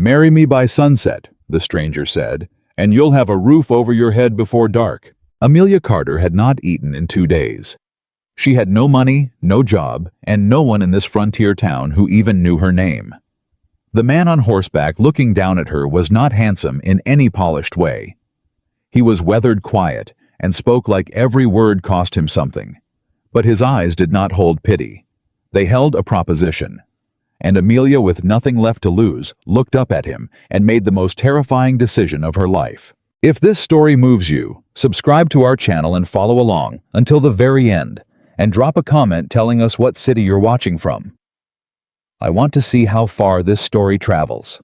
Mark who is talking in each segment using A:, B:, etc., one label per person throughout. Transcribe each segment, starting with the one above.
A: "Marry me by sunset," the stranger said, "and you'll have a roof over your head before dark." Amelia Carter had not eaten in 2 days. She had no money, no job, and no one in this frontier town who even knew her name. The man on horseback looking down at her was not handsome in any polished way. He was weathered quiet and spoke like every word cost him something. But his eyes did not hold pity. They held a proposition. And Amelia, with nothing left to lose, looked up at him and made the most terrifying decision of her life. If this story moves you, subscribe to our channel and follow along until the very end, and drop a comment telling us what city you're watching from. I want to see how far this story travels.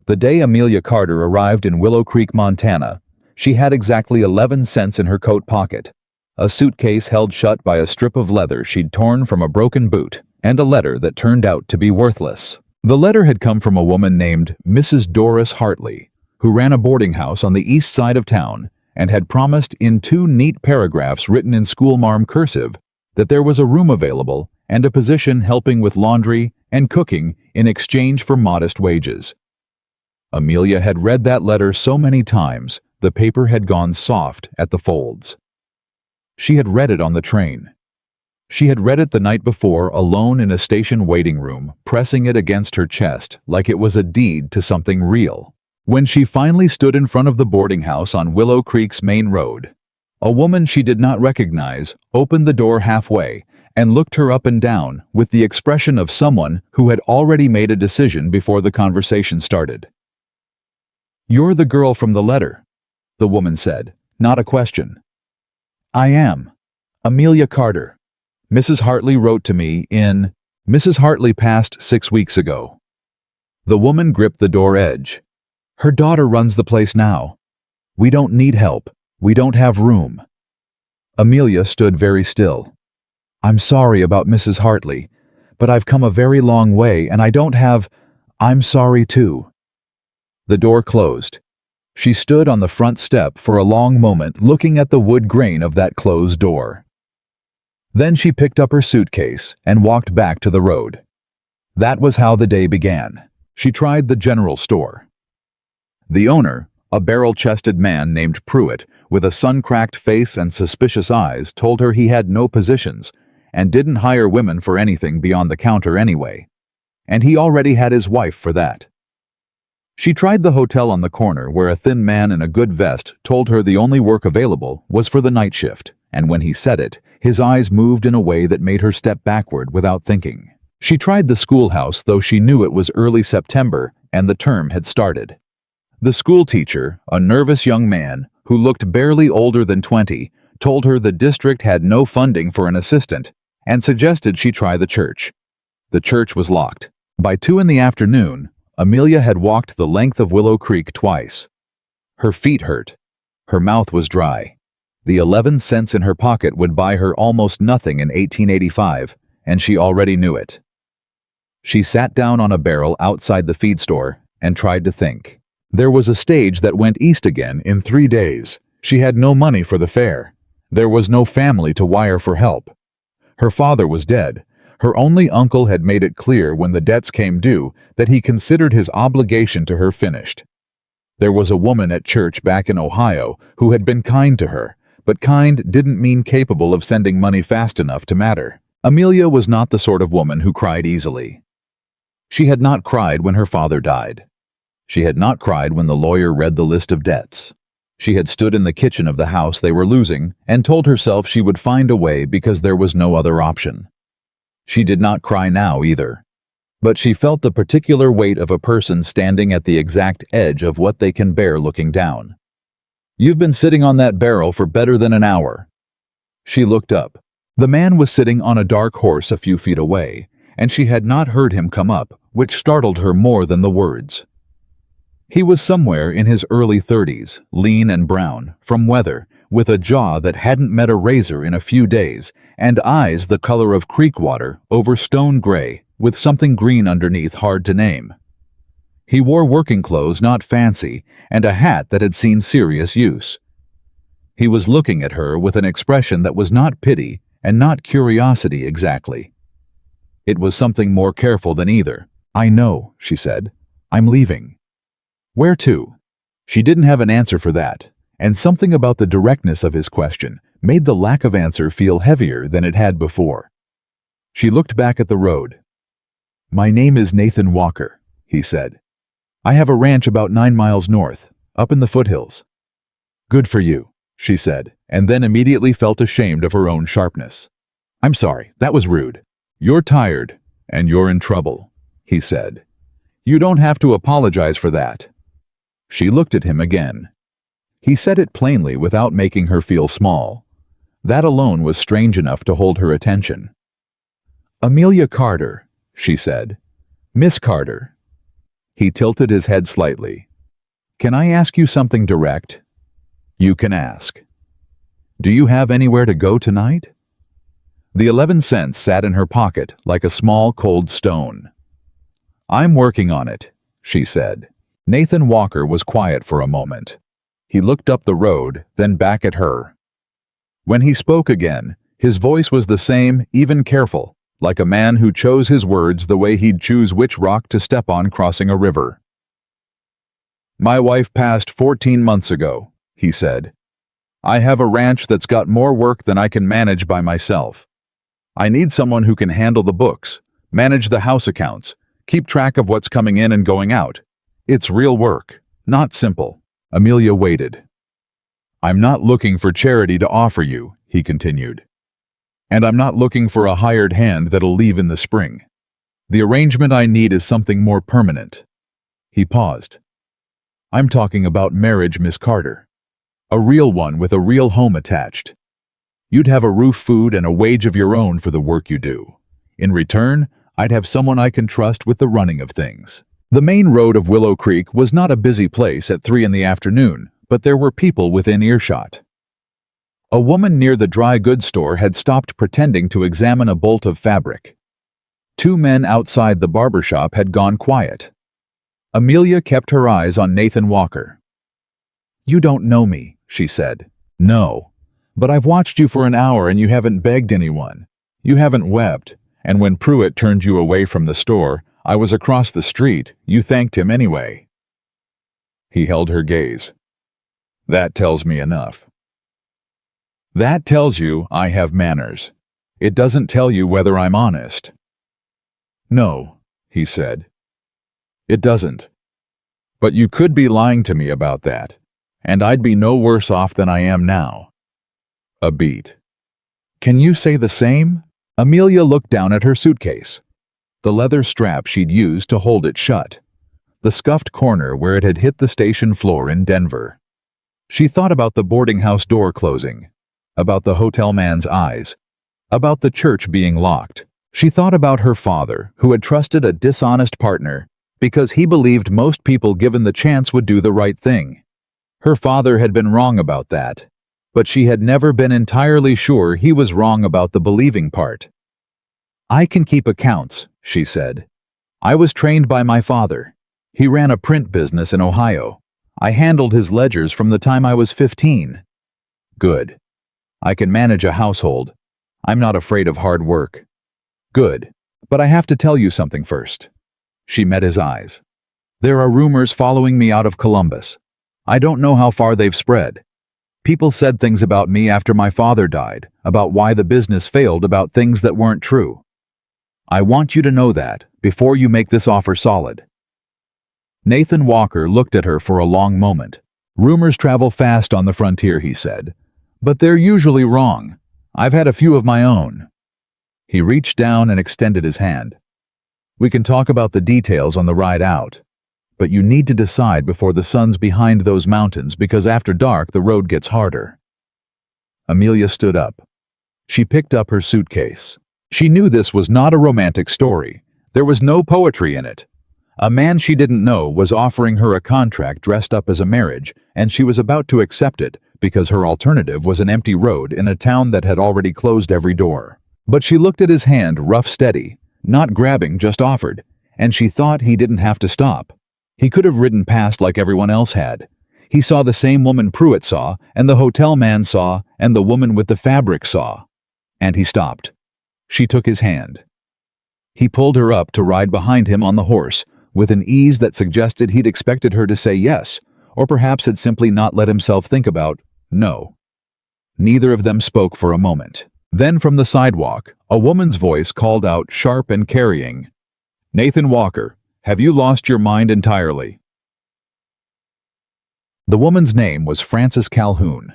A: The day Amelia Carter arrived in Willow Creek, Montana, she had exactly 11 cents in her coat pocket, a suitcase held shut by a strip of leather she'd torn from a broken boot, and a letter that turned out to be worthless. The letter had come from a woman named Mrs. Doris Hartley, who ran a boarding house on the east side of town and had promised in 2 neat paragraphs written in schoolmarm cursive that there was a room available and a position helping with laundry and cooking in exchange for modest wages. Amelia had read that letter so many times the paper had gone soft at the folds. She had read it on the train. She had read it the night before alone in a station waiting room, pressing it against her chest like it was a deed to something real. When she finally stood in front of the boarding house on Willow Creek's main road, a woman she did not recognize opened the door halfway and looked her up and down with the expression of someone who had already made a decision before the conversation started. "You're the girl from the letter," the woman said, not a question. "I am. Amelia Carter. Mrs. Hartley wrote to me in..." "Mrs. Hartley passed 6 weeks ago." The woman gripped the door edge. "Her daughter runs the place now. We don't need help. We don't have room." Amelia stood very still. "I'm sorry about Mrs. Hartley, but I've come a very long way and I don't have... I'm sorry too." The door closed. She stood on the front step for a long moment looking at the wood grain of that closed door. Then she picked up her suitcase and walked back to the road. That was how the day began. She tried the general store. The owner, a barrel-chested man named Pruitt, with a sun-cracked face and suspicious eyes, told her he had no positions and didn't hire women for anything beyond the counter anyway. And he already had his wife for that. She tried the hotel on the corner where a thin man in a good vest told her the only work available was for the night shift, and when he said it, his eyes moved in a way that made her step backward without thinking. She tried the schoolhouse, though she knew it was early September and the term had started. The school teacher, a nervous young man who looked barely older than 20, told her the district had no funding for an assistant and suggested she try the church. The church was locked. By 2 in the afternoon, Amelia had walked the length of Willow Creek twice. Her feet hurt. Her mouth was dry. The 11 cents in her pocket would buy her almost nothing in 1885, and she already knew it. She sat down on a barrel outside the feed store and tried to think. There was a stage that went east again in 3 days. She had no money for the fare. There was no family to wire for help. Her father was dead. Her only uncle had made it clear when the debts came due that he considered his obligation to her finished. There was a woman at church back in Ohio who had been kind to her, but kind didn't mean capable of sending money fast enough to matter. Amelia was not the sort of woman who cried easily. She had not cried when her father died. She had not cried when the lawyer read the list of debts. She had stood in the kitchen of the house they were losing and told herself she would find a way because there was no other option. She did not cry now either, but she felt the particular weight of a person standing at the exact edge of what they can bear looking down. "You've been sitting on that barrel for better than an hour." She looked up. The man was sitting on a dark horse a few feet away, and she had not heard him come up, which startled her more than the words. He was somewhere in his early 30s, lean and brown, from weather, with a jaw that hadn't met a razor in a few days, and eyes the color of creek water over stone gray, with something green underneath hard to name. He wore working clothes not fancy, and a hat that had seen serious use. He was looking at her with an expression that was not pity and not curiosity exactly. It was something more careful than either. "I know," she said. I'm leaving. Where to? She didn't have an answer for that, and something about the directness of his question made the lack of answer feel heavier than it had before. She looked back at the road. My name is Nathan Walker, he said. I have a ranch about 9 miles north, up in the foothills. Good for you, she said, and then immediately felt ashamed of her own sharpness. I'm sorry, that was rude. You're tired, and you're in trouble, he said. You don't have to apologize for that. She looked at him again. He said it plainly without making her feel small. That alone was strange enough to hold her attention. Amelia Carter, she said. Miss Carter. He tilted his head slightly. Can I ask you something direct? You can ask. Do you have anywhere to go tonight? The 11 cents sat in her pocket like a small cold stone. I'm working on it, she said. Nathan Walker was quiet for a moment. He looked up the road, then back at her. When he spoke again, his voice was the same, even careful, like a man who chose his words the way he'd choose which rock to step on crossing a river. My wife passed 14 months ago, he said. I have a ranch that's got more work than I can manage by myself. I need someone who can handle the books, manage the house accounts, keep track of what's coming in and going out. It's real work, not simple. Amelia waited. I'm not looking for charity to offer you, he continued. And I'm not looking for a hired hand that'll leave in the spring. The arrangement I need is something more permanent. He paused. I'm talking about marriage, Miss Carter. A real one with a real home attached. You'd have a roof, food, and a wage of your own for the work you do. In return, I'd have someone I can trust with the running of things. The main road of Willow Creek was not a busy place at 3 in the afternoon, but there were people within earshot. A woman near the dry goods store had stopped pretending to examine a bolt of fabric. 2 men outside the barber shop had gone quiet. Amelia kept her eyes on Nathan Walker. You don't know me, she said. No, but I've watched you for an hour and you haven't begged anyone. You haven't wept, and when Pruitt turned you away from the store, I was across the street. You thanked him anyway. He held her gaze. That tells me enough. That tells you I have manners. It doesn't tell you whether I'm honest. No, he said. It doesn't. But you could be lying to me about that, and I'd be no worse off than I am now. A beat. Can you say the same? Amelia looked down at her suitcase. The leather strap she'd used to hold it shut. The scuffed corner where it had hit the station floor in Denver. She thought about the boarding house door closing, about the hotel man's eyes, about the church being locked. She thought about her father, who had trusted a dishonest partner because he believed most people given the chance would do the right thing. Her father had been wrong about that, but she had never been entirely sure he was wrong about the believing part. I can keep accounts, she said. I was trained by my father. He ran a print business in Ohio. I handled his ledgers from the time I was 15. Good. I can manage a household. I'm not afraid of hard work. Good. But I have to tell you something first. She met his eyes. There are rumors following me out of Columbus. I don't know how far they've spread. People said things about me after my father died, about why the business failed, about things that weren't true. I want you to know that before you make this offer solid. Nathan Walker looked at her for a long moment. Rumors travel fast on the frontier, he said, but they're usually wrong. I've had a few of my own. He reached down and extended his hand. We can talk about the details on the ride out, but you need to decide before the sun's behind those mountains, because after dark the road gets harder. Amelia stood up. She picked up her suitcase. She knew this was not a romantic story. There was no poetry in it. A man she didn't know was offering her a contract dressed up as a marriage, and she was about to accept it because her alternative was an empty road in a town that had already closed every door. But she looked at his hand, rough, steady, not grabbing, just offered, and she thought he didn't have to stop. He could have ridden past like everyone else had. He saw the same woman Pruitt saw, and the hotel man saw, and the woman with the fabric saw. And he stopped. She took his hand. He pulled her up to ride behind him on the horse, with an ease that suggested he'd expected her to say yes, or perhaps had simply not let himself think about no. Neither of them spoke for a moment. Then from the sidewalk, a woman's voice called out, sharp and carrying, "Nathan Walker, have you lost your mind entirely?" The woman's name was Frances Calhoun.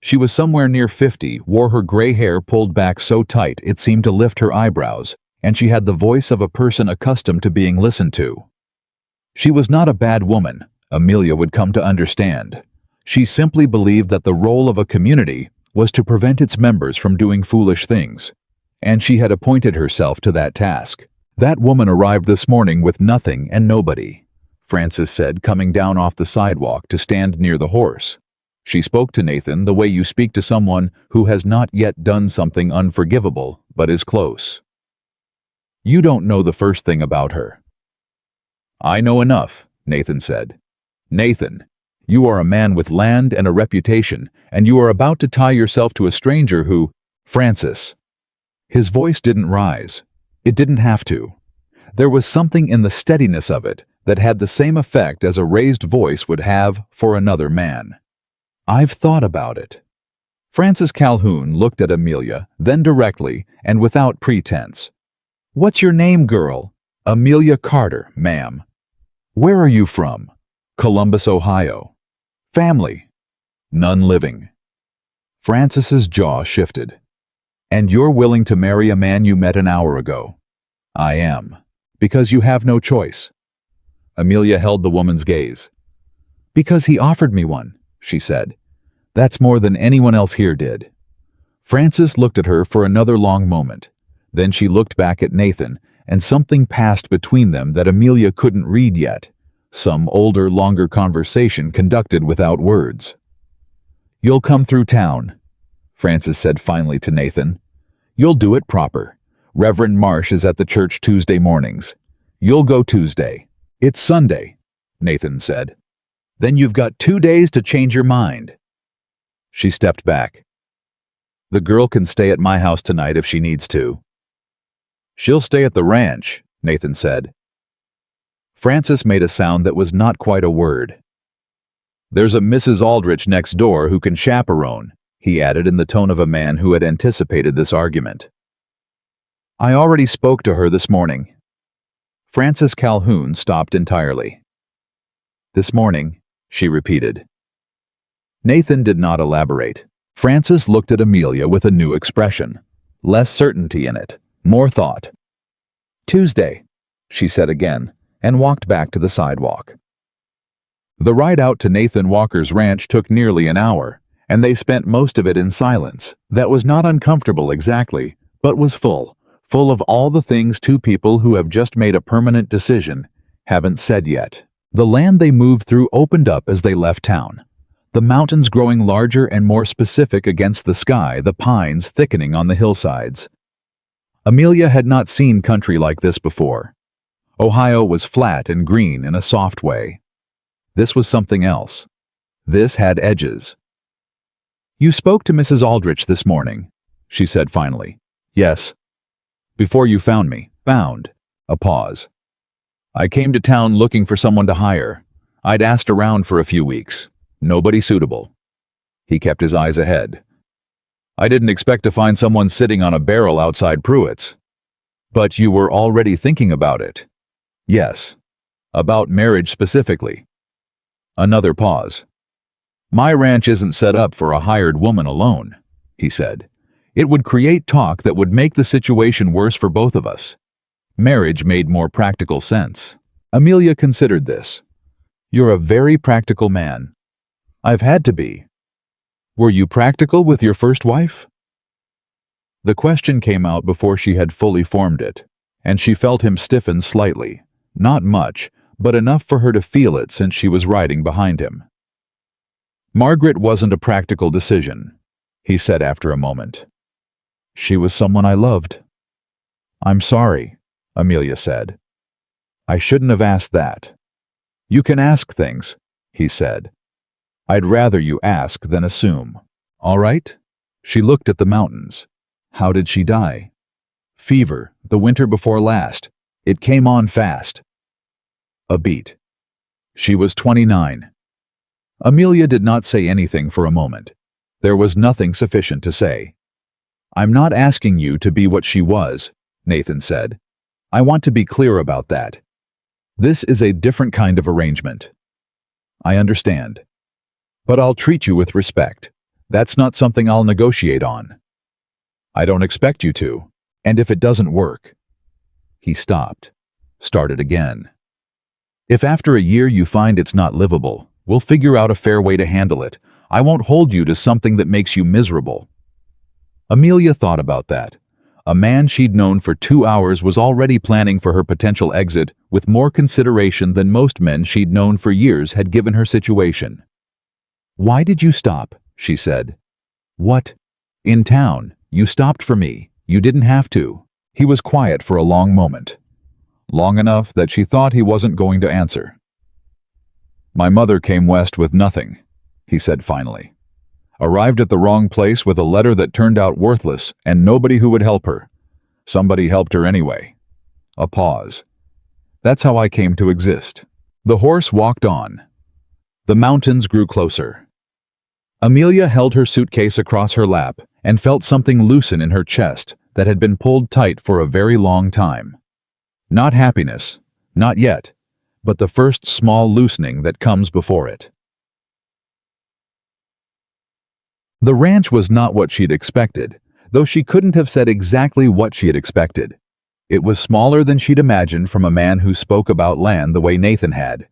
A: She was somewhere near 50, wore her gray hair pulled back so tight it seemed to lift her eyebrows, and she had the voice of a person accustomed to being listened to. She was not a bad woman, Amelia would come to understand. She simply believed that the role of a community was to prevent its members from doing foolish things, and she had appointed herself to that task. "That woman arrived this morning with nothing and nobody," Frances said, coming down off the sidewalk to stand near the horse. "She spoke to Nathan the way you speak to someone who has not yet done something unforgivable, but is close. You don't know the first thing about her." "I know enough," Nathan said. "Nathan, you are a man with land and a reputation, and you are about to tie yourself to a stranger who—" "Frances." His voice didn't rise. It didn't have to. There was something in the steadiness of it that had the same effect as a raised voice would have for another man. "I've thought about it." Frances Calhoun looked at Amelia, then directly and without pretense. "What's your name, girl?" "Amelia Carter, ma'am." "Where are you from?" "Columbus, Ohio." "Family?" "None living." Frances's jaw shifted. "And you're willing to marry a man you met an hour ago?" "I am. Because you have no choice." Amelia held the woman's gaze. "Because he offered me one," she said. "That's more than anyone else here did." Frances looked at her for another long moment. Then she looked back at Nathan, and something passed between them that Amelia couldn't read yet. Some older, longer conversation conducted without words. "You'll come through town," Frances said finally to Nathan. "You'll do it proper. Reverend Marsh is at the church Tuesday mornings. You'll go Tuesday." "It's Sunday," Nathan said. "Then you've got 2 days to change your mind." She stepped back. "The girl can stay at my house tonight if she needs to." "She'll stay at the ranch," Nathan said. Frances made a sound that was not quite a word. "There's a Mrs. Aldrich next door who can chaperone," he added in the tone of a man who had anticipated this argument. "I already spoke to her this morning." Frances Calhoun stopped entirely. "This morning," she repeated. Nathan did not elaborate. Frances looked at Amelia with a new expression. Less certainty in it, more thought. "Tuesday," she said again, and walked back to the sidewalk. The ride out to Nathan Walker's ranch took nearly an hour, and they spent most of it in silence. That was not uncomfortable exactly, but was full of all the things two people who have just made a permanent decision haven't said yet. The land they moved through opened up as they left town. The mountains growing larger and more specific against the sky, the pines thickening on the hillsides. Amelia had not seen country like this before. Ohio was flat and green in a soft way. This was something else. This had edges. "You spoke to Mrs. Aldrich this morning," she said finally. "Yes." "Before you found me." "Found." A pause. "I came to town looking for someone to hire. I'd asked around for a few weeks. Nobody suitable." He kept his eyes ahead. "I didn't expect to find someone sitting on a barrel outside Pruitt's." "But you were already thinking about it." "Yes." "About marriage specifically." Another pause. "My ranch isn't set up for a hired woman alone," he said. "It would create talk that would make the situation worse for both of us. Marriage made more practical sense." Amelia considered this. "You're a very practical man." "I've had to be." "Were you practical with your first wife?" The question came out before she had fully formed it, and she felt him stiffen slightly. Not much, but enough for her to feel it since she was riding behind him. "Margaret wasn't a practical decision," he said after a moment. "She was someone I loved." "I'm sorry," Amelia said. "I shouldn't have asked that." "You can ask things," he said. "I'd rather you ask than assume. All right?" She looked at the mountains. "How did she die?" "Fever, the winter before last. It came on fast." A beat. She was 29. Amelia did not say anything for a moment. There was nothing sufficient to say. "I'm not asking you to be what she was," Nathan said. "I want to be clear about that. This is a different kind of arrangement." "I understand. But I'll treat you with respect. That's not something I'll negotiate on." "I don't expect you to. And if it doesn't work—" He stopped. Started again. "If after a year you find it's not livable, we'll figure out a fair way to handle it. I won't hold you to something that makes you miserable." Amelia thought about that. A man she'd known for 2 hours was already planning for her potential exit with more consideration than most men she'd known for years had given her situation. "Why did you stop?" she said. "What? In town. You stopped for me. You didn't have to." He was quiet for a long moment. Long enough that she thought he wasn't going to answer. "My mother came west with nothing," he said finally. "Arrived at the wrong place with a letter that turned out worthless and nobody who would help her. Somebody helped her anyway." A pause. "That's how I came to exist." The horse walked on. The mountains grew closer. Amelia held her suitcase across her lap and felt something loosen in her chest that had been pulled tight for a very long time. Not happiness, not yet, but the first small loosening that comes before it. The ranch was not what she'd expected, though she couldn't have said exactly what she had expected. It was smaller than she'd imagined from a man who spoke about land the way Nathan had.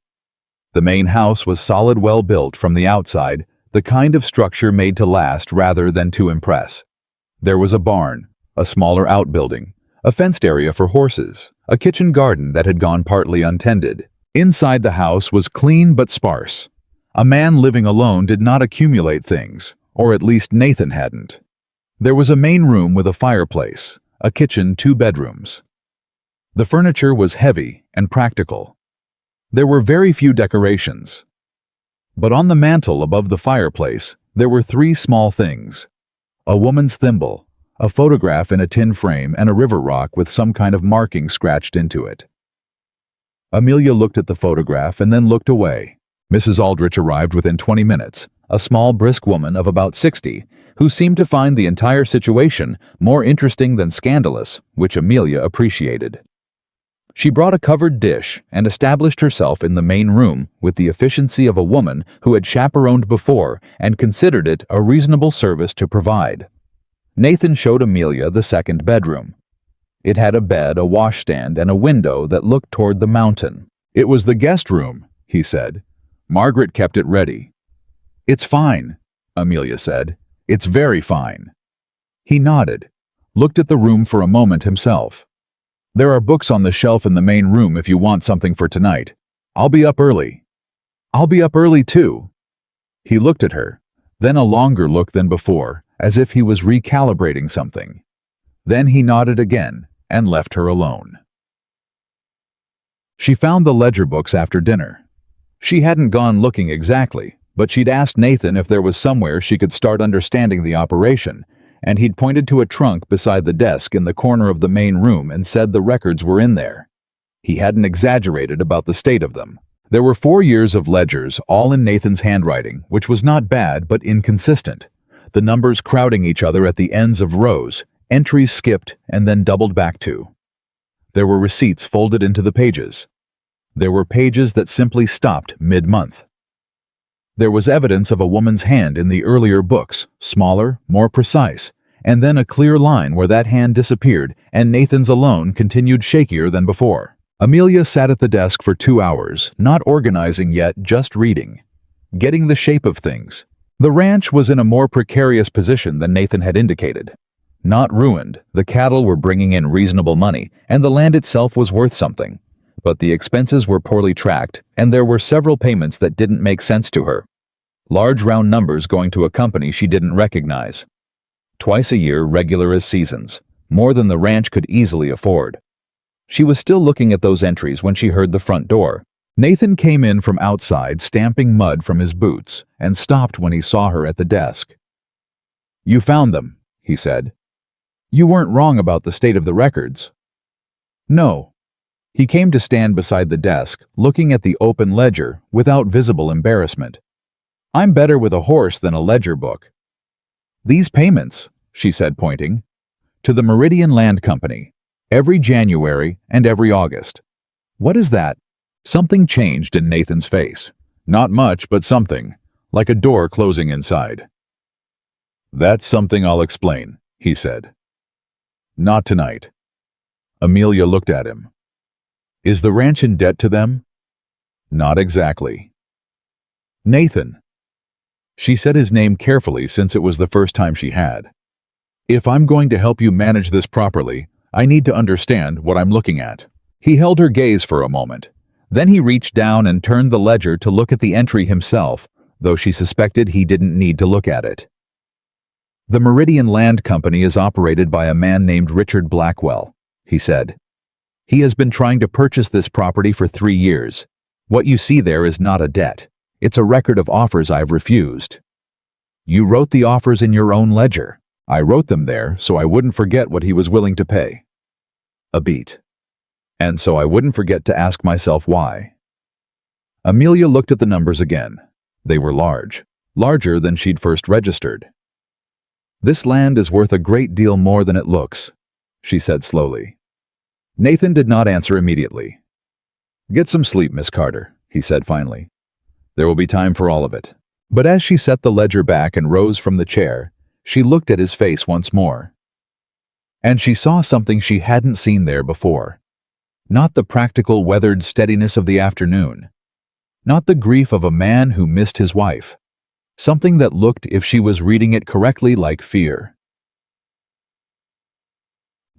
A: The main house was solid, well-built from the outside, the kind of structure made to last rather than to impress. There was a barn, a smaller outbuilding, a fenced area for horses, a kitchen garden that had gone partly untended. Inside the house was clean but sparse. A man living alone did not accumulate things, or at least Nathan hadn't. There was a main room with a fireplace, a kitchen, 2 bedrooms. The furniture was heavy and practical. There were very few decorations. But on the mantel above the fireplace, there were 3 small things: a woman's thimble, a photograph in a tin frame, and a river rock with some kind of marking scratched into it. Amelia looked at the photograph and then looked away. Mrs. Aldrich arrived within 20 minutes, a small, brisk woman of about 60, who seemed to find the entire situation more interesting than scandalous, which Amelia appreciated. She brought a covered dish and established herself in the main room with the efficiency of a woman who had chaperoned before and considered it a reasonable service to provide. Nathan showed Amelia the second bedroom. It had a bed, a washstand, and a window that looked toward the mountain. "It was the guest room," he said. "Margaret kept it ready." "It's fine," Amelia said. "It's very fine." He nodded, looked at the room for a moment himself. "There are books on the shelf in the main room if you want something for tonight. I'll be up early." "I'll be up early too." He looked at her, then a longer look than before, as if he was recalibrating something. Then he nodded again and left her alone. She found the ledger books after dinner. She hadn't gone looking exactly, but she'd asked Nathan if there was somewhere she could start understanding the operation, and he'd pointed to a trunk beside the desk in the corner of the main room and said the records were in there. He hadn't exaggerated about the state of them. There were 4 years of ledgers, all in Nathan's handwriting, which was not bad but inconsistent. The numbers crowding each other at the ends of rows, entries skipped and then doubled back to. There were receipts folded into the pages. There were pages that simply stopped mid-month. There was evidence of a woman's hand in the earlier books, smaller, more precise, and then a clear line where that hand disappeared and Nathan's alone continued shakier than before. Amelia sat at the desk for 2 hours, not organizing yet, just reading, getting the shape of things. The ranch was in a more precarious position than Nathan had indicated. Not ruined, the cattle were bringing in reasonable money, and the land itself was worth something. But the expenses were poorly tracked, and there were several payments that didn't make sense to her. Large round numbers going to a company she didn't recognize. Twice a year, regular as seasons, more than the ranch could easily afford. She was still looking at those entries when she heard the front door. Nathan came in from outside, stamping mud from his boots, and stopped when he saw her at the desk. "You found them," he said. "You weren't wrong about the state of the records." "No." He came to stand beside the desk, looking at the open ledger without visible embarrassment. "I'm better with a horse than a ledger book." "These payments," she said, pointing, "to the Meridian Land Company, every January and every August. What is that?" Something changed in Nathan's face. Not much, but something, like a door closing inside. "That's something I'll explain," he said. "Not tonight." Amelia looked at him. "Is the ranch in debt to them?" "Not exactly." "Nathan." She said his name carefully since it was the first time she had. "If I'm going to help you manage this properly, I need to understand what I'm looking at." He held her gaze for a moment. Then he reached down and turned the ledger to look at the entry himself, though she suspected he didn't need to look at it. "The Meridian Land Company is operated by a man named Richard Blackwell," he said. "He has been trying to purchase this property for 3 years. What you see there is not a debt. It's a record of offers I've refused." "You wrote the offers in your own ledger." "I wrote them there so I wouldn't forget what he was willing to pay." A beat. "And so I wouldn't forget to ask myself why." Amelia looked at the numbers again. They were large, larger than she'd first registered. "This land is worth a great deal more than it looks," she said slowly. Nathan did not answer immediately. "Get some sleep, Miss Carter," he said finally. "There will be time for all of it." But as she set the ledger back and rose from the chair, she looked at his face once more. And she saw something she hadn't seen there before. Not the practical, weathered steadiness of the afternoon. Not the grief of a man who missed his wife. Something that looked, if she was reading it correctly, like fear.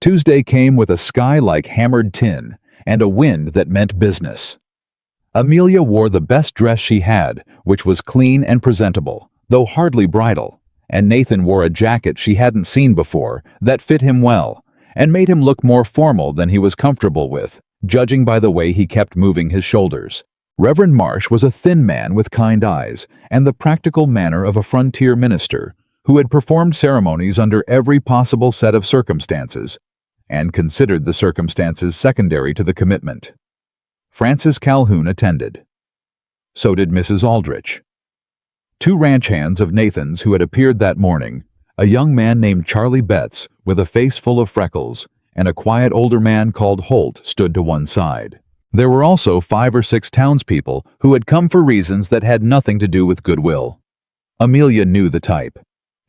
A: Tuesday came with a sky like hammered tin and a wind that meant business. Amelia wore the best dress she had, which was clean and presentable, though hardly bridal, and Nathan wore a jacket she hadn't seen before that fit him well and made him look more formal than he was comfortable with, judging by the way he kept moving his shoulders. Reverend Marsh was a thin man with kind eyes and the practical manner of a frontier minister who had performed ceremonies under every possible set of circumstances and considered the circumstances secondary to the commitment. Francis Calhoun attended. So did Mrs. Aldrich. 2 ranch hands of Nathan's who had appeared that morning, a young man named Charlie Betts with a face full of freckles, and a quiet older man called Holt stood to one side. There were also 5 or 6 townspeople who had come for reasons that had nothing to do with goodwill. Amelia knew the type.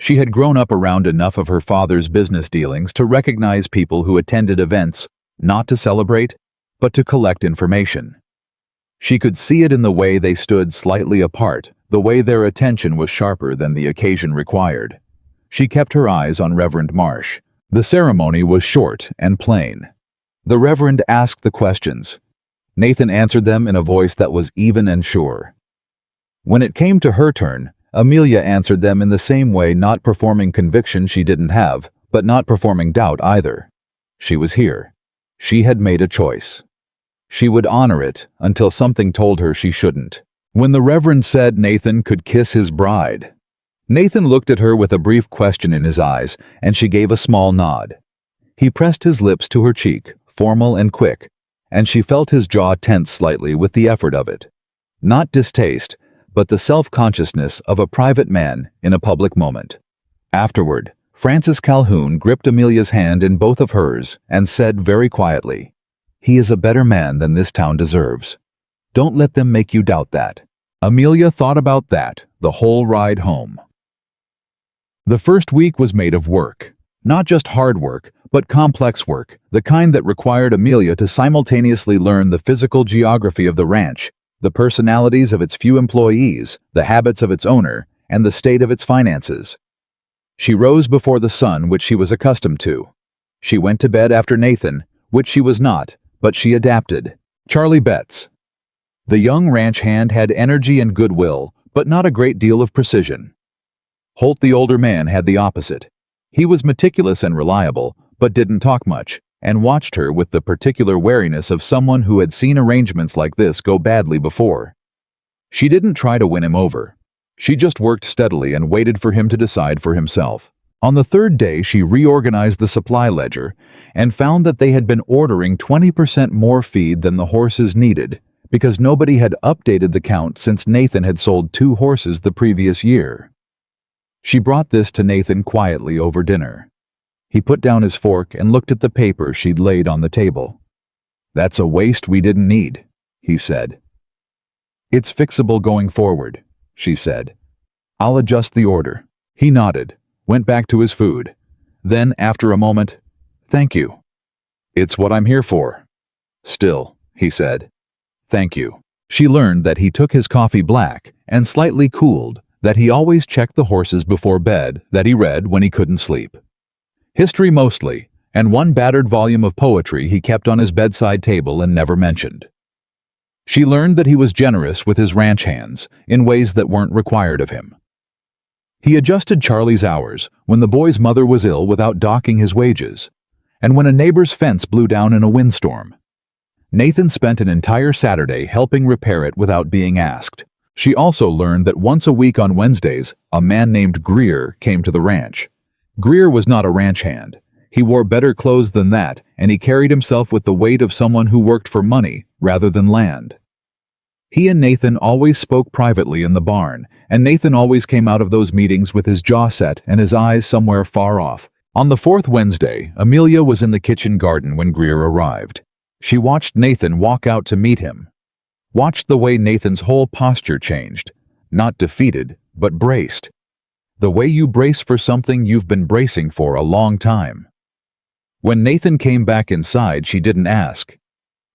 A: She had grown up around enough of her father's business dealings to recognize people who attended events not to celebrate, but to collect information. She could see it in the way they stood slightly apart, the way their attention was sharper than the occasion required. She kept her eyes on Reverend Marsh. The ceremony was short and plain. The Reverend asked the questions. Nathan answered them in a voice that was even and sure. When it came to her turn, Amelia answered them in the same way, not performing conviction she didn't have, but not performing doubt either. She was here. She had made a choice. She would honor it until something told her she shouldn't. When the Reverend said Nathan could kiss his bride, Nathan looked at her with a brief question in his eyes, and she gave a small nod. He pressed his lips to her cheek, formal and quick, and she felt his jaw tense slightly with the effort of it. Not distaste, but the self-consciousness of a private man in a public moment. Afterward, Francis Calhoun gripped Amelia's hand in both of hers and said very quietly, "He is a better man than this town deserves. Don't let them make you doubt that." Amelia thought about that the whole ride home. The first week was made of work. Not just hard work, but complex work, the kind that required Amelia to simultaneously learn the physical geography of the ranch, the personalities of its few employees, the habits of its owner, and the state of its finances. She rose before the sun, which she was accustomed to. She went to bed after Nathan, which she was not, but she adapted. Charlie Betts. The young ranch hand had energy and goodwill, but not a great deal of precision. Holt, the older man, had the opposite. He was meticulous and reliable, but didn't talk much, and watched her with the particular wariness of someone who had seen arrangements like this go badly before. She didn't try to win him over. She just worked steadily and waited for him to decide for himself. On the third day, she reorganized the supply ledger and found that they had been ordering 20% more feed than the horses needed because nobody had updated the count since Nathan had sold 2 horses the previous year. She brought this to Nathan quietly over dinner. He put down his fork and looked at the paper she'd laid on the table. "That's a waste we didn't need," he said. "It's fixable going forward," she said. "I'll adjust the order." He nodded, went back to his food. Then, after a moment, "Thank you. It's what I'm here for." "Still," he said. "Thank you." She learned that he took his coffee black and slightly cooled, that he always checked the horses before bed, that he read when he couldn't sleep. History mostly, and one battered volume of poetry he kept on his bedside table and never mentioned. She learned that he was generous with his ranch hands in ways that weren't required of him. He adjusted Charlie's hours when the boy's mother was ill without docking his wages, and when a neighbor's fence blew down in a windstorm. Nathan spent an entire Saturday helping repair it without being asked. She also learned that once a week on Wednesdays, a man named Greer came to the ranch. Greer was not a ranch hand. He wore better clothes than that, and he carried himself with the weight of someone who worked for money rather than land. He and Nathan always spoke privately in the barn, and Nathan always came out of those meetings with his jaw set and his eyes somewhere far off. On the 4th Wednesday, Amelia was in the kitchen garden when Greer arrived. She watched Nathan walk out to meet him. Watched the way Nathan's whole posture changed. Not defeated, but braced. The way you brace for something you've been bracing for a long time. When Nathan came back inside, she didn't ask.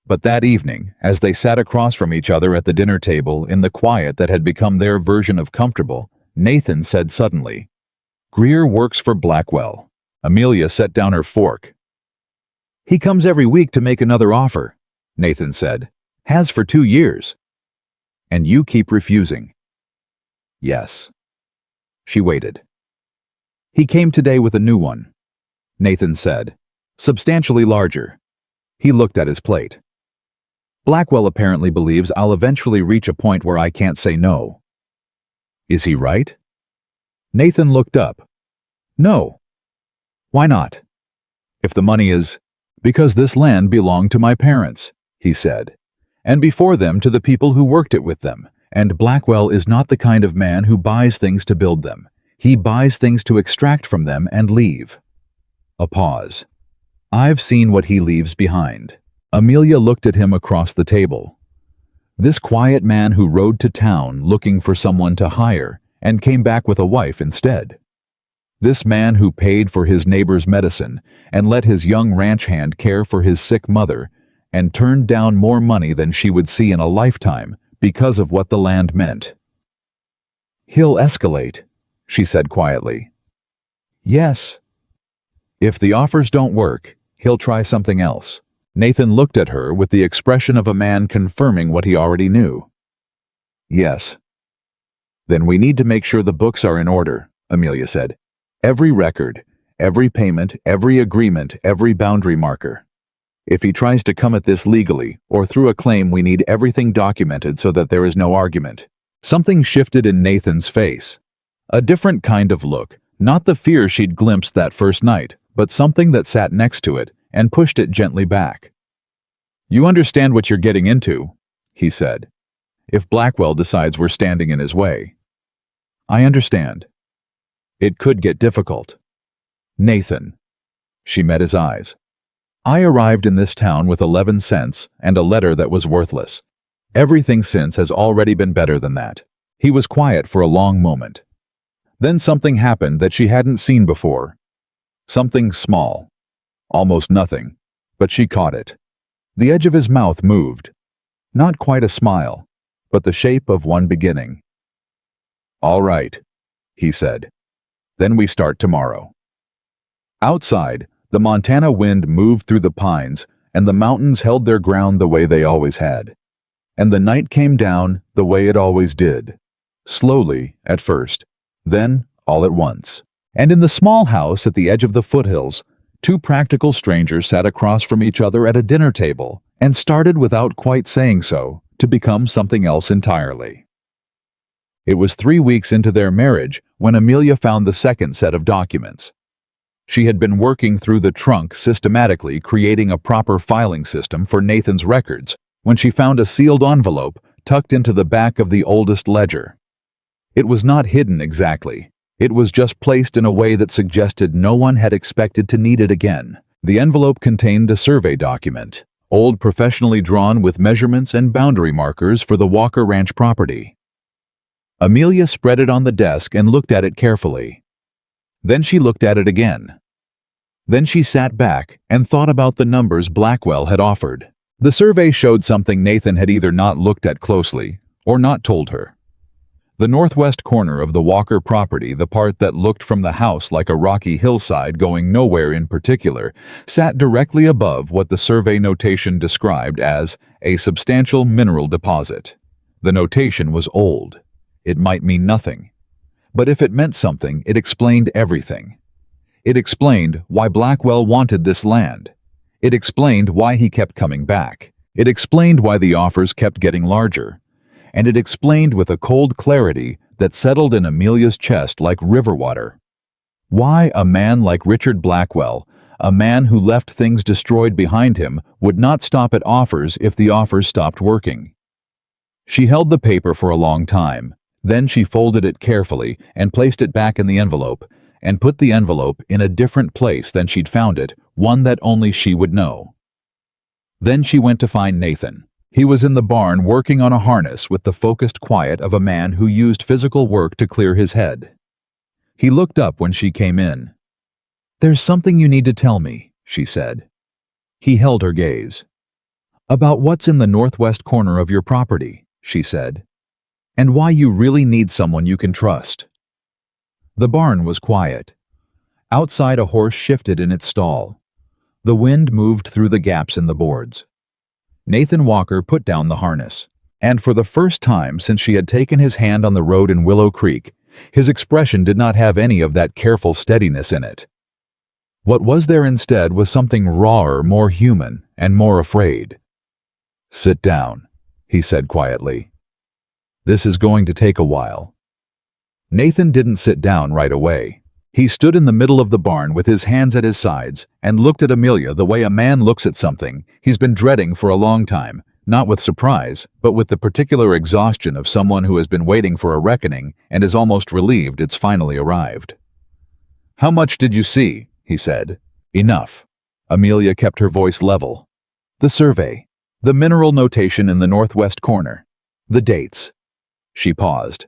A: But that evening, as they sat across from each other at the dinner table in the quiet that had become their version of comfortable, Nathan said suddenly, "Greer works for Blackwell." Amelia set down her fork. "He comes every week to make another offer," Nathan said. "Has for 2 years. And you keep refusing." "Yes." She waited. "He came today with a new one," Nathan said. "Substantially larger." He looked at his plate. "Blackwell apparently believes I'll eventually reach a point where I can't say no." "Is he right?" Nathan looked up. "No." "Why not?" "If the money is—" "Because this land belonged to my parents," he said, "and before them to the people who worked it with them, and Blackwell is not the kind of man who buys things to build them. He buys things to extract from them and leave." A pause. "I've seen what he leaves behind." Amelia looked at him across the table. This quiet man who rode to town looking for someone to hire and came back with a wife instead. This man who paid for his neighbor's medicine and let his young ranch hand care for his sick mother and turned down more money than she would see in a lifetime because of what the land meant. "He'll escalate," she said quietly. "Yes." "If the offers don't work, he'll try something else." Nathan looked at her with the expression of a man confirming what he already knew. "Yes." "Then we need to make sure the books are in order," Amelia said. "Every record, every payment, every agreement, every boundary marker. If he tries to come at this legally or through a claim, we need everything documented so that there is no argument." Something shifted in Nathan's face. A different kind of look, not the fear she'd glimpsed that first night, but something that sat next to it and pushed it gently back. "You understand what you're getting into," he said, "if Blackwell decides we're standing in his way." "I understand. It could get difficult." "Nathan." She met his eyes. "I arrived in this town with 11 cents and a letter that was worthless. Everything since has already been better than that." He was quiet for a long moment. Then something happened that she hadn't seen before. Something small. Almost nothing, but she caught it. The edge of his mouth moved. Not quite a smile, but the shape of one beginning. "All right," he said. "Then we start tomorrow." Outside, the Montana wind moved through the pines, and the mountains held their ground the way they always had. And the night came down the way it always did. Slowly, at first, then all at once. And in the small house at the edge of the foothills, 2 practical strangers sat across from each other at a dinner table and started, without quite saying so, to become something else entirely. It was 3 weeks into their marriage when Amelia found the second set of documents. She had been working through the trunk systematically creating a proper filing system for Nathan's records when she found a sealed envelope tucked into the back of the oldest ledger. It was not hidden exactly. It was just placed in a way that suggested no one had expected to need it again. The envelope contained a survey document, old, professionally drawn with measurements and boundary markers for the Walker Ranch property. Amelia spread it on the desk and looked at it carefully. Then she looked at it again. Then she sat back and thought about the numbers Blackwell had offered. The survey showed something Nathan had either not looked at closely or not told her. The northwest corner of the Walker property, the part that looked from the house like a rocky hillside going nowhere in particular, sat directly above what the survey notation described as a substantial mineral deposit. The notation was old. It might mean nothing. But if it meant something, it explained everything. It explained why Blackwell wanted this land. It explained why he kept coming back. It explained why the offers kept getting larger. And it explained with a cold clarity that settled in Amelia's chest like river water. Why a man like Richard Blackwell, a man who left things destroyed behind him, would not stop at offers if the offers stopped working. She held the paper for a long time. Then she folded it carefully and placed it back in the envelope, and put the envelope in a different place than she'd found it, one that only she would know. Then she went to find Nathan. He was in the barn working on a harness with the focused quiet of a man who used physical work to clear his head. He looked up when she came in. "There's something you need to tell me," she said. He held her gaze. "About what's in the northwest corner of your property," she said, "and why you really need someone you can trust." The barn was quiet. Outside, a horse shifted in its stall. The wind moved through the gaps in the boards. Nathan Walker put down the harness, and for the first time since she had taken his hand on the road in Willow Creek, his expression did not have any of that careful steadiness in it. What was there instead was something rawer, more human, and more afraid. "Sit down," he said quietly. "This is going to take a while." Nathan didn't sit down right away. He stood in the middle of the barn with his hands at his sides and looked at Amelia the way a man looks at something he's been dreading for a long time, not with surprise, but with the particular exhaustion of someone who has been waiting for a reckoning and is almost relieved it's finally arrived. "How much did you see?" he said. "Enough." Amelia kept her voice level. "The survey. The mineral notation in the northwest corner. The dates." She paused.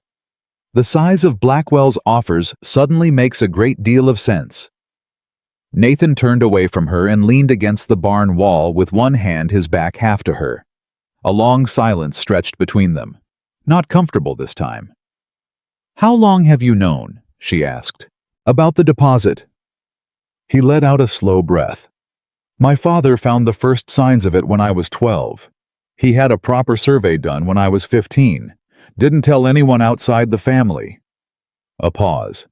A: "The size of Blackwell's offers suddenly makes a great deal of sense." Nathan turned away from her and leaned against the barn wall with one hand, his back half to her. A long silence stretched between them. Not comfortable this time. "How long have you known?" she asked. "About the deposit." He let out a slow breath. "My father found the first signs of it when I was 12. He had a proper survey done when I was 15. Didn't tell anyone outside the family." A pause.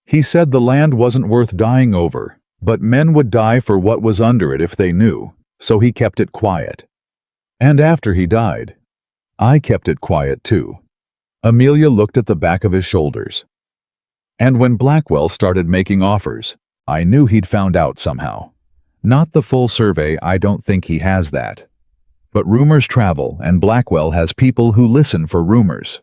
A: "He said the land wasn't worth dying over, but men would die for what was under it if they knew, so he kept it quiet. And after he died, I kept it quiet too." Amelia looked at the back of his shoulders. "And when Blackwell started making offers, I knew he'd found out somehow. Not the full survey, I don't think he has that. But rumors travel, and Blackwell has people who listen for rumors."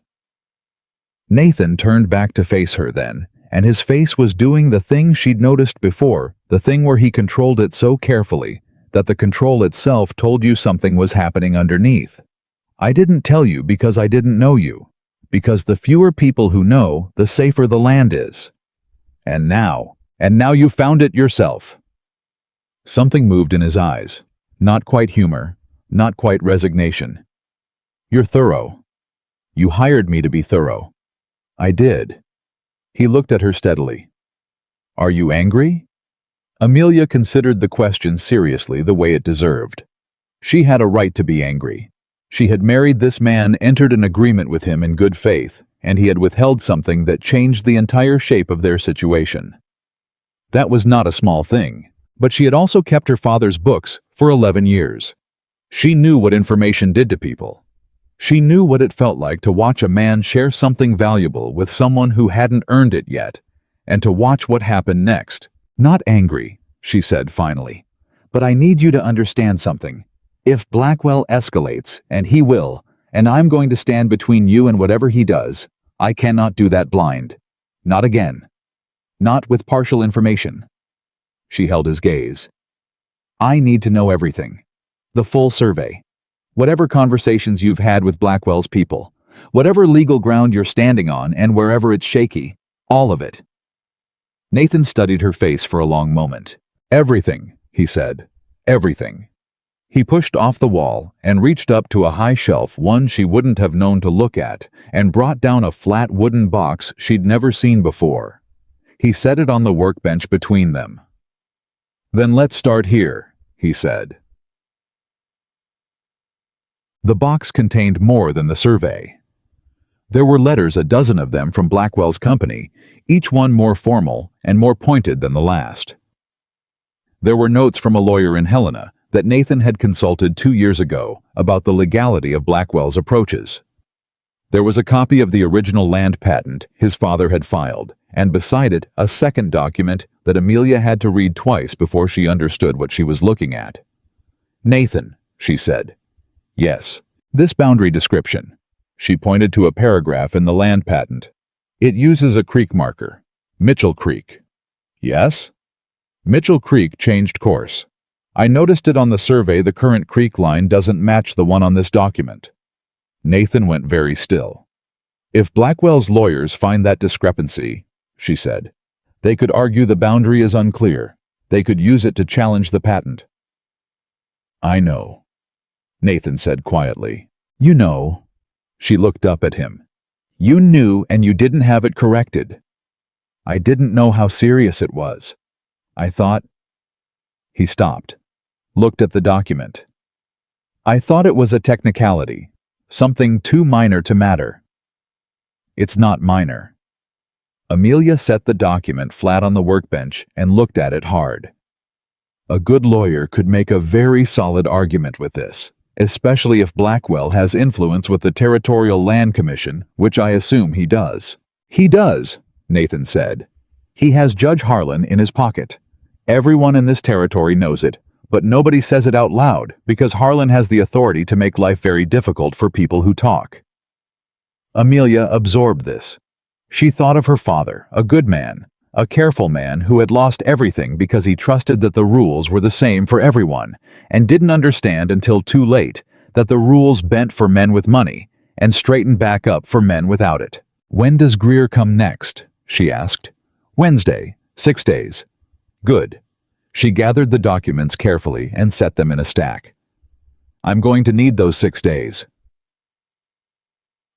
A: Nathan turned back to face her then, and his face was doing the thing she'd noticed before, the thing where he controlled it so carefully that the control itself told you something was happening underneath. "I didn't tell you because I didn't know you, because the fewer people who know, the safer the land is. And now you found it yourself." Something moved in his eyes. Not quite humor. Not quite resignation. "You're thorough. You hired me to be thorough." "I did." He looked at her steadily. "Are you angry?" Amelia considered the question seriously, the way it deserved. She had a right to be angry. She had married this man, entered an agreement with him in good faith, and he had withheld something that changed the entire shape of their situation. That was not a small thing, but she had also kept her father's books for 11 years. She knew what information did to people. She knew what it felt like to watch a man share something valuable with someone who hadn't earned it yet, and to watch what happened next. "Not angry," she said finally, "but I need you to understand something. If Blackwell escalates, and he will, and I'm going to stand between you and whatever he does, I cannot do that blind. Not again. Not with partial information." She held his gaze. "I need to know everything. The full survey. Whatever conversations you've had with Blackwell's people, whatever legal ground you're standing on and wherever it's shaky, all of it." Nathan studied her face for a long moment. "Everything," he said. "Everything." He pushed off the wall and reached up to a high shelf, one she wouldn't have known to look at, and brought down a flat wooden box she'd never seen before. He set it on the workbench between them. "Then let's start here," he said. The box contained more than the survey. There were letters, a dozen of them, from Blackwell's company, each one more formal and more pointed than the last. There were notes from a lawyer in Helena that Nathan had consulted 2 years ago about the legality of Blackwell's approaches. There was a copy of the original land patent his father had filed, and beside it a second document that Amelia had to read twice before she understood what she was looking at. "Nathan," she said. "Yes. This boundary description." She pointed to a paragraph in the land patent. "It uses a creek marker. Mitchell Creek." "Yes?" "Mitchell Creek changed course. I noticed it on the survey. The current creek line doesn't match the one on this document." Nathan went very still. "If Blackwell's lawyers find that discrepancy," she said, "they could argue the boundary is unclear. They could use it to challenge the patent." "I know," Nathan said quietly. "You know." She looked up at him. "You knew and you didn't have it corrected." "I didn't know how serious it was. I thought—" He stopped, looked at the document. "I thought it was a technicality, something too minor to matter." "It's not minor." Amelia set the document flat on the workbench and looked at it hard. "A good lawyer could make a very solid argument with this, especially if Blackwell has influence with the Territorial Land Commission, which I assume he does." "He does," Nathan said. "He has Judge Harlan in his pocket. Everyone in this territory knows it, but nobody says it out loud because Harlan has the authority to make life very difficult for people who talk." Amelia absorbed this. She thought of her father, a good man, a careful man who had lost everything because he trusted that the rules were the same for everyone, and didn't understand until too late that the rules bent for men with money and straightened back up for men without it. "When does Greer come next?" she asked. "Wednesday, 6 days." "Good." She gathered the documents carefully and set them in a stack. "I'm going to need those 6 days."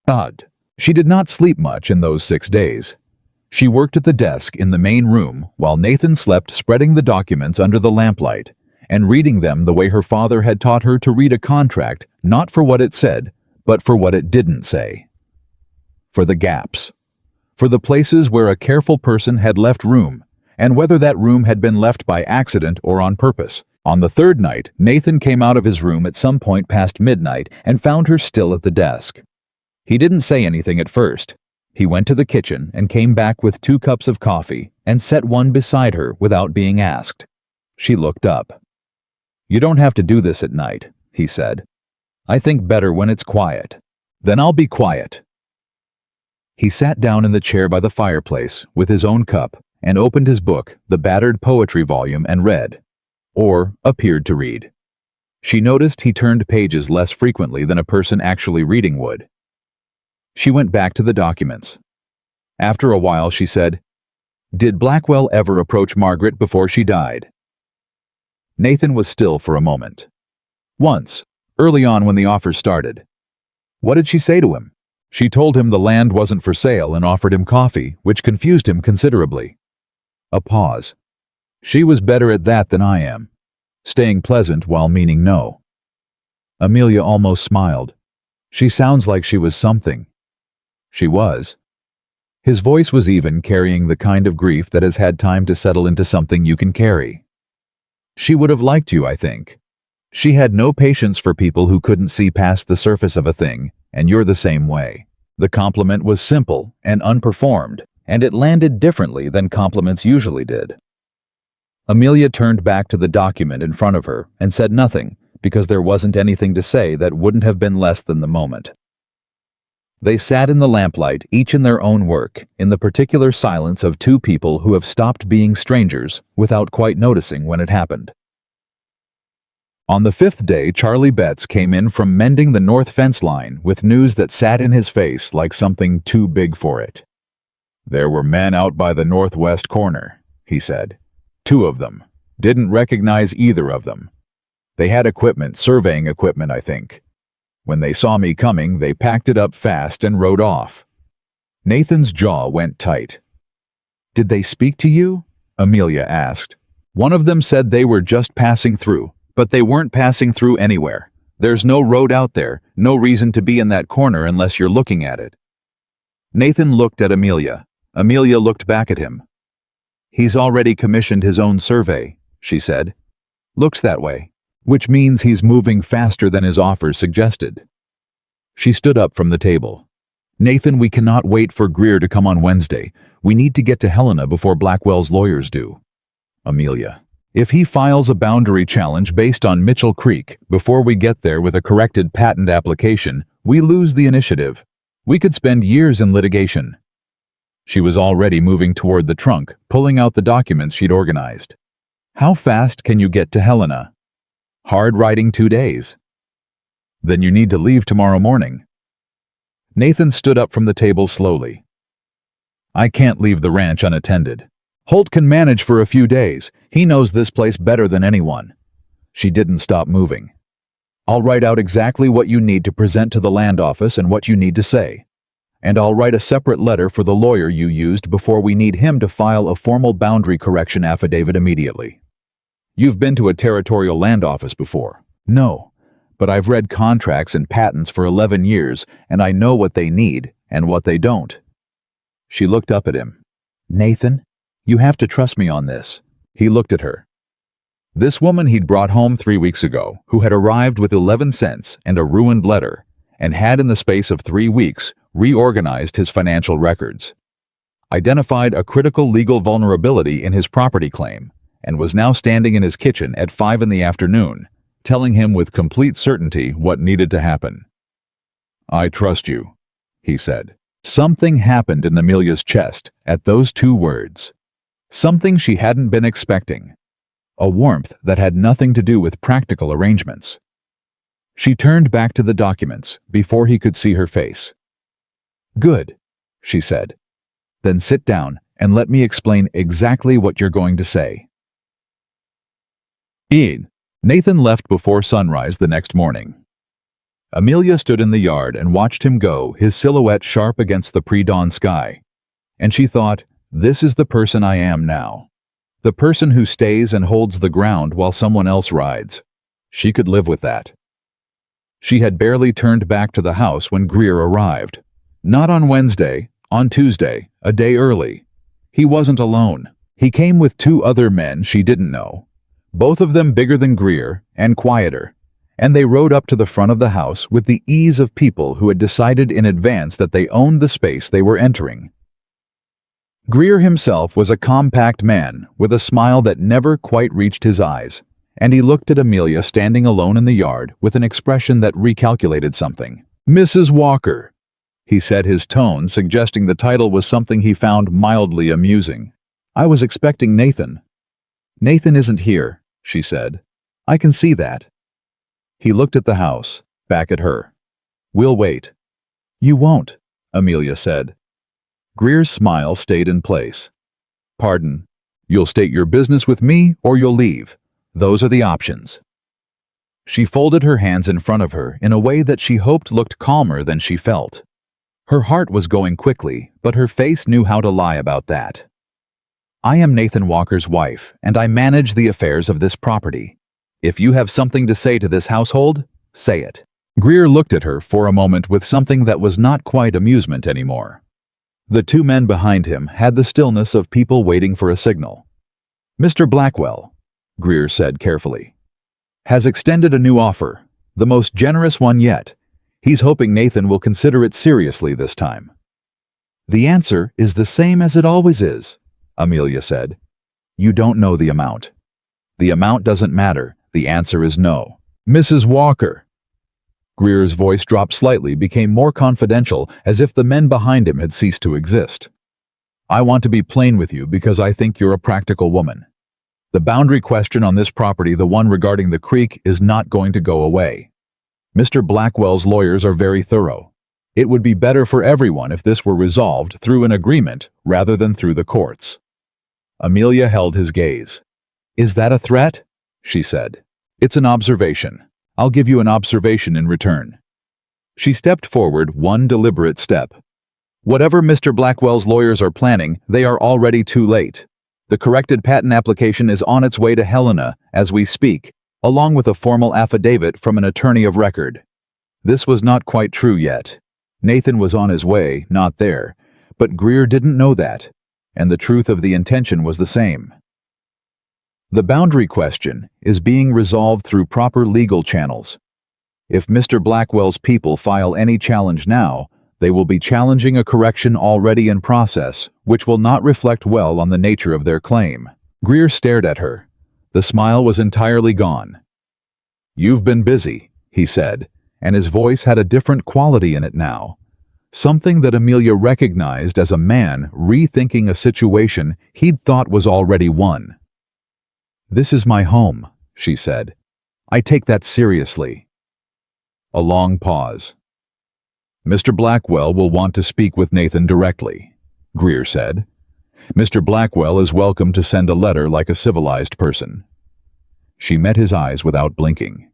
A: Odd. She did not sleep much in those 6 days. She worked at the desk in the main room while Nathan slept, spreading the documents under the lamplight and reading them the way her father had taught her to read a contract, not for what it said, but for what it didn't say. For the gaps. For the places where a careful person had left room, and whether that room had been left by accident or on purpose. On the third night, Nathan came out of his room at some point past midnight and found her still at the desk. He didn't say anything at first. He went to the kitchen and came back with 2 cups of coffee and set one beside her without being asked. She looked up. "You don't have to do this at night," he said. "I think better when it's quiet." "Then I'll be quiet." He sat down in the chair by the fireplace with his own cup and opened his book, the battered poetry volume, and read, or appeared to read. She noticed he turned pages less frequently than a person actually reading would. She went back to the documents. After a while she said, "Did Blackwell ever approach Margaret before she died?" Nathan was still for a moment. "Once, early on when the offer started." "What did she say to him?" "She told him the land wasn't for sale and offered him coffee, which confused him considerably." A pause. "She was better at that than I am, staying pleasant while meaning no." Amelia almost smiled. "She sounds like she was something." She was. His voice was even, carrying the kind of grief that has had time to settle into something you can carry. "She would have liked you, I think. She had no patience for people who couldn't see past the surface of a thing and you're the same way." The compliment was simple and unperformed, and it landed differently than compliments usually did. Amelia turned back to the document in front of her and said nothing, because there wasn't anything to say that wouldn't have been less than the moment. They sat in the lamplight, each in their own work, in the particular silence of two people who have stopped being strangers without quite noticing when it happened. On the 5th day, Charlie Betts came in from mending the north fence line with news that sat in his face like something too big for it. "There were men out by the northwest corner," he said. "2 of them. Didn't recognize either of them. They had equipment, surveying equipment, I think. When they saw me coming, they packed it up fast and rode off." Nathan's jaw went tight. "Did they speak to you?" Amelia asked. "One of them said they were just passing through, but they weren't passing through anywhere. There's no road out there, no reason to be in that corner unless you're looking at it." Nathan looked at Amelia. Amelia looked back at him. "He's already commissioned his own survey," she said. "Looks that way, which means he's moving faster than his offer suggested." She stood up from the table. "Nathan, we cannot wait for Greer to come on Wednesday. We need to get to Helena before Blackwell's lawyers do." Amelia: "If he files a boundary challenge based on Mitchell Creek before we get there with a corrected patent application, we lose the initiative. We could spend years in litigation." She was already moving toward the trunk, pulling out the documents she'd organized. "How fast can you get to Helena?" "Hard riding 2 days." "Then you need to leave tomorrow morning." Nathan stood up from the table slowly. "I can't leave the ranch unattended. Holt can manage for a few days. He knows this place better than anyone." She didn't stop moving. "I'll write out exactly what you need to present to the land office and what you need to say. And I'll write a separate letter for the lawyer you used before we need him to file a formal boundary correction affidavit immediately." "You've been to a territorial land office before?" "No, but I've read contracts and patents for 11 years, and I know what they need and what they don't." She looked up at him. "Nathan, you have to trust me on this." He looked at her. This woman he'd brought home 3 weeks ago, who had arrived with 11 cents and a ruined letter, and had in the space of 3 weeks reorganized his financial records, identified a critical legal vulnerability in his property claim, and was now standing in his kitchen at 5 in the afternoon, telling him with complete certainty what needed to happen. "I trust you," he said. Something happened in Amelia's chest at those 2 words. Something she hadn't been expecting. A warmth that had nothing to do with practical arrangements. She turned back to the documents before he could see her face. "Good," she said. "Then sit down and let me explain exactly what you're going to say." Nathan left before sunrise the next morning. Amelia stood in the yard and watched him go, his silhouette sharp against the pre-dawn sky. And she thought, "This is the person I am now. The person who stays and holds the ground while someone else rides." She could live with that. She had barely turned back to the house when Greer arrived. Not on Wednesday, on Tuesday, a day early. He wasn't alone. He came with 2 other men she didn't know, both of them bigger than Greer and quieter, and they rode up to the front of the house with the ease of people who had decided in advance that they owned the space they were entering. Greer himself was a compact man with a smile that never quite reached his eyes, and he looked at Amelia standing alone in the yard with an expression that recalculated something. "Mrs. Walker," he said, his tone suggesting the title was something he found mildly amusing. "I was expecting Nathan." "Nathan isn't here," she said. "I can see that." He looked at the house, back at her. "We'll wait." "You won't," Amelia said. Greer's smile stayed in place. "Pardon. You'll state your business with me or you'll leave. Those are the options." She folded her hands in front of her in a way that she hoped looked calmer than she felt. Her heart was going quickly, but her face knew how to lie about that. "I am Nathan Walker's wife, and I manage the affairs of this property. If you have something to say to this household, say it." Greer looked at her for a moment with something that was not quite amusement anymore. The 2 men behind him had the stillness of people waiting for a signal. "Mr. Blackwell," Greer said carefully, "has extended a new offer, the most generous one yet. He's hoping Nathan will consider it seriously this time. The answer is the same as it always is, Amelia said. You don't know the amount. The amount doesn't matter. The answer is no. Mrs. Walker. Greer's voice dropped slightly, became more confidential, as if the men behind him had ceased to exist. I want to be plain with you because I think you're a practical woman. The boundary question on this property, the one regarding the creek, is not going to go away. Mr. Blackwell's lawyers are very thorough. It would be better for everyone if this were resolved through an agreement rather than through the courts. Amelia held his gaze. Is that a threat? She said. It's an observation. I'll give you an observation in return. She stepped forward one deliberate step. Whatever Mr. Blackwell's lawyers are planning, they are already too late. The corrected patent application is on its way to Helena as we speak, along with a formal affidavit from an attorney of record. This was not quite true yet. Nathan was on his way, not there, but Greer didn't know that, and the truth of the intention was the same. The boundary question is being resolved through proper legal channels. If Mr. Blackwell's people file any challenge now, they will be challenging a correction already in process, which will not reflect well on the nature of their claim. Greer stared at her. The smile was entirely gone. You've been busy, he said, and his voice had a different quality in it now. Something that Amelia recognized as a man rethinking a situation he'd thought was already won. This is my home, she said. I take that seriously. A long pause. Mr. Blackwell will want to speak with Nathan directly, Greer said. Mr. Blackwell is welcome to send a letter like a civilized person. She met his eyes without blinking.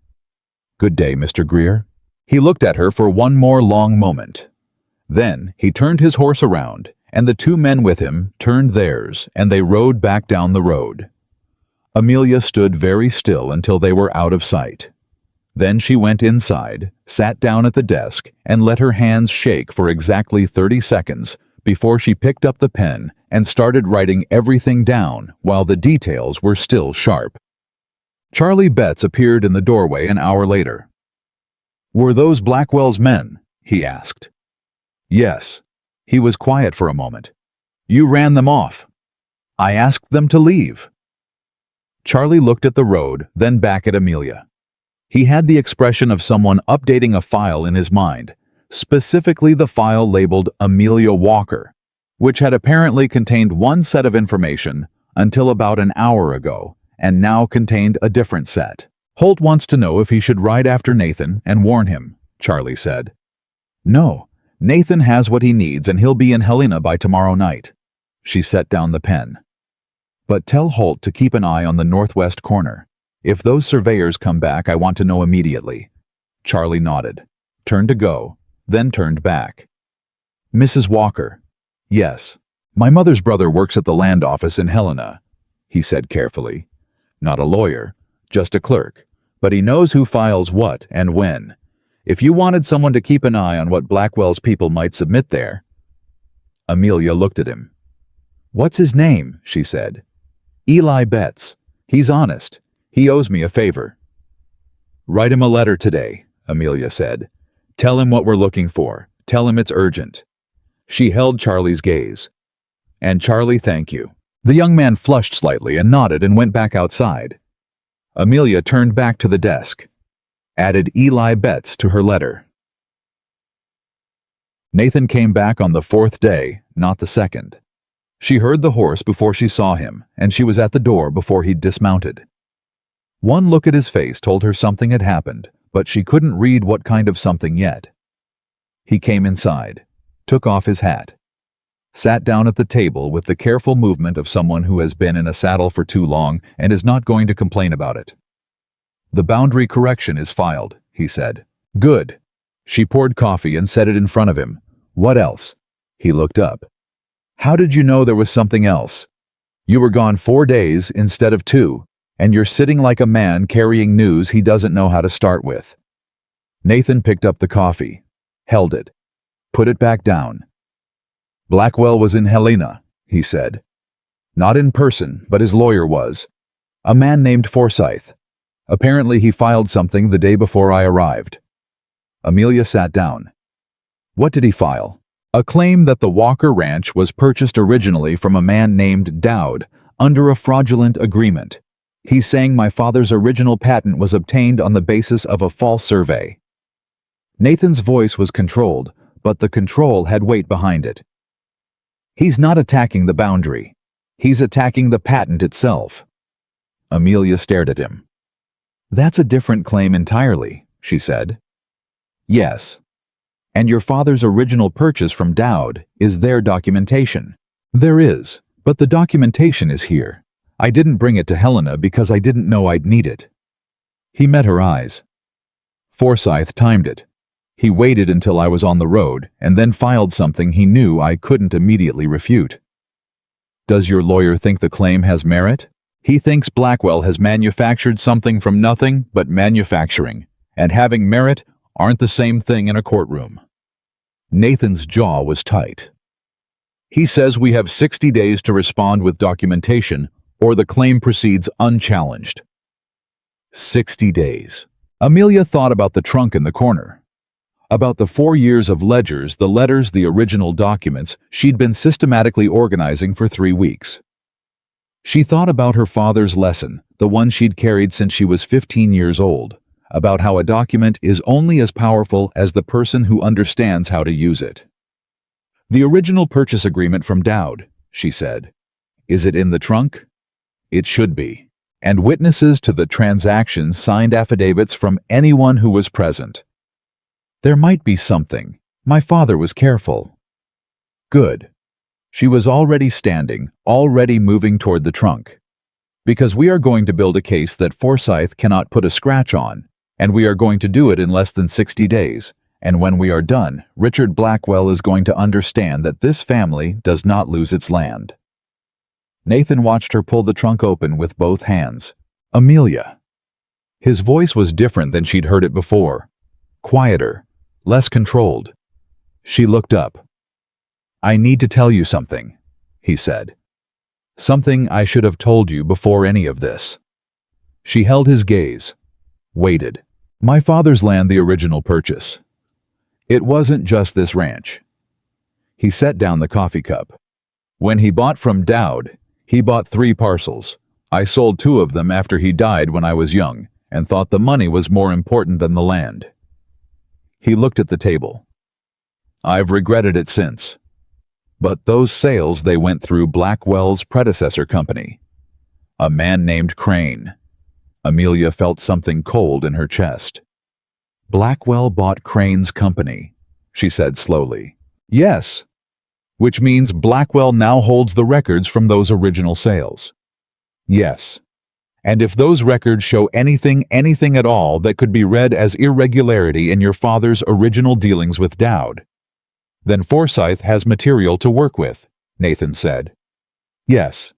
A: Good day, Mr. Greer. He looked at her for one more long moment. Then he turned his horse around, and the two men with him turned theirs, and they rode back down the road. Amelia stood very still until they were out of sight. Then she went inside, sat down at the desk, and let her hands shake for exactly 30 seconds before she picked up the pen and started writing everything down while the details were still sharp. Charlie Betts appeared in the doorway an hour later. Were those Blackwell's men? He asked. Yes. He was quiet for a moment. You ran them off. I asked them to leave. Charlie looked at the road, then back at Amelia. He had the expression of someone updating a file in his mind, specifically the file labeled Amelia Walker, which had apparently contained one set of information until about an hour ago, and now contained a different set. Holt wants to know if he should ride after Nathan and warn him, Charlie said. No, Nathan has what he needs and he'll be in Helena by tomorrow night. She set down the pen. But tell Holt to keep an eye on the northwest corner. If those surveyors come back, I want to know immediately. Charlie nodded, turned to go, then turned back. Mrs. Walker. Yes. My mother's brother works at the land office in Helena, he said carefully. Not a lawyer, just a clerk, but he knows who files what and when. If you wanted someone to keep an eye on what Blackwell's people might submit there. Amelia looked at him. What's his name? She said. Eli Betts. He's honest. He owes me a favor. Write him a letter today, Amelia said. Tell him what we're looking for. Tell him it's urgent. She held Charlie's gaze. And Charlie, thank you. The young man flushed slightly and nodded and went back outside. Amelia turned back to the desk. Added Eli Betts to her letter. Nathan came back on the 4th day, not the 2nd. She heard the horse before she saw him, and she was at the door before he'd dismounted. One look at his face told her something had happened, but she couldn't read what kind of something yet. He came inside, took off his hat, sat down at the table with the careful movement of someone who has been in a saddle for too long and is not going to complain about it. The boundary correction is filed, he said. Good. She poured coffee and set it in front of him. What else? He looked up. How did you know there was something else? You were gone 4 days instead of 2, and you're sitting like a man carrying news he doesn't know how to start with. Nathan picked up the coffee, held it, put it back down. Blackwell was in Helena, he said. Not in person, but his lawyer was. A man named Forsyth. Apparently he filed something the day before I arrived. Amelia sat down. What did he file? A claim that the Walker Ranch was purchased originally from a man named Dowd under a fraudulent agreement. He's saying my father's original patent was obtained on the basis of a false survey. Nathan's voice was controlled, but the control had weight behind it. He's not attacking the boundary. He's attacking the patent itself. Amelia stared at him. That's a different claim entirely, she said. Yes. And your father's original purchase from Dowd is their documentation. There is, but the documentation is here. I didn't bring it to Helena because I didn't know I'd need it. He met her eyes. Forsyth timed it. He waited until I was on the road and then filed something he knew I couldn't immediately refute. Does your lawyer think the claim has merit? He thinks Blackwell has manufactured something from nothing but manufacturing, and having merit aren't the same thing in a courtroom. Nathan's jaw was tight. He says we have 60 days to respond with documentation, or the claim proceeds unchallenged. 60 days. Amelia thought about the trunk in the corner. About the 4 years of ledgers, the letters, the original documents she'd been systematically organizing for 3 weeks. She thought about her father's lesson, the one she'd carried since she was 15 years old, about how a document is only as powerful as the person who understands how to use it. The original purchase agreement from Dowd, she said. Is it in the trunk? It should be. And witnesses to the transaction signed affidavits from anyone who was present. There might be something. My father was careful. Good. She was already standing, already moving toward the trunk. Because we are going to build a case that Forsyth cannot put a scratch on, and we are going to do it in less than 60 days, and when we are done, Richard Blackwell is going to understand that this family does not lose its land. Nathan watched her pull the trunk open with both hands. Amelia. His voice was different than she'd heard it before. Quieter, less controlled. She looked up. I need to tell you something, he said. Something I should have told you before any of this. She held his gaze, waited. My father's land, the original purchase. It wasn't just this ranch. He set down the coffee cup. When he bought from Dowd, he bought 3 parcels. I sold 2 of them after he died when I was young, and thought the money was more important than the land. He looked at the table. I've regretted it since. But those sales, they went through Blackwell's predecessor company. A man named Crane. Amelia felt something cold in her chest. Blackwell bought Crane's company, she said slowly. Yes. Which means Blackwell now holds the records from those original sales. Yes. And if those records show anything at all that could be read as irregularity in your father's original dealings with Dowd, then Forsyth has material to work with, Nathan said. Yes.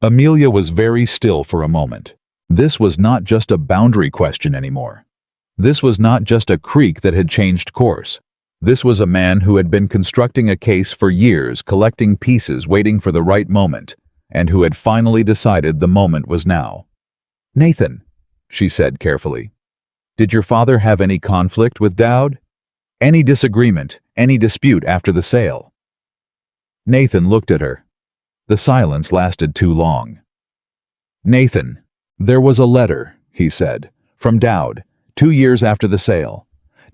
A: Amelia was very still for a moment. This was not just a boundary question anymore. This was not just a creek that had changed course. This was a man who had been constructing a case for years, collecting pieces, waiting for the right moment, and who had finally decided the moment was now. Nathan, she said carefully, did your father have any conflict with Dowd? Any disagreement, any dispute after the sale? Nathan looked at her. The silence lasted too long. Nathan, there was a letter, he said, from Dowd, 2 years after the sale.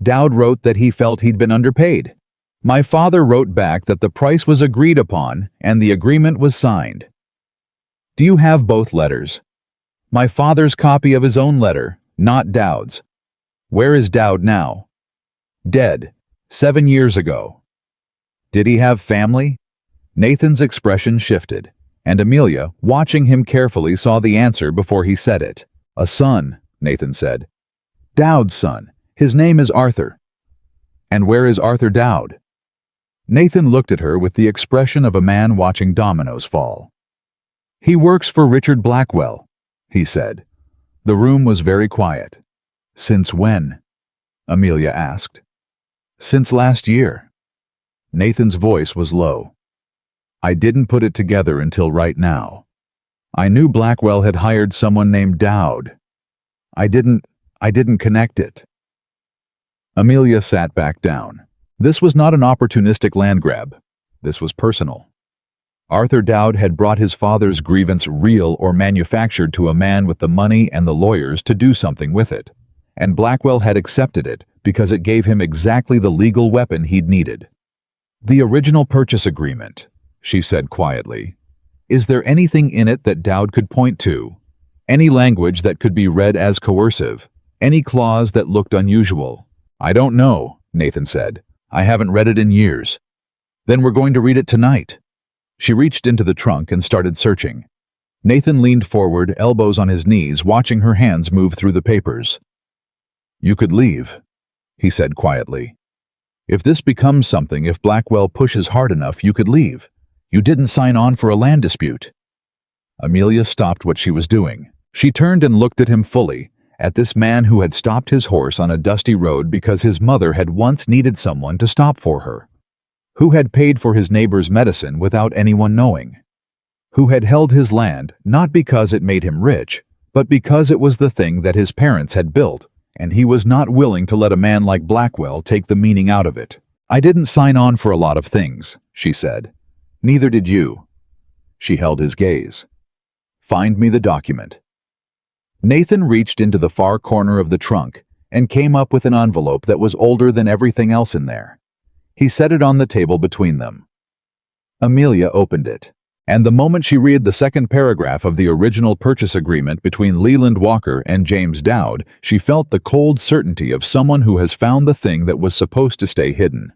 A: Dowd wrote that he felt he'd been underpaid. My father wrote back that the price was agreed upon and the agreement was signed. Do you have both letters? My father's copy of his own letter, not Dowd's. Where is Dowd now? Dead, 7 years ago. Did he have family? Nathan's expression shifted, and Amelia, watching him carefully, saw the answer before he said it. A son, Nathan said. Dowd's son. His name is Arthur. And where is Arthur Dowd? Nathan looked at her with the expression of a man watching dominoes fall. He works for Richard Blackwell, he said. The room was very quiet. Since when? Amelia asked. Since last year. Nathan's voice was low. I didn't put it together until right now. I knew Blackwell had hired someone named Dowd. I didn't connect it. Amelia sat back down. This was not an opportunistic land grab. This was personal. Arthur Dowd had brought his father's grievance real or manufactured to a man with the money and the lawyers to do something with it. And Blackwell had accepted it because it gave him exactly the legal weapon he'd needed. "The original purchase agreement," she said quietly. "Is there anything in it that Dowd could point to? Any language that could be read as coercive? Any clause that looked unusual?" "I don't know," Nathan said. "I haven't read it in years." "Then we're going to read it tonight." She reached into the trunk and started searching. Nathan leaned forward, elbows on his knees, watching her hands move through the papers. "You could leave," he said quietly. "If this becomes something, if Blackwell pushes hard enough, you could leave. You didn't sign on for a land dispute." Amelia stopped what she was doing. She turned and looked at him fully, at this man who had stopped his horse on a dusty road because his mother had once needed someone to stop for her, who had paid for his neighbor's medicine without anyone knowing, who had held his land not because it made him rich, but because it was the thing that his parents had built, and he was not willing to let a man like Blackwell take the meaning out of it. "I didn't sign on for a lot of things," she said. "Neither did you." She held his gaze. "Find me the document." Nathan reached into the far corner of the trunk and came up with an envelope that was older than everything else in there. He set it on the table between them. Amelia opened it, and the moment she read the second paragraph of the original purchase agreement between Leland Walker and James Dowd, she felt the cold certainty of someone who has found the thing that was supposed to stay hidden.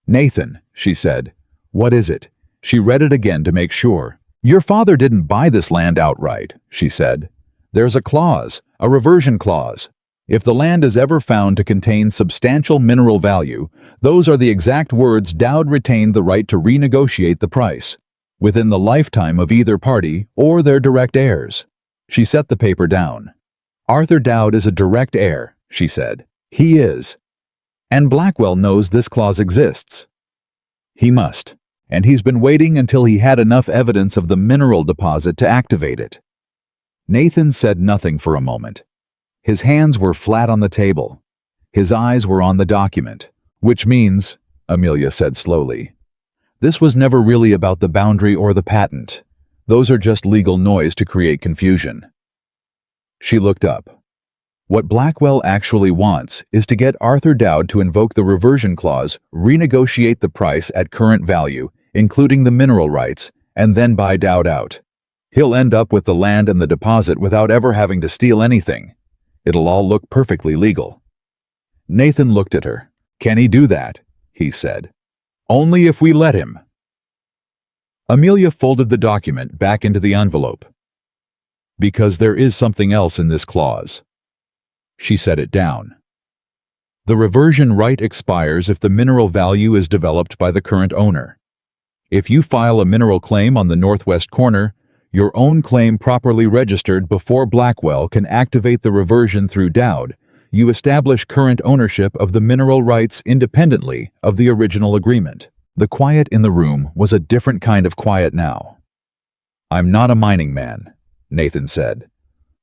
A: "Nathan," she said, "what is it?" She read it again to make sure. "Your father didn't buy this land outright," she said. "There's a clause, a reversion clause. If the land is ever found to contain substantial mineral value, those are the exact words Dowd retained the right to renegotiate the price, within the lifetime of either party or their direct heirs." She set the paper down. "Arthur Dowd is a direct heir," she said. "He is. And Blackwell knows this clause exists. He must, and he's been waiting until he had enough evidence of the mineral deposit to activate it." Nathan said nothing for a moment. His hands were flat on the table. His eyes were on the document. "Which means," Amelia said slowly, "this was never really about the boundary or the patent. Those are just legal noise to create confusion." She looked up. "What Blackwell actually wants is to get Arthur Dowd to invoke the reversion clause, renegotiate the price at current value, including the mineral rights, and then buy Dowd out. He'll end up with the land and the deposit without ever having to steal anything. It'll all look perfectly legal." Nathan looked at her. "Can he do that?" he said. "Only if we let him." Amelia folded the document back into the envelope. "Because there is something else in this clause." She set it down. "The reversion right expires if the mineral value is developed by the current owner. If you file a mineral claim on the northwest corner, your own claim properly registered before Blackwell can activate the reversion through Dowd, you establish current ownership of the mineral rights independently of the original agreement." The quiet in the room was a different kind of quiet now. "I'm not a mining man," Nathan said.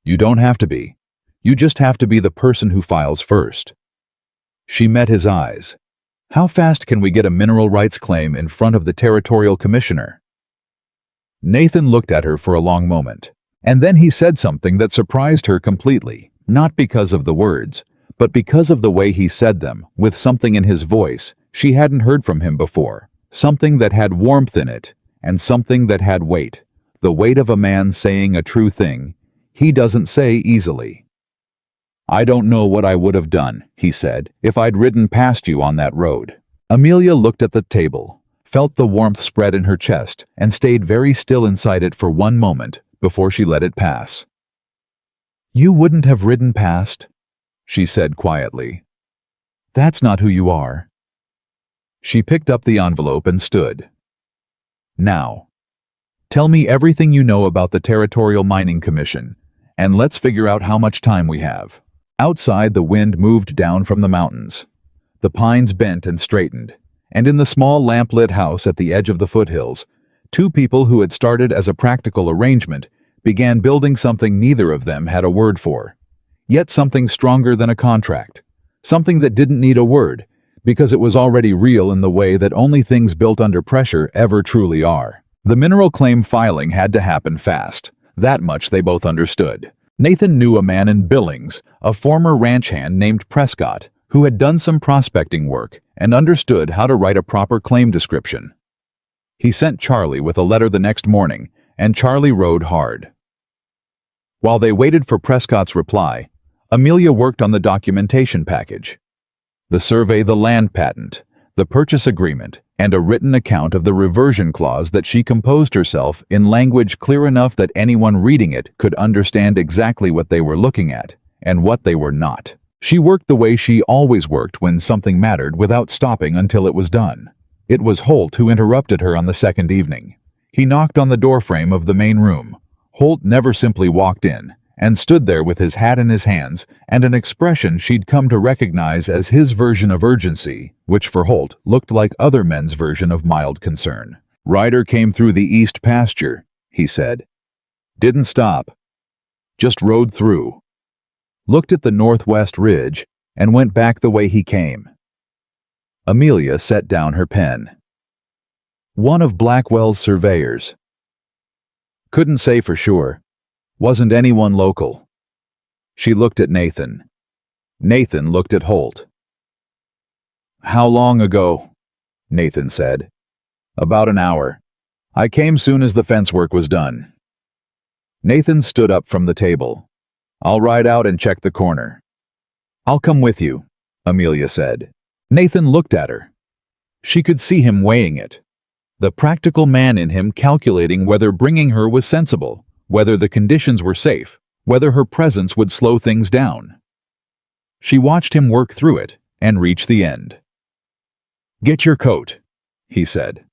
A: "You don't have to be. You just have to be the person who files first." She met his eyes. "How fast can we get a mineral rights claim in front of the territorial commissioner?" Nathan looked at her for a long moment, and then he said something that surprised her completely, not because of the words, but because of the way he said them, with something in his voice she hadn't heard from him before, something that had warmth in it, and something that had weight, the weight of a man saying a true thing he doesn't say easily. "I don't know what I would have done," he said, "if I'd ridden past you on that road." Amelia looked at the table, felt the warmth spread in her chest, and stayed very still inside it for one moment before she let it pass. "You wouldn't have ridden past," she said quietly. "That's not who you are." She picked up the envelope and stood. "Now, tell me everything you know about the Territorial Mining Commission, and let's figure out how much time we have." Outside, the wind moved down from the mountains. The pines bent and straightened, and in the small lamp-lit house at the edge of the foothills, two people who had started as a practical arrangement began building something neither of them had a word for, yet something stronger than a contract, something that didn't need a word, because it was already real in the way that only things built under pressure ever truly are. The mineral claim filing had to happen fast. That much they both understood. Nathan knew a man in Billings, a former ranch hand named Prescott, who had done some prospecting work and understood how to write a proper claim description. He sent Charlie with a letter the next morning, and Charlie rode hard. While they waited for Prescott's reply, Amelia worked on the documentation package. The survey, the land patent, the purchase agreement, and a written account of the reversion clause that she composed herself in language clear enough that anyone reading it could understand exactly what they were looking at and what they were not. She worked the way she always worked when something mattered without stopping until it was done. It was Holt who interrupted her on the second evening. He knocked on the doorframe of the main room. Holt never simply walked in, and stood there with his hat in his hands and an expression she'd come to recognize as his version of urgency, which for Holt looked like other men's version of mild concern. "Ryder came through the east pasture," he said. "Didn't stop. Just rode through. Looked at the northwest ridge and went back the way he came." Amelia set down her pen. "One of Blackwell's surveyors. Couldn't say for sure. Wasn't anyone local." She looked at Nathan. Nathan looked at Holt. "How long ago?" Nathan said. "About an hour. I came soon as the fence work was done." Nathan stood up from the table. "I'll ride out and check the corner." "I'll come with you," Amelia said. Nathan looked at her. She could see him weighing it. The practical man in him calculating whether bringing her was sensible, whether the conditions were safe, whether her presence would slow things down. She watched him work through it and reach the end. "Get your coat," he said.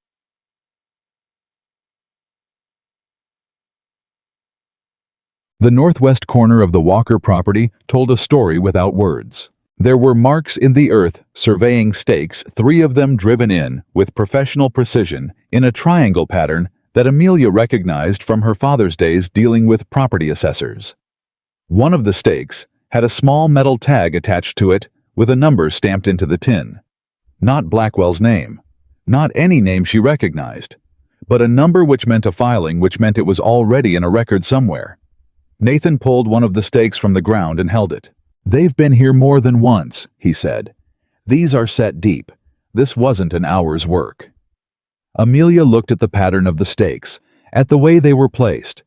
A: The northwest corner of the Walker property told a story without words. There were marks in the earth, surveying stakes, 3 of them driven in, with professional precision, in a triangle pattern that Amelia recognized from her father's days dealing with property assessors. One of the stakes had a small metal tag attached to it with a number stamped into the tin. Not Blackwell's name, not any name she recognized, but a number which meant a filing, which meant it was already in a record somewhere. Nathan pulled one of the stakes from the ground and held it. "They've been here more than once," he said. "These are set deep. This wasn't an hour's work." Amelia looked at the pattern of the stakes, at the way they were placed.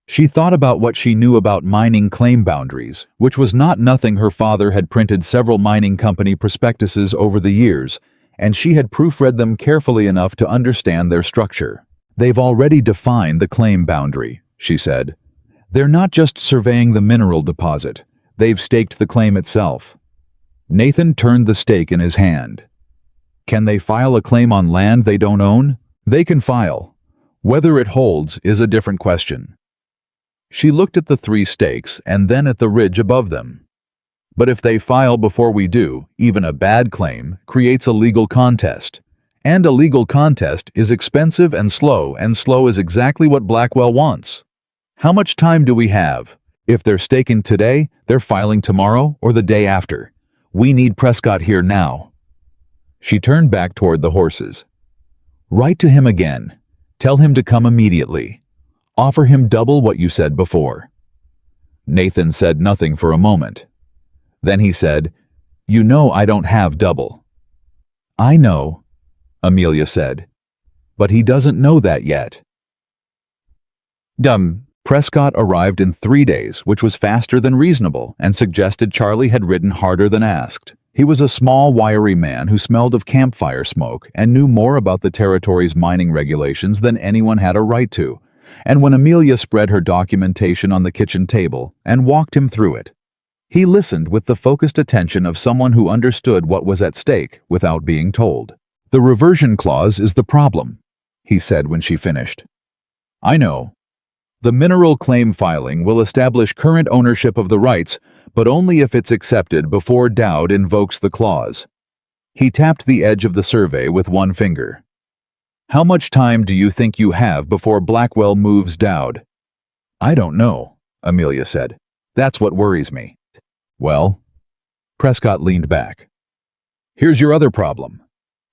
A: She thought about what she knew about mining claim boundaries, which was not nothing. Her father had printed several mining company prospectuses over the years, and she had proofread them carefully enough to understand their structure. "They've already defined the claim boundary," she said. "They're not just surveying the mineral deposit. They've staked the claim itself." Nathan turned the stake in his hand. "Can they file a claim on land they don't own?" "They can file. Whether it holds is a different question." She looked at the 3 stakes and then at the ridge above them. "But if they file before we do, even a bad claim creates a legal contest. And a legal contest is expensive and slow is exactly what Blackwell wants. How much time do we have? If they're staking today, they're filing tomorrow or the day after. We need Prescott here now." She turned back toward the horses. "Write to him again. Tell him to come immediately. Offer him double what you said before." Nathan said nothing for a moment. Then he said, "You know I don't have double." "I know," Amelia said. "But he doesn't know that yet." Prescott arrived in 3 days, which was faster than reasonable, and suggested Charlie had ridden harder than asked. He was a small, wiry man who smelled of campfire smoke and knew more about the territory's mining regulations than anyone had a right to. And when Amelia spread her documentation on the kitchen table and walked him through it, he listened with the focused attention of someone who understood what was at stake without being told. "The reversion clause is the problem," he said when she finished. "I know. The mineral claim filing will establish current ownership of the rights, but only if it's accepted before Dowd invokes the clause." He tapped the edge of the survey with one finger. "How much time do you think you have before Blackwell moves Dowd?" "I don't know," Amelia said. "That's what worries me." "Well?" Prescott leaned back. Here's your other problem.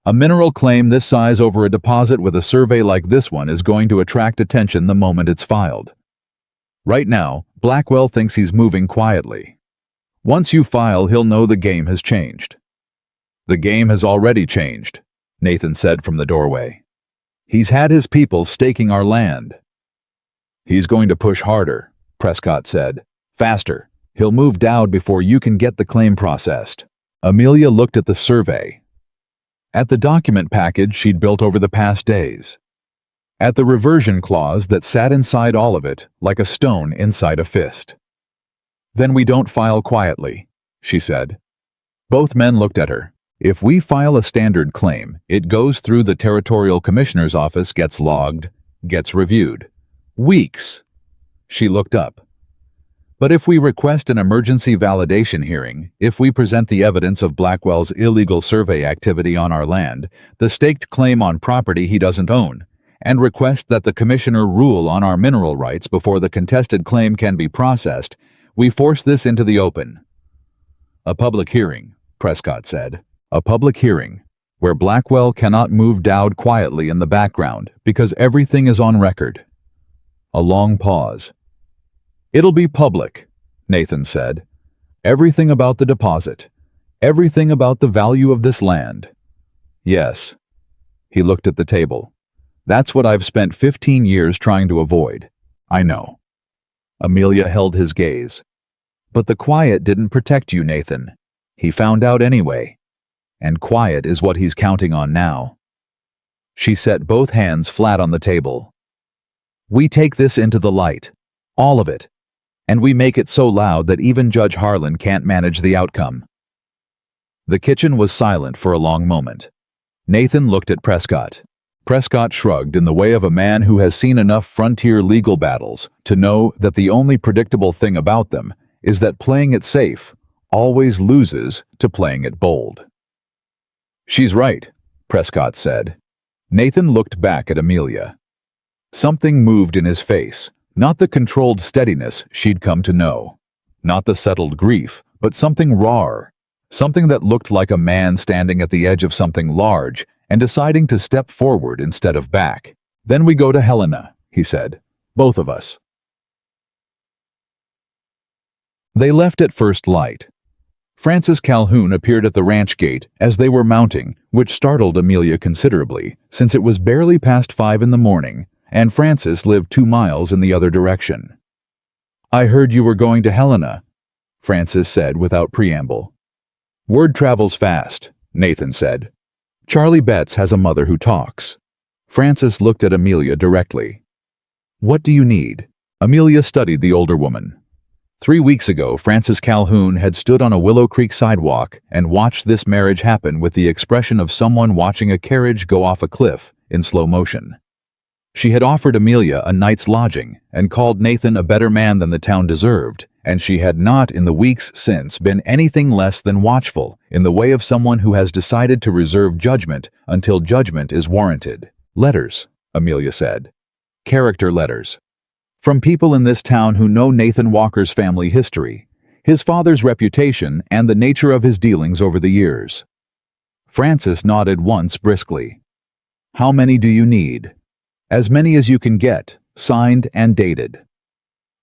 A: A mineral claim this size over a deposit with a survey like this one is going to attract attention the moment it's filed. Right now, Blackwell thinks he's moving quietly. Once you file, he'll know the game has changed. The game has already changed, Nathan said from the doorway. He's had his people staking our land. He's going to push harder, Prescott said. Faster. He'll move Dowd before you can get the claim processed. Amelia looked at the survey. At the document package she'd built over the past days. At the reversion clause that sat inside all of it like a stone inside a fist. Then we don't file quietly, she said. Both men looked at her. If we file a standard claim, it goes through the territorial commissioner's office, gets logged, gets reviewed. Weeks. She looked up. But if we request an emergency validation hearing, if we present the evidence of Blackwell's illegal survey activity on our land, the staked claim on property he doesn't own, and request that the commissioner rule on our mineral rights before the contested claim can be processed, we force this into the open. A public hearing, Prescott said. A public hearing, where Blackwell cannot move Dowd quietly in the background because everything is on record. A long pause. It'll be public, Nathan said. Everything about the deposit. Everything about the value of this land. Yes. He looked at the table. That's what I've spent 15 years trying to avoid. I know. Amelia held his gaze. But the quiet didn't protect you, Nathan. He found out anyway. And quiet is what he's counting on now. She set both hands flat on the table. We take this into the light. All of it. And we make it so loud that even Judge Harlan can't manage the outcome. The kitchen was silent for a long moment. Nathan looked at Prescott. Prescott shrugged in the way of a man who has seen enough frontier legal battles to know that the only predictable thing about them is that playing it safe always loses to playing it bold. She's right, Prescott said. Nathan looked back at Amelia. Something moved in his face, not the controlled steadiness she'd come to know, not the settled grief, but something rawer, something that looked like a man standing at the edge of something large and deciding to step forward instead of back. Then we go to Helena, he said, both of us. They left at first light. Francis Calhoun appeared at the ranch gate as they were mounting, which startled Amelia considerably, since it was barely past 5 in the morning, and Francis lived 2 miles in the other direction. I heard you were going to Helena, Francis said without preamble. Word travels fast, Nathan said. Charlie Betts has a mother who talks. Francis looked at Amelia directly. What do you need? Amelia studied the older woman. 3 weeks ago, Francis Calhoun had stood on a Willow Creek sidewalk and watched this marriage happen with the expression of someone watching a carriage go off a cliff in slow motion. She had offered Amelia a night's lodging and called Nathan a better man than the town deserved, and she had not in the weeks since been anything less than watchful in the way of someone who has decided to reserve judgment until judgment is warranted. Letters, Amelia said. Character letters. From people in this town who know Nathan Walker's family history, his father's reputation, and the nature of his dealings over the years. Francis nodded once briskly. How many do you need? As many as you can get, signed and dated.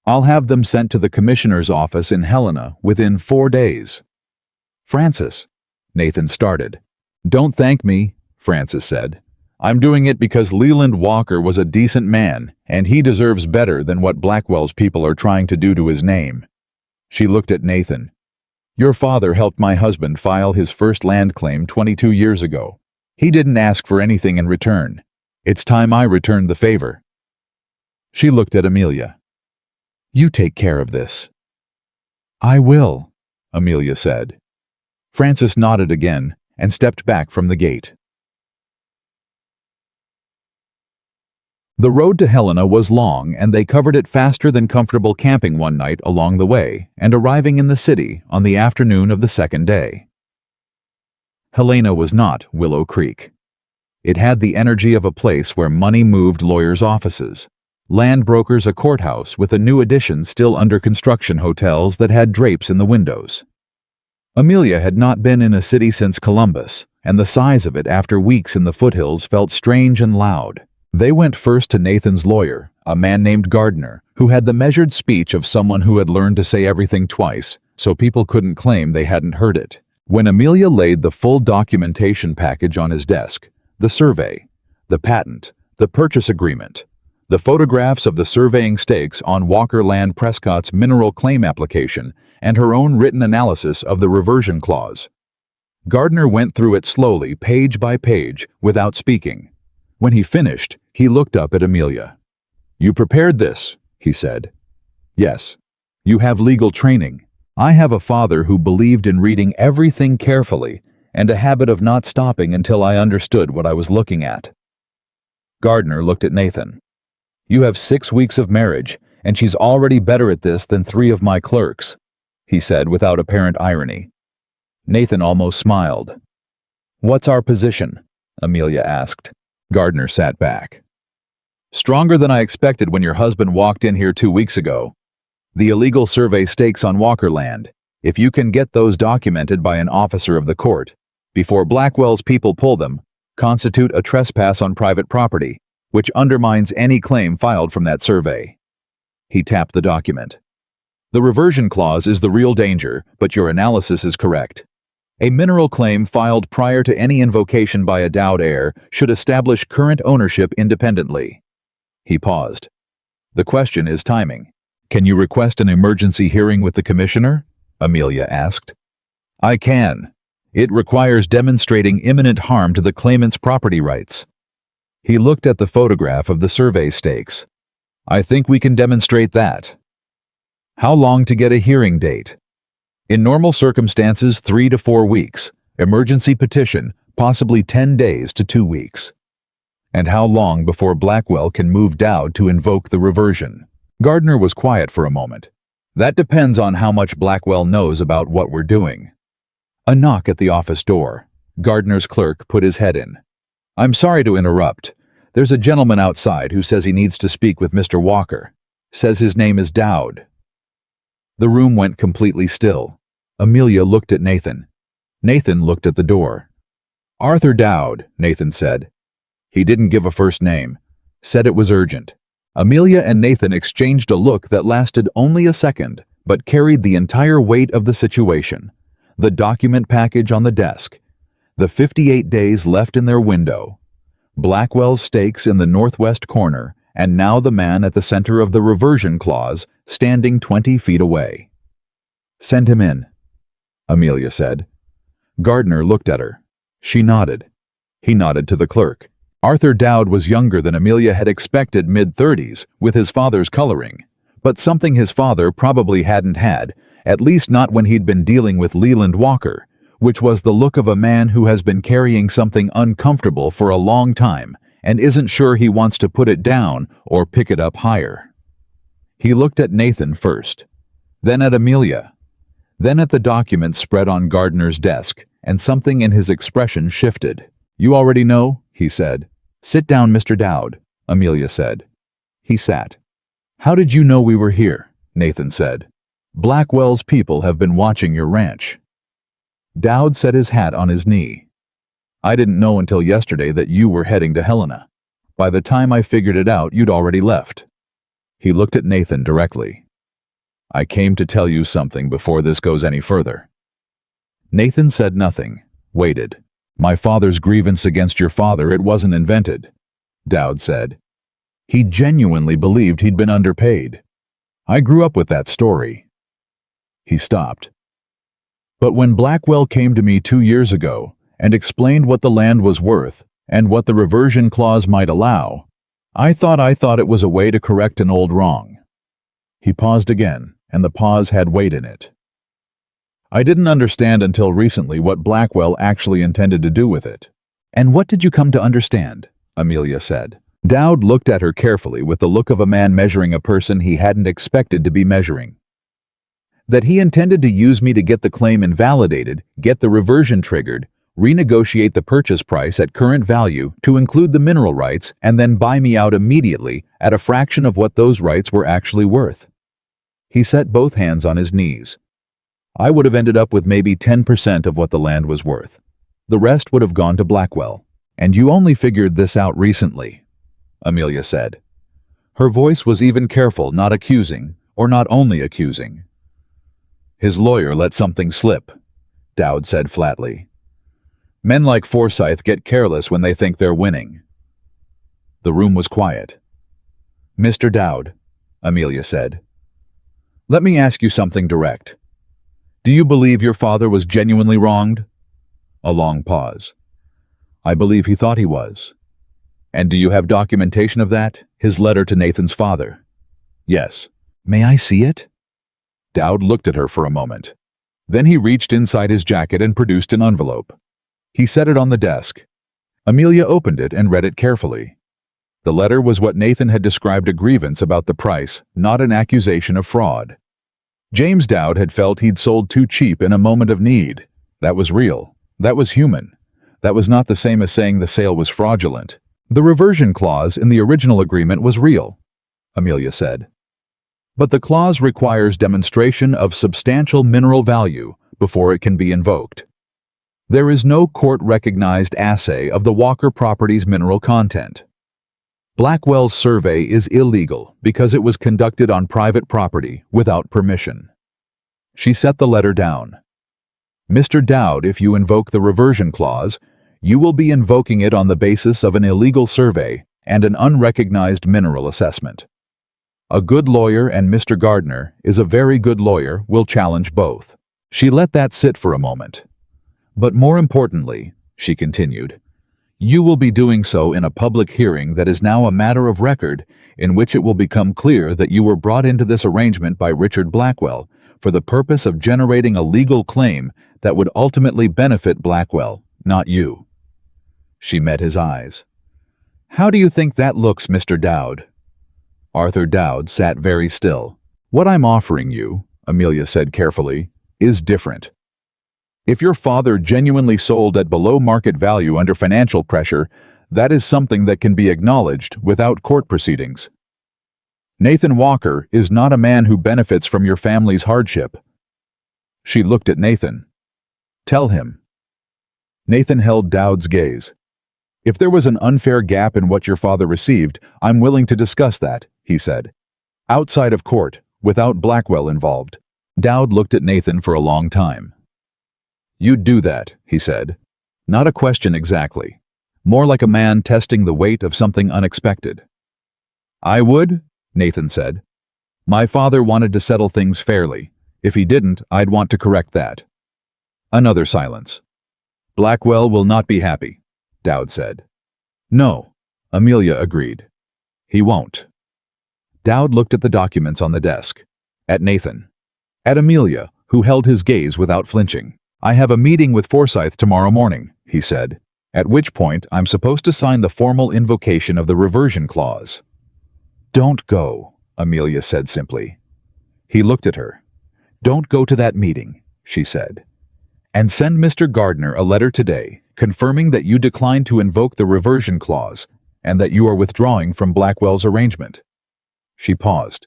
A: I'll have them sent to the commissioner's office in Helena within 4 days. Francis, Nathan started. Don't thank me, Francis said. I'm doing it because Leland Walker was a decent man, and he deserves better than what Blackwell's people are trying to do to his name. She looked at Nathan. Your father helped my husband file his first land claim 22 years ago. He didn't ask for anything in return. It's time I returned the favor. She looked at Amelia. You take care of this. I will, Amelia said. Francis nodded again and stepped back from the gate. The road to Helena was long, and they covered it faster than comfortable camping one night along the way and arriving in the city on the afternoon of the second day. Helena was not Willow Creek. It had the energy of a place where money moved lawyers' offices, land brokers a courthouse with a new addition still under construction hotels that had drapes in the windows. Amelia had not been in a city since Columbus, and the size of it after weeks in the foothills felt strange and loud. They went first to Nathan's lawyer, a man named Gardner, who had the measured speech of someone who had learned to say everything twice, so people couldn't claim they hadn't heard it. When Amelia laid the full documentation package on his desk, the survey, the patent, the purchase agreement, the photographs of the surveying stakes on Walker Land Prescott's mineral claim application, and her own written analysis of the reversion clause, Gardner went through it slowly, page by page, without speaking. When he finished, he looked up at Amelia. "You prepared this," he said. "Yes. You have legal training. I have a father who believed in reading everything carefully and a habit of not stopping until I understood what I was looking at." Gardner looked at Nathan. "You have 6 weeks of marriage, and she's already better at this than 3 of my clerks," he said without apparent irony. Nathan almost smiled. "What's our position?" Amelia asked. Gardner sat back. "Stronger than I expected when your husband walked in here 2 weeks ago. The illegal survey stakes on Walker Land, if you can get those documented by an officer of the court, before Blackwell's people pull them, constitute a trespass on private property, which undermines any claim filed from that survey." He tapped the document. "The reversion clause is the real danger, but your analysis is correct. A mineral claim filed prior to any invocation by a Dowd heir should establish current ownership independently." He paused. "The question is timing. Can you request an emergency hearing with the commissioner?" Amelia asked. "I can. It requires demonstrating imminent harm to the claimant's property rights." He looked at the photograph of the survey stakes. "I think we can demonstrate that." "How long to get a hearing date?" "In normal circumstances, 3 to 4 weeks. Emergency petition, possibly 10 days to 2 weeks." "And how long before Blackwell can move Dowd to invoke the reversion?" Gardner was quiet for a moment. "That depends on how much Blackwell knows about what we're doing." A knock at the office door. Gardner's clerk put his head in. "I'm sorry to interrupt. There's a gentleman outside who says he needs to speak with Mr. Walker. Says his name is Dowd." The room went completely still. Amelia looked at Nathan. Nathan looked at the door. "Arthur Dowd," Nathan said. He didn't give a first name. Said it was urgent. Amelia and Nathan exchanged a look that lasted only a second, but carried the entire weight of the situation. The document package on the desk. The 58 days left in their window. Blackwell's stakes in the northwest corner, and now the man at the center of the reversion clause, standing 20 feet away. "Send him in," Amelia said. Gardner looked at her. She nodded. He nodded to the clerk. Arthur Dowd was younger than Amelia had expected, mid-30s, with his father's coloring, but something his father probably hadn't had, at least not when he'd been dealing with Leland Walker, which was the look of a man who has been carrying something uncomfortable for a long time and isn't sure he wants to put it down or pick it up higher. He looked at Nathan first, then at Amelia, then at the document spread on Gardner's desk, and something in his expression shifted. "You already know," he said. "Sit down, Mr. Dowd," Amelia said. He sat. "How did you know we were here?" Nathan said. "Blackwell's people have been watching your ranch." Dowd set his hat on his knee. "I didn't know until yesterday that you were heading to Helena. By the time I figured it out, you'd already left." He looked at Nathan directly. "I came to tell you something before this goes any further." Nathan said nothing, waited. "My father's grievance against your father, it wasn't invented," Dowd said. "He genuinely believed he'd been underpaid. I grew up with that story." He stopped. "But when Blackwell came to me 2 years ago and explained what the land was worth and what the reversion clause might allow, I thought it was a way to correct an old wrong." He paused again, and the pause had weight in it. "I didn't understand until recently what Blackwell actually intended to do with it." "And what did you come to understand?" Amelia said. Dowd looked at her carefully with the look of a man measuring a person he hadn't expected to be measuring. "That he intended to use me to get the claim invalidated, get the reversion triggered, renegotiate the purchase price at current value to include the mineral rights, and then buy me out immediately at a fraction of what those rights were actually worth." He set both hands on his knees. I would have ended up with maybe 10% of what the land was worth. The rest would have gone to Blackwell. And you only figured this out recently, Amelia said. Her voice was even careful, not accusing, or not only accusing. His lawyer let something slip, Dowd said flatly. Men like Forsyth get careless when they think they're winning. The room was quiet. Mr. Dowd, Amelia said, let me ask you something direct. Do you believe your father was genuinely wronged? A long pause. I believe he thought he was. And do you have documentation of that? His letter to Nathan's father? Yes. May I see it? Dowd looked at her for a moment. Then he reached inside his jacket and produced an envelope. He set it on the desk. Amelia opened it and read it carefully. The letter was what Nathan had described a grievance about the price, not an accusation of fraud. James Dowd had felt he'd sold too cheap in a moment of need. That was real. That was human. That was not the same as saying the sale was fraudulent. The reversion clause in the original agreement was real, Amelia said. But the clause requires demonstration of substantial mineral value before it can be invoked. There is no court-recognized assay of the Walker property's mineral content. Blackwell's survey is illegal because it was conducted on private property without permission. She set the letter down. Mr. Dowd, if you invoke the reversion clause, you will be invoking it on the basis of an illegal survey and an unrecognized mineral assessment. A good lawyer, and Mr. Gardner is a very good lawyer, will challenge both. She let that sit for a moment. But more importantly, she continued, you will be doing so in a public hearing that is now a matter of record, in which it will become clear that you were brought into this arrangement by Richard Blackwell for the purpose of generating a legal claim that would ultimately benefit Blackwell, not you. She met his eyes. How do you think that looks, Mr. Dowd? Arthur Dowd sat very still. What I'm offering you, Amelia said carefully, is different. If your father genuinely sold at below market value under financial pressure, that is something that can be acknowledged without court proceedings. Nathan Walker is not a man who benefits from your family's hardship. She looked at Nathan. Tell him. Nathan held Dowd's gaze. If there was an unfair gap in what your father received, I'm willing to discuss that, he said. Outside of court, without Blackwell involved. Dowd looked at Nathan for a long time. You'd do that, he said. Not a question exactly. More like a man testing the weight of something unexpected. I would, Nathan said. My father wanted to settle things fairly. If he didn't, I'd want to correct that. Another silence. Blackwell will not be happy, Dowd said. No, Amelia agreed. He won't. Dowd looked at the documents on the desk. At Nathan. At Amelia, who held his gaze without flinching. I have a meeting with Forsyth tomorrow morning, he said, at which point I'm supposed to sign the formal invocation of the reversion clause. Don't go, Amelia said simply. He looked at her. Don't go to that meeting, she said. And send Mr. Gardner a letter today confirming that you declined to invoke the reversion clause and that you are withdrawing from Blackwell's arrangement. She paused.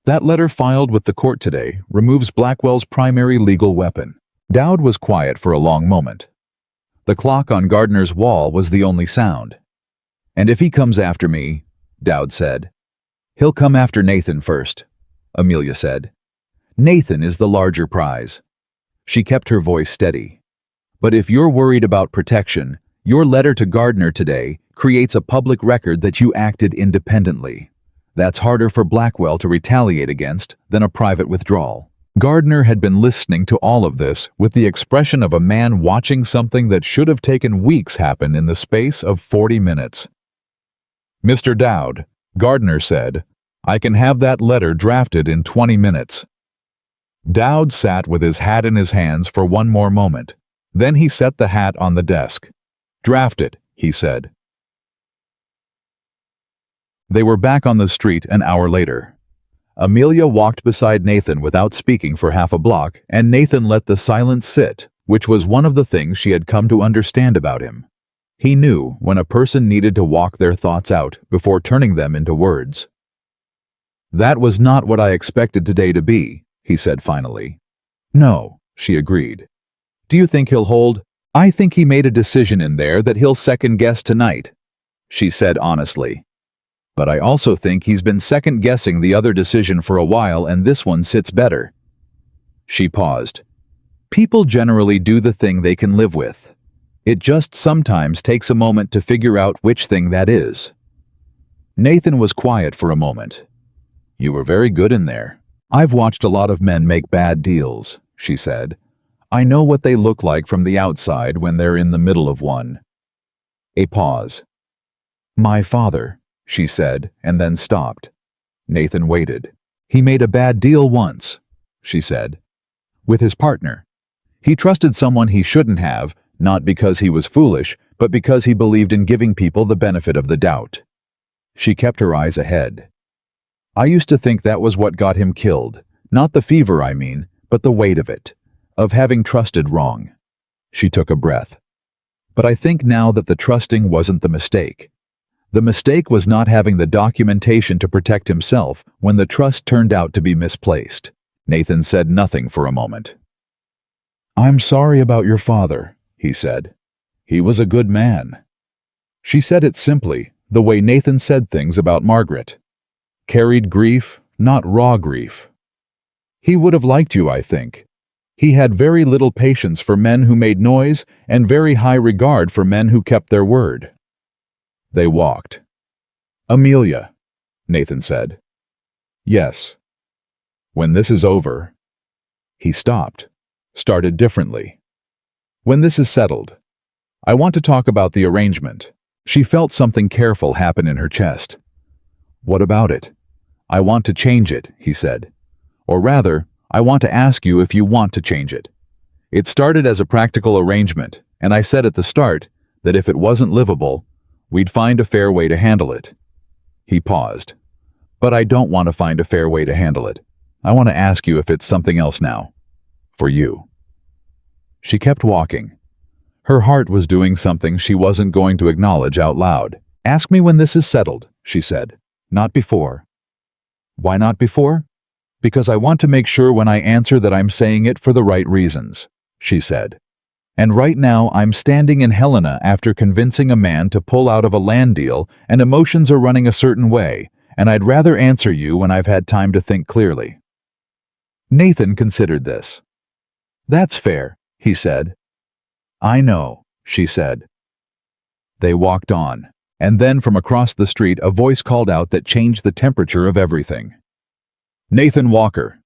A: That letter filed with the court today removes Blackwell's primary legal weapon. Dowd was quiet for a long moment. The clock on Gardner's wall was the only sound. And if he comes after me, Dowd said. He'll come after Nathan first, Amelia said. Nathan is the larger prize. She kept her voice steady. But if you're worried about protection, your letter to Gardner today creates a public record that you acted independently. That's harder for Blackwell to retaliate against than a private withdrawal. Gardner had been listening to all of this with the expression of a man watching something that should have taken weeks happen in the space of 40 minutes. Mr. Dowd, Gardner said, I can have that letter drafted in 20 minutes. Dowd sat with his hat in his hands for one more moment. Then he set the hat on the desk. Draft it, he said. They were back on the street an hour later. Amelia walked beside Nathan without speaking for half a block, and Nathan let the silence sit, which was one of the things she had come to understand about him. He knew when a person needed to walk their thoughts out before turning them into words. That was not what I expected today to be, he said finally. No, she agreed. Do you think he'll hold? I think he made a decision in there that he'll second-guess tonight, she said honestly. But I also think he's been second-guessing the other decision for a while and this one sits better. She paused. People generally do the thing they can live with. It just sometimes takes a moment to figure out which thing that is. Nathan was quiet for a moment. You were very good in there. I've watched a lot of men make bad deals, she said. I know what they look like from the outside when they're in the middle of one. A pause. My father, she said, and then stopped. Nathan waited. He made a bad deal once, she said. With his partner. He trusted someone he shouldn't have, not because he was foolish, but because he believed in giving people the benefit of the doubt. She kept her eyes ahead. I used to think that was what got him killed. Not the fever, I mean, but the weight of it. Of having trusted wrong. She took a breath. But I think now that the trusting wasn't the mistake. The mistake was not having the documentation to protect himself when the trust turned out to be misplaced. Nathan said nothing for a moment. I'm sorry about your father, he said. He was a good man. She said it simply, the way Nathan said things about Margaret. Carried grief, not raw grief. He would have liked you, I think. He had very little patience for men who made noise and very high regard for men who kept their word. They walked. Amelia, Nathan said. Yes. When this is over. He stopped, started differently. When this is settled. I want to talk about the arrangement. She felt something careful happen in her chest. What about it? I want to change it, he said. Or rather, I want to ask you if you want to change it. It started as a practical arrangement, and I said at the start that if it wasn't livable, we'd find a fair way to handle it. He paused. But I don't want to find a fair way to handle it. I want to ask you if it's something else now. For you. She kept walking. Her heart was doing something she wasn't going to acknowledge out loud. Ask me when this is settled, she said. Not before. Why not before? Because I want to make sure when I answer that I'm saying it for the right reasons, she said. And right now I'm standing in Helena after convincing a man to pull out of a land deal and emotions are running a certain way, and I'd rather answer you when I've had time to think clearly. Nathan considered this. That's fair, he said. I know, she said. They walked on, and then from across the street a voice called out that changed the temperature of everything. Nathan Walker.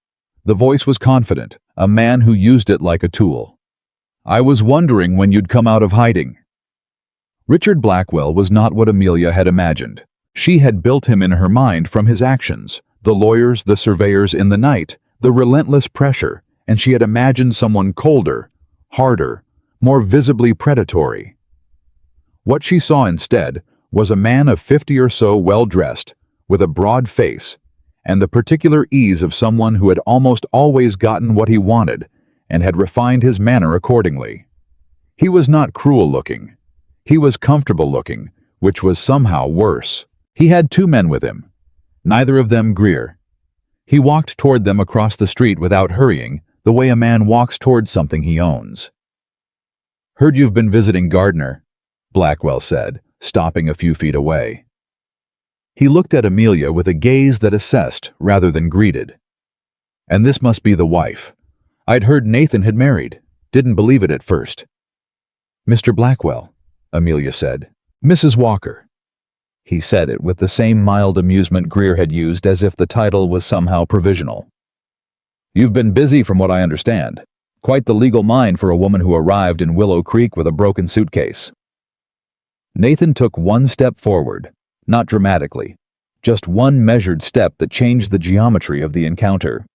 A: The voice was confident, a man who used it like a tool. I was wondering when you'd come out of hiding. Richard Blackwell was not what Amelia had imagined. She had built him in her mind from his actions, the lawyers, the surveyors in the night, the relentless pressure, and she had imagined someone colder, harder, more visibly predatory. What she saw instead was a man of 50 or so well-dressed, with a broad face, and the particular ease of someone who had almost always gotten what he wanted and had refined his manner accordingly. He was not cruel-looking. He was comfortable-looking, which was somehow worse. He had two men with him, neither of them Greer. He walked toward them across the street without hurrying, the way a man walks toward something he owns. Heard you've been visiting Gardner, Blackwell said, stopping a few feet away. He looked at Amelia with a gaze that assessed rather than greeted. And this must be the wife. I'd heard Nathan had married. Didn't believe it at first. Mr. Blackwell, Amelia said. Mrs. Walker. He said it with the same mild amusement Greer had used, as if the title was somehow provisional. You've been busy from what I understand. Quite the legal mind for a woman who arrived in Willow Creek with a broken suitcase. Nathan took one step forward. Not dramatically, just one measured step that changed the geometry of the encounter.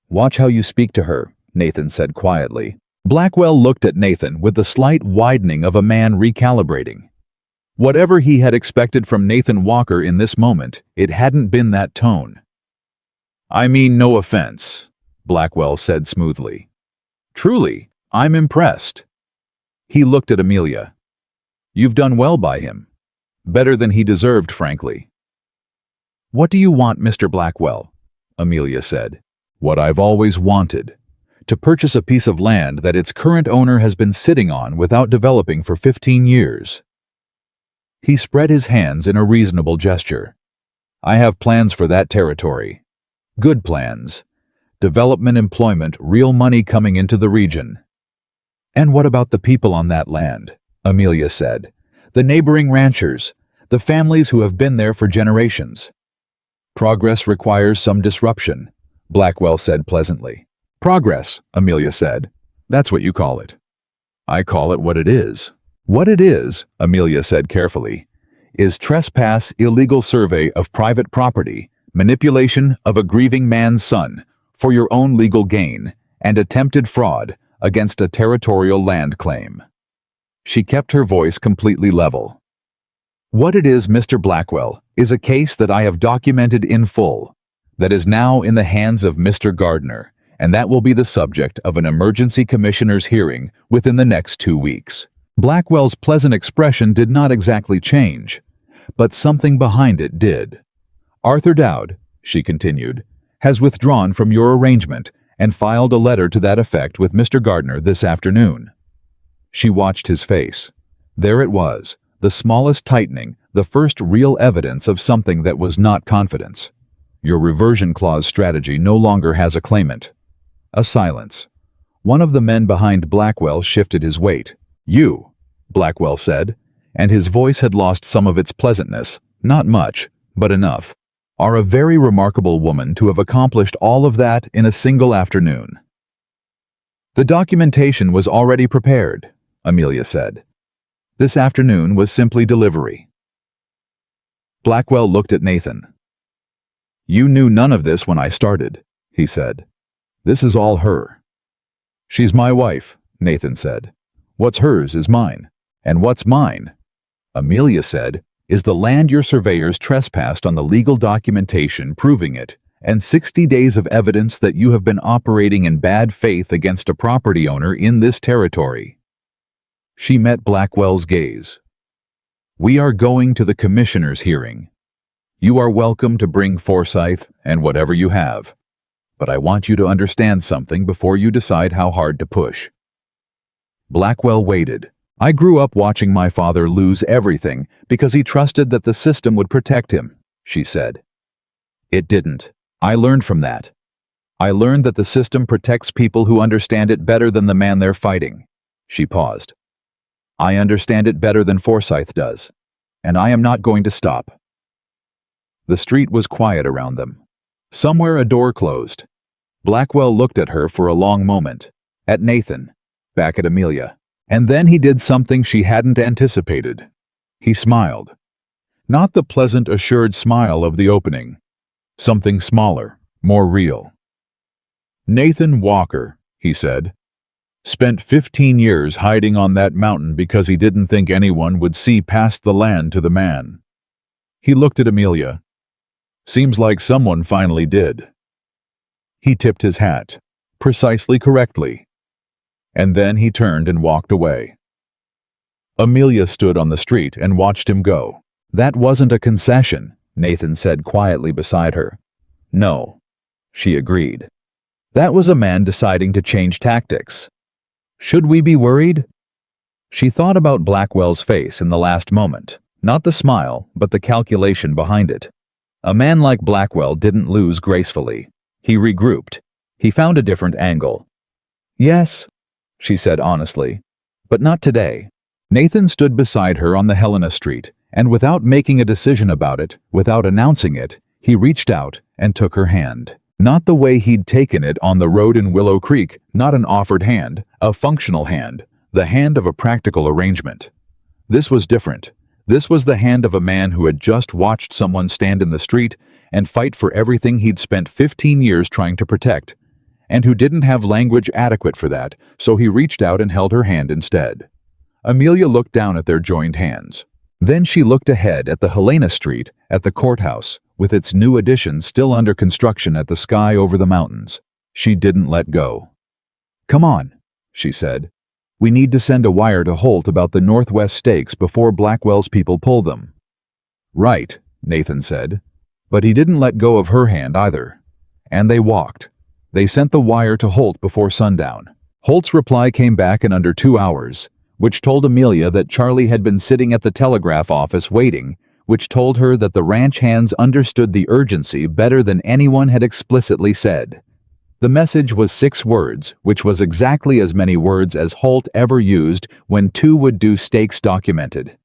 A: Watch how you speak to her, Nathan said quietly. Blackwell looked at Nathan with the slight widening of a man recalibrating. Whatever he had expected from Nathan Walker in this moment, it hadn't been that tone. I mean no offense, Blackwell said smoothly. Truly, I'm impressed. He looked at Amelia. You've done well by him. Better than he deserved, frankly. What do you want, Mr. Blackwell? Amelia said. What I've always wanted. to purchase a piece of land that its current owner has been sitting on without developing for 15 years. He spread his hands in a reasonable gesture. I have plans for that territory. Good plans. Development, employment, real money coming into the region. And what about the people on that land? Amelia said. The neighboring ranchers, the families who have been there for generations. Progress requires some disruption, Blackwell said pleasantly. Progress, Amelia said. That's what you call it. I call it what it is. What it is, Amelia said carefully, is trespass, illegal survey of private property, manipulation of a grieving man's son for your own legal gain, and attempted fraud against a territorial land claim. She kept her voice completely level. What it is, Mr. Blackwell, is a case that I have documented in full, that is now in the hands of Mr. Gardner, and that will be the subject of an emergency commissioner's hearing within the next 2 weeks. Blackwell's pleasant expression did not exactly change, but something behind it did. Arthur Dowd, she continued, has withdrawn from your arrangement and filed a letter to that effect with Mr. Gardner this afternoon. She watched his face. There it was, the smallest tightening, the first real evidence of something that was not confidence. Your reversion clause strategy no longer has a claimant. A silence. One of the men behind Blackwell shifted his weight. You, Blackwell said, and his voice had lost some of its pleasantness, not much, but enough, are a very remarkable woman to have accomplished all of that in a single afternoon. The documentation was already prepared, Amelia said. This afternoon was simply delivery. Blackwell looked at Nathan. You knew none of this when I started, he said. This is all her. She's my wife, Nathan said. What's hers is mine. And what's mine, Amelia said, is the land your surveyors trespassed on the legal documentation proving it, and 60 days of evidence that you have been operating in bad faith against a property owner in this territory. She met Blackwell's gaze. We are going to the commissioner's hearing. You are welcome to bring Forsyth and whatever you have, but I want you to understand something before you decide how hard to push. Blackwell waited. I grew up watching my father lose everything because he trusted that the system would protect him, she said. It didn't. I learned from that. I learned that the system protects people who understand it better than the man they're fighting. She paused. I understand it better than Forsyth does, and I am not going to stop. The street was quiet around them. Somewhere a door closed. Blackwell looked at her for a long moment, at Nathan, back at Amelia. And then he did something she hadn't anticipated. He smiled. Not the pleasant, assured smile of the opening. Something smaller, more real. Nathan Walker, he said, spent 15 years hiding on that mountain because he didn't think anyone would see past the land to the man. He looked at Amelia. Seems like someone finally did. He tipped his hat, precisely correctly. And then he turned and walked away. Amelia stood on the street and watched him go. That wasn't a concession, Nathan said quietly beside her. No, she agreed. That was a man deciding to change tactics. Should we be worried? She thought about Blackwell's face in the last moment, not the smile, but the calculation behind it. A man like Blackwell didn't lose gracefully. He regrouped. He found a different angle. Yes, she said honestly, but not today. Nathan stood beside her on the Helena Street, and without making a decision about it, without announcing it, he reached out and took her hand. Not the way he'd taken it on the road in Willow Creek, not an offered hand, a functional hand, the hand of a practical arrangement. This was different. This was the hand of a man who had just watched someone stand in the street and fight for everything he'd spent 15 years trying to protect, and who didn't have language adequate for that, so he reached out and held her hand instead. Amelia looked down at their joined hands. Then she looked ahead at the Helena Street, at the courthouse, with its new addition still under construction, at the sky over the mountains. She didn't let go. Come on, she said. We need to send a wire to Holt about the Northwest stakes before Blackwell's people pull them. Right, Nathan said. But he didn't let go of her hand either. And they walked. They sent the wire to Holt before sundown. Holt's reply came back in under 2 hours, which told Amelia that Charlie had been sitting at the telegraph office waiting, which told her that the ranch hands understood the urgency better than anyone had explicitly said. The message was 6 words, which was exactly as many words as Holt ever used when 2 would do stakes documented.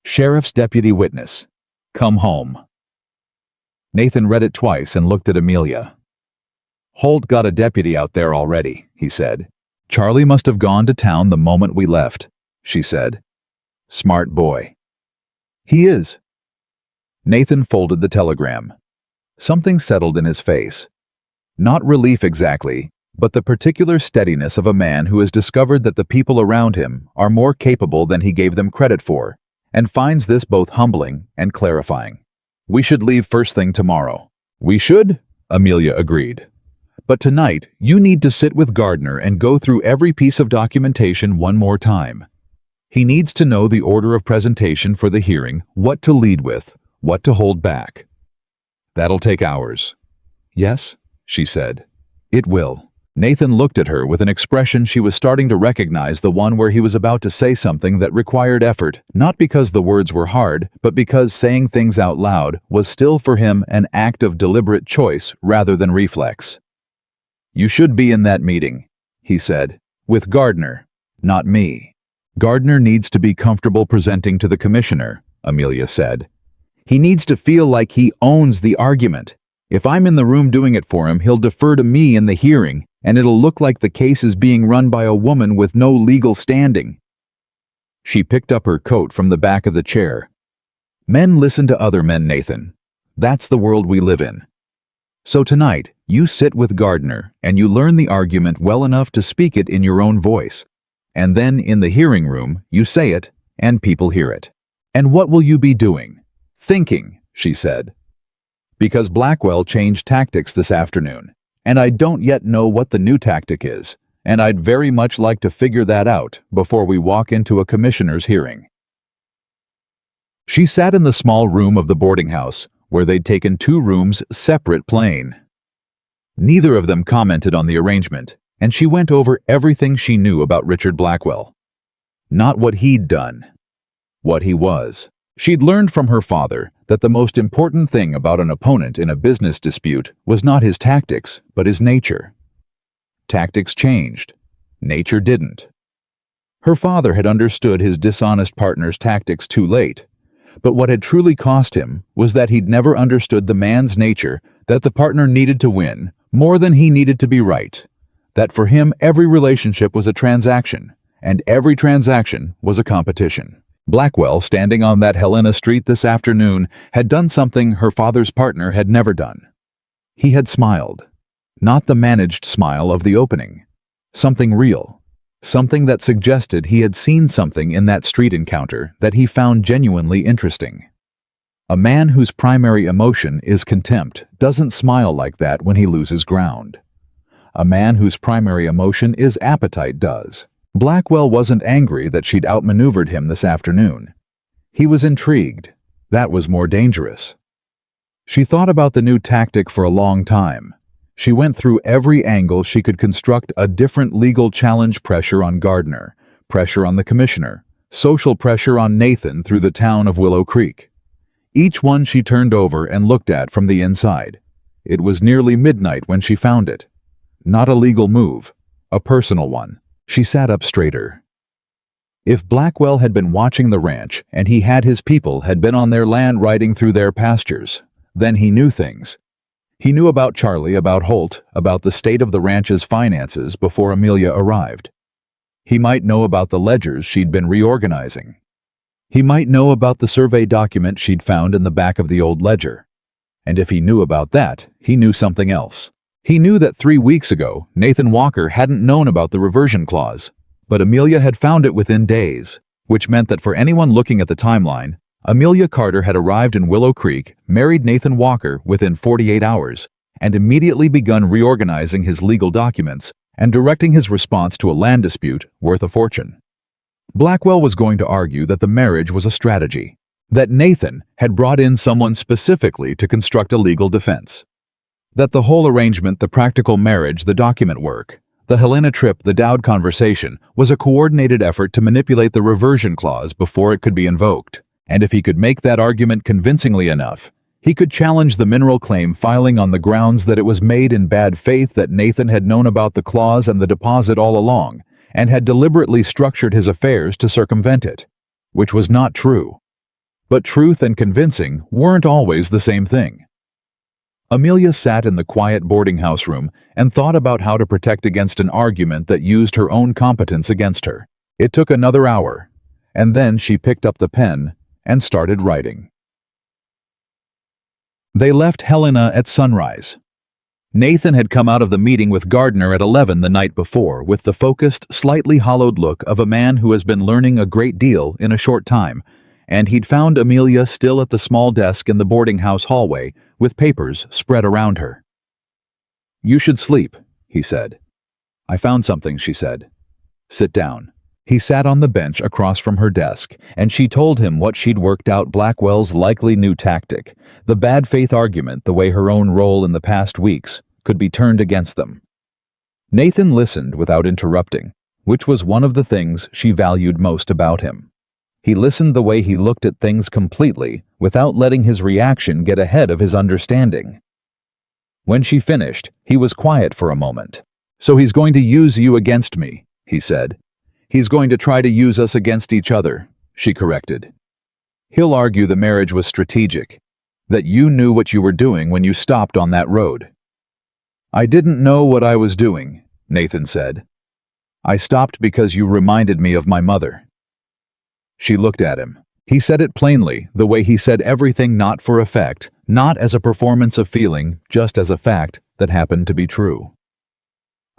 A: Sheriff's deputy witness. Come home. Nathan read it twice and looked at Amelia. Holt got a deputy out there already, he said. Charlie must have gone to town the moment we left, she said. Smart boy. He is. Nathan folded the telegram. Something settled in his face. Not relief exactly, but the particular steadiness of a man who has discovered that the people around him are more capable than he gave them credit for, and finds this both humbling and clarifying. We should leave first thing tomorrow. We should, Amelia agreed. But tonight, you need to sit with Gardner and go through every piece of documentation one more time. He needs to know the order of presentation for the hearing, what to lead with, what to hold back. That'll take hours. Yes, she said. It will. Nathan looked at her with an expression she was starting to recognize, the one where he was about to say something that required effort, not because the words were hard, but because saying things out loud was still for him an act of deliberate choice rather than reflex. You should be in that meeting, he said, with Gardner, not me. Gardner needs to be comfortable presenting to the commissioner, Amelia said. He needs to feel like he owns the argument. If I'm in the room doing it for him, he'll defer to me in the hearing, and it'll look like the case is being run by a woman with no legal standing. She picked up her coat from the back of the chair. Men listen to other men, Nathan. That's the world we live in. So tonight, you sit with Gardner and you learn the argument well enough to speak it in your own voice. And then in the hearing room, you say it and people hear it. And what will you be doing? Thinking, she said. Because Blackwell changed tactics this afternoon, and I don't yet know what the new tactic is, and I'd very much like to figure that out before we walk into a commissioner's hearing. She sat in the small room of the boarding house, where they'd taken 2 rooms separate plain. Neither of them commented on the arrangement, and she went over everything she knew about Richard Blackwell. Not what he'd done, what he was. She'd learned from her father that the most important thing about an opponent in a business dispute was not his tactics, but his nature. Tactics changed. Nature didn't. Her father had understood his dishonest partner's tactics too late, but what had truly cost him was that he'd never understood the man's nature, that the partner needed to win more than he needed to be right, that for him every relationship was a transaction, and every transaction was a competition. Blackwell, standing on that Helena Street this afternoon, had done something her father's partner had never done. He had smiled. Not the managed smile of the opening. Something real. Something that suggested he had seen something in that street encounter that he found genuinely interesting. A man whose primary emotion is contempt doesn't smile like that when he loses ground. A man whose primary emotion is appetite does. Blackwell wasn't angry that she'd outmaneuvered him this afternoon. He was intrigued. That was more dangerous. She thought about the new tactic for a long time. She went through every angle she could construct a different legal challenge: pressure on Gardner, pressure on the commissioner, social pressure on Nathan through the town of Willow Creek. Each one she turned over and looked at from the inside. It was nearly midnight when she found it. Not a legal move, a personal one. She sat up straighter. If Blackwell had been watching the ranch and he had his people had been on their land riding through their pastures, then he knew things. He knew about Charlie, about Holt, about the state of the ranch's finances before Amelia arrived. He might know about the ledgers she'd been reorganizing. He might know about the survey document she'd found in the back of the old ledger. And if he knew about that, he knew something else. He knew that 3 weeks ago, Nathan Walker hadn't known about the reversion clause, but Amelia had found it within days, which meant that for anyone looking at the timeline, Amelia Carter had arrived in Willow Creek, married Nathan Walker within 48 hours, and immediately begun reorganizing his legal documents and directing his response to a land dispute worth a fortune. Blackwell was going to argue that the marriage was a strategy, that Nathan had brought in someone specifically to construct a legal defense. That the whole arrangement, the practical marriage, the document work, the Helena trip, the Dowd conversation, was a coordinated effort to manipulate the reversion clause before it could be invoked. And if he could make that argument convincingly enough, he could challenge the mineral claim filing on the grounds that it was made in bad faith, that Nathan had known about the clause and the deposit all along, and had deliberately structured his affairs to circumvent it, which was not true. But truth and convincing weren't always the same thing. Amelia sat in the quiet boarding house room and thought about how to protect against an argument that used her own competence against her. It took another hour, and then she picked up the pen and started writing. They left Helena at sunrise. Nathan had come out of the meeting with Gardner at 11 the night before with the focused, slightly hollowed look of a man who has been learning a great deal in a short time, and he'd found Amelia still at the small desk in the boarding house hallway with papers spread around her. "You should sleep," he said. "I found something," she said. "Sit down." He sat on the bench across from her desk, and she told him what she'd worked out, Blackwell's likely new tactic, the bad faith argument, the way her own role in the past weeks could be turned against them. Nathan listened without interrupting, which was one of the things she valued most about him. He listened the way he looked at things completely, without letting his reaction get ahead of his understanding. When she finished, he was quiet for a moment. "So he's going to use you against me," he said. "He's going to try to use us against each other," she corrected. "He'll argue the marriage was strategic, that you knew what you were doing when you stopped on that road." "I didn't know what I was doing," Nathan said. "I stopped because you reminded me of my mother." She looked at him. He said it plainly, the way he said everything, not for effect, not as a performance of feeling, just as a fact that happened to be true.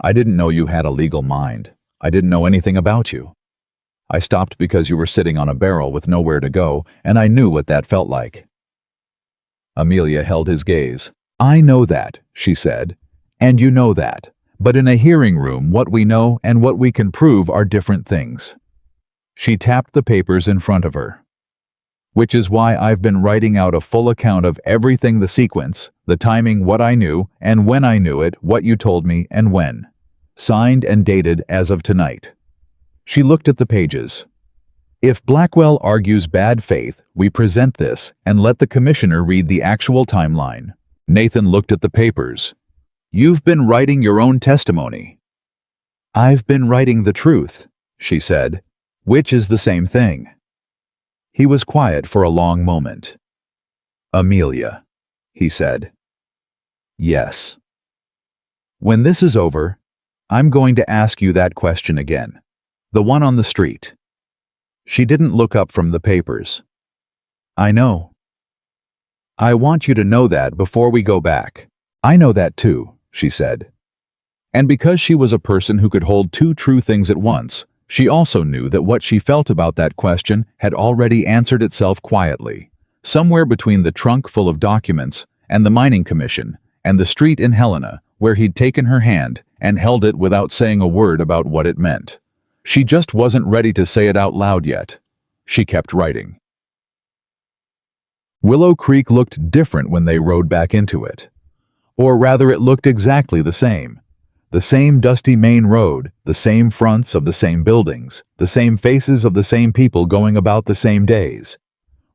A: "I didn't know you had a legal mind. I didn't know anything about you. I stopped because you were sitting on a barrel with nowhere to go, and I knew what that felt like." Amelia held his gaze. "I know that," she said, "and you know that. But in a hearing room, what we know and what we can prove are different things." She tapped the papers in front of her. "Which is why I've been writing out a full account of everything, the sequence, the timing, what I knew, and when I knew it, what you told me, and when. Signed and dated as of tonight." She looked at the pages. "If Blackwell argues bad faith, we present this and let the commissioner read the actual timeline." Nathan looked at the papers. "You've been writing your own testimony." "I've been writing the truth," she said, "which is the same thing." He was quiet for a long moment. "Amelia," he said. "Yes. When this is over, I'm going to ask you that question again. The one on the street." She didn't look up from the papers. "I know. I want you to know that before we go back." "I know that too," she said. And because she was a person who could hold two true things at once, she also knew that what she felt about that question had already answered itself quietly, somewhere between the trunk full of documents and the mining commission and the street in Helena, where he'd taken her hand and held it without saying a word about what it meant. She just wasn't ready to say it out loud yet. She kept writing. Willow Creek looked different when they rode back into it. Or rather, it looked exactly the same. The same dusty main road, the same fronts of the same buildings, the same faces of the same people going about the same days.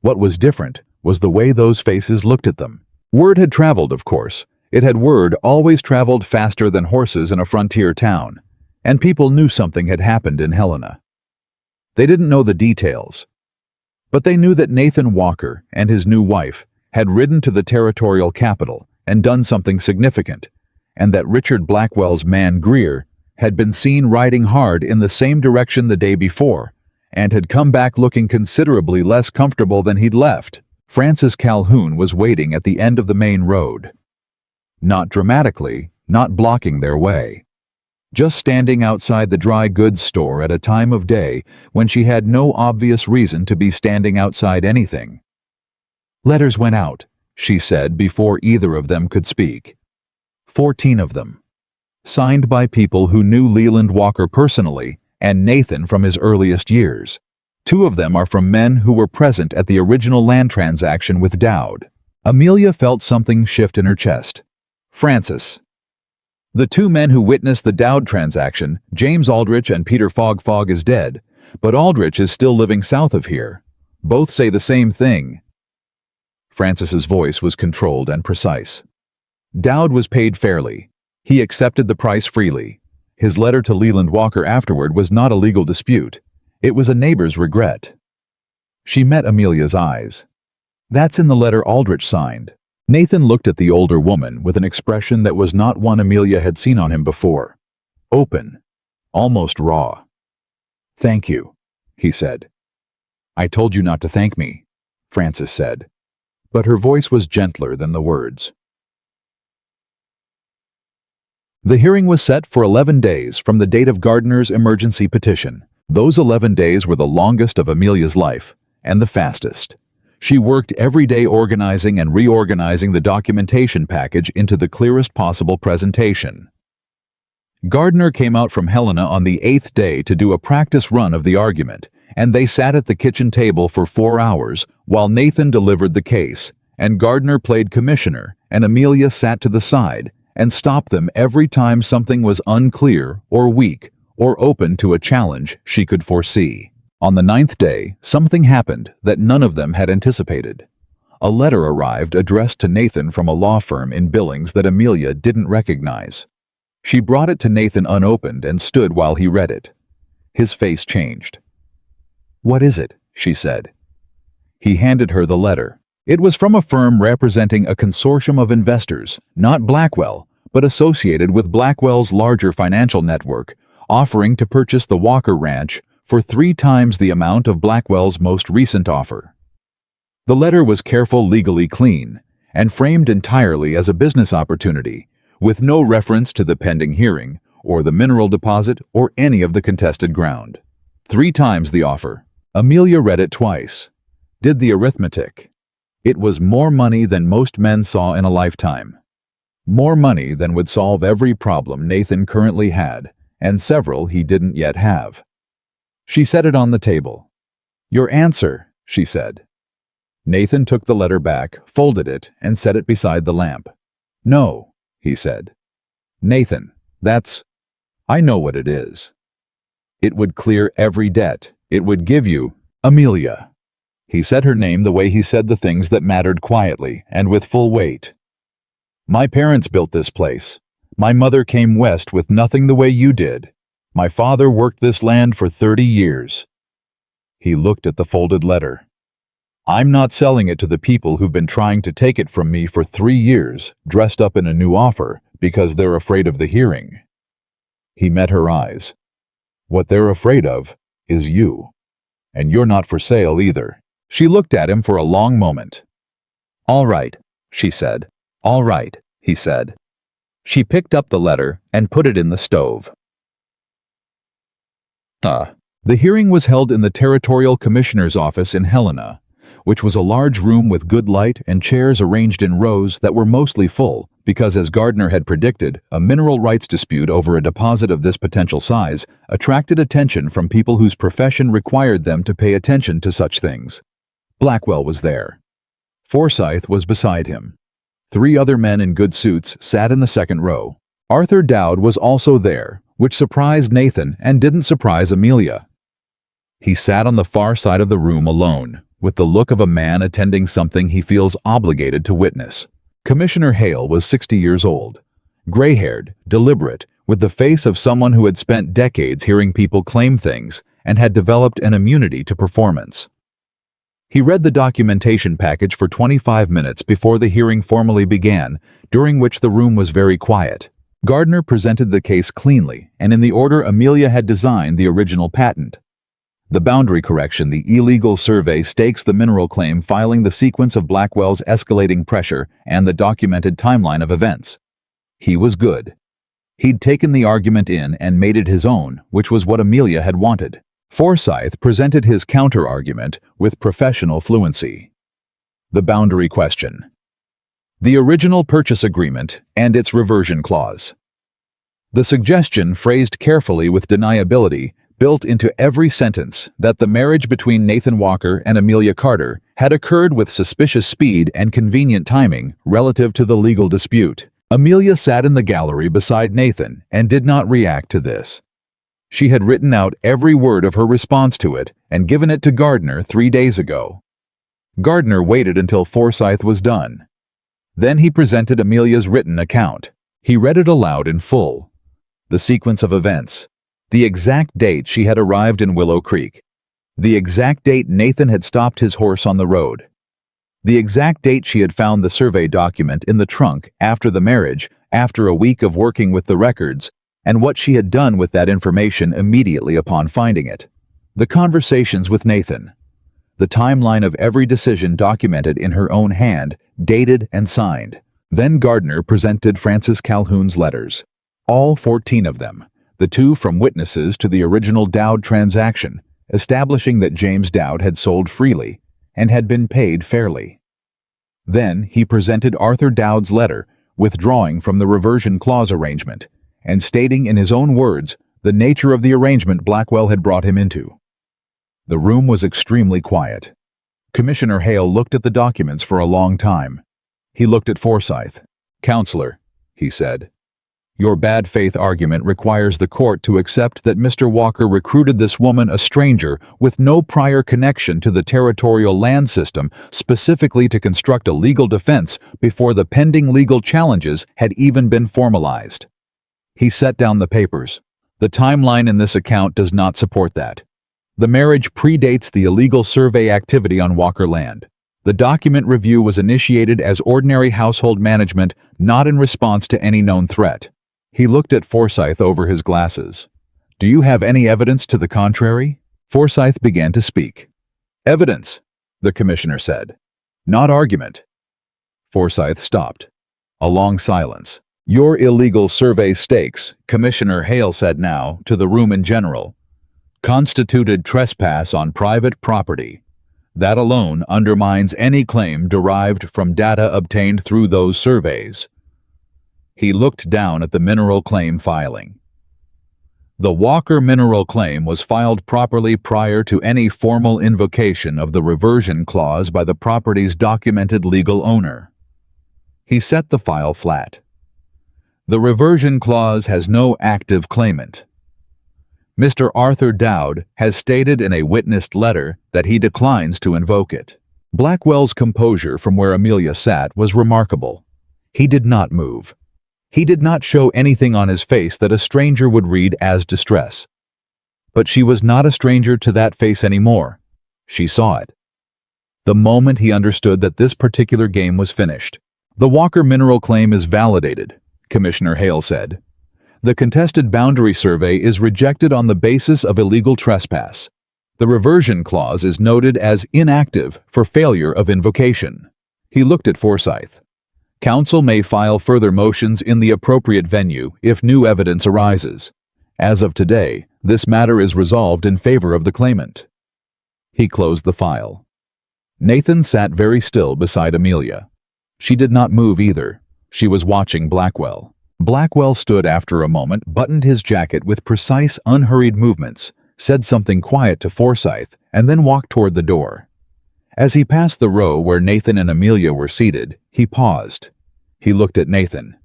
A: What was different was the way those faces looked at them. Word had traveled, of course. Word always traveled faster than horses in a frontier town, and people knew something had happened in Helena. They didn't know the details, but they knew that Nathan Walker and his new wife had ridden to the territorial capital and done something significant, and that Richard Blackwell's man Greer had been seen riding hard in the same direction the day before, and had come back looking considerably less comfortable than he'd left. Francis Calhoun was waiting at the end of the main road. Not dramatically, not blocking their way. Just standing outside the dry goods store at a time of day when she had no obvious reason to be standing outside anything. "Letters went out," she said before either of them could speak. 14 of them. Signed by people who knew Leland Walker personally and Nathan from his earliest years. 2 of them are from men who were present at the original land transaction with Dowd. Amelia felt something shift in her chest. Francis. The two men who witnessed the Dowd transaction, James Aldrich and Peter Fogg, is dead, but Aldrich is still living south of here. Both say the same thing. Francis's voice was controlled and precise. Dowd was paid fairly. He accepted the price freely. His letter to Leland Walker afterward was not a legal dispute. It was a neighbor's regret. She met Amelia's eyes. That's in the letter Aldrich signed. Nathan looked at the older woman with an expression that was not one Amelia had seen on him before. Open. Almost raw. Thank you, he said. I told you not to thank me, Francis said, but her voice was gentler than the words. The hearing was set for 11 days from the date of Gardner's emergency petition. Those 11 days were the longest of Amelia's life, and the fastest. She worked every day organizing and reorganizing the documentation package into the clearest possible presentation. Gardner came out from Helena on the 8th day to do a practice run of the argument, and they sat at the kitchen table for 4 hours while Nathan delivered the case, and Gardner played commissioner, and Amelia sat to the side and stopped them every time something was unclear or weak or open to a challenge she could foresee. On the 9th day, something happened that none of them had anticipated. A letter arrived addressed to Nathan from a law firm in Billings that Amelia didn't recognize. She brought it to Nathan unopened and stood while he read it. His face changed. "What is it?" she said. He handed her the letter. It was from a firm representing a consortium of investors, not Blackwell, but associated with Blackwell's larger financial network, offering to purchase the Walker Ranch for 3 times the amount of Blackwell's most recent offer. The letter was careful, legally clean, and framed entirely as a business opportunity, with no reference to the pending hearing, or the mineral deposit, or any of the contested ground. 3 times the offer. Amelia read it twice. Did the arithmetic. It was more money than most men saw in a lifetime. More money than would solve every problem Nathan currently had, and several he didn't yet have. She set it on the table. "Your answer," she said. Nathan took the letter back, folded it, and set it beside the lamp. "No," he said. "Nathan, I know what it is. It would clear every debt. It would give you, Amelia." He said her name the way he said the things that mattered, quietly and with full weight. "My parents built this place. My mother came west with nothing the way you did. My father worked this land for 30 years. He looked at the folded letter. "I'm not selling it to the people who've been trying to take it from me for 3 years, dressed up in a new offer, because they're afraid of the hearing." He met her eyes. "What they're afraid of is you. And you're not for sale either." She looked at him for a long moment. "All right," she said. "All right," he said. She picked up the letter and put it in the stove. The hearing was held in the Territorial Commissioner's office in Helena, which was a large room with good light and chairs arranged in rows that were mostly full, because, as Gardner had predicted, a mineral rights dispute over a deposit of this potential size attracted attention from people whose profession required them to pay attention to such things. Blackwell was there. Forsyth was beside him. 3 other men in good suits sat in the second row. Arthur Dowd was also there, which surprised Nathan and didn't surprise Amelia. He sat on the far side of the room alone, with the look of a man attending something he feels obligated to witness. Commissioner Hale was 60 years old, gray-haired, deliberate, with the face of someone who had spent decades hearing people claim things and had developed an immunity to performance. He read the documentation package for 25 minutes before the hearing formally began, during which the room was very quiet. Gardner presented the case cleanly and in the order Amelia had designed the original patent. The boundary correction, the illegal survey, stakes the mineral claim, filing the sequence of Blackwell's escalating pressure, and the documented timeline of events. He was good. He'd taken the argument in and made it his own, which was what Amelia had wanted. Forsyth presented his counter-argument with professional fluency. The boundary question. The original purchase agreement and its reversion clause. The suggestion, phrased carefully with deniability, built into every sentence that the marriage between Nathan Walker and Amelia Carter had occurred with suspicious speed and convenient timing relative to the legal dispute. Amelia sat in the gallery beside Nathan and did not react to this. She had written out every word of her response to it and given it to Gardner 3 days ago. Gardner waited until Forsyth was done. Then he presented Amelia's written account. He read it aloud in full. The sequence of events. The exact date she had arrived in Willow Creek. The exact date Nathan had stopped his horse on the road. The exact date she had found the survey document in the trunk after the marriage, after a week of working with the records, and what she had done with that information immediately upon finding it. The conversations with Nathan. The timeline of every decision documented in her own hand, dated and signed. Then Gardner presented Francis Calhoun's letters. All 14 of them, the 2 from witnesses to the original Dowd transaction, establishing that James Dowd had sold freely and had been paid fairly. Then he presented Arthur Dowd's letter, withdrawing from the reversion clause arrangement, and stating in his own words the nature of the arrangement Blackwell had brought him into. The room was extremely quiet. Commissioner Hale looked at the documents for a long time. He looked at Forsyth. "Counselor," he said, "your bad faith argument requires the court to accept that Mr. Walker recruited this woman, a stranger, with no prior connection to the territorial land system, specifically to construct a legal defense before the pending legal challenges had even been formalized." He set down the papers. "The timeline in this account does not support that. The marriage predates the illegal survey activity on Walker land. The document review was initiated as ordinary household management, not in response to any known threat." He looked at Forsyth over his glasses. "Do you have any evidence to the contrary?" Forsyth began to speak. "Evidence," the commissioner said. "Not argument." Forsyth stopped. A long silence. "Your illegal survey stakes," Commissioner Hale said now, to the room in general, "constituted trespass on private property. That alone undermines any claim derived from data obtained through those surveys." He looked down at the mineral claim filing. "The Walker mineral claim was filed properly prior to any formal invocation of the reversion clause by the property's documented legal owner." He set the file flat. "The reversion clause has no active claimant. Mr. Arthur Dowd has stated in a witnessed letter that he declines to invoke it." Blackwell's composure from where Amelia sat was remarkable. He did not move. He did not show anything on his face that a stranger would read as distress. But she was not a stranger to that face anymore. She saw it. The moment he understood that this particular game was finished. "The Walker mineral claim is validated," Commissioner Hale said. "The contested boundary survey is rejected on the basis of illegal trespass. The reversion clause is noted as inactive for failure of invocation." He looked at Forsyth. "Counsel may file further motions in the appropriate venue if new evidence arises. As of today, this matter is resolved in favor of the claimant." He closed the file. Nathan sat very still beside Amelia. She did not move either. She was watching Blackwell. Blackwell stood after a moment, buttoned his jacket with precise, unhurried movements, said something quiet to Forsyth, and then walked toward the door. As he passed the row where Nathan and Amelia were seated, he paused. He looked at Nathan.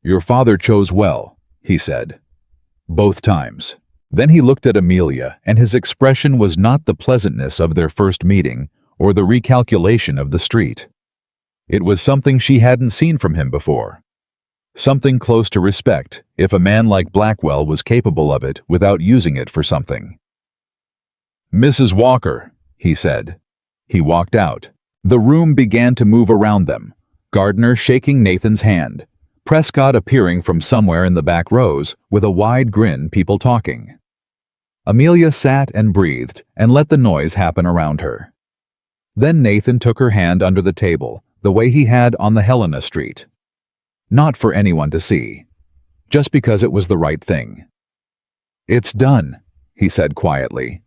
A: "Your father chose well," he said. "Both times." Then he looked at Amelia, and his expression was not the pleasantness of their first meeting or the recalculation of the street. It was something she hadn't seen from him before. Something close to respect, if a man like Blackwell was capable of it without using it for something. "Mrs. Walker," he said. He walked out. The room began to move around them, Gardner shaking Nathan's hand, Prescott appearing from somewhere in the back rows with a wide grin, people talking. Amelia sat and breathed and let the noise happen around her. Then Nathan took her hand under the table, the way he had on the Helena Street. Not for anyone to see, just because it was the right thing. "It's done," he said quietly.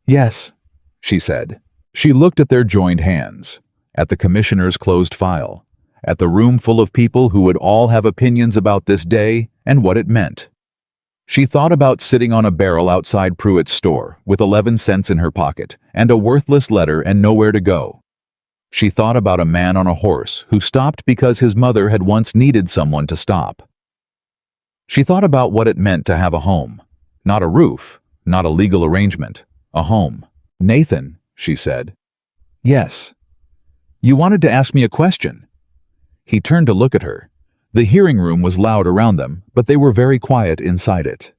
A: "Yes," she said. She looked at their joined hands, at the commissioner's closed file, at the room full of people who would all have opinions about this day and what it meant. She thought about sitting on a barrel outside Pruitt's store with 11 cents in her pocket and a worthless letter and nowhere to go. She thought about a man on a horse who stopped because his mother had once needed someone to stop. She thought about what it meant to have a home. Not a roof, not a legal arrangement, a home. "Nathan," she said. "Yes." "You wanted to ask me a question." He turned to look at her. The hearing room was loud around them, but they were very quiet inside it.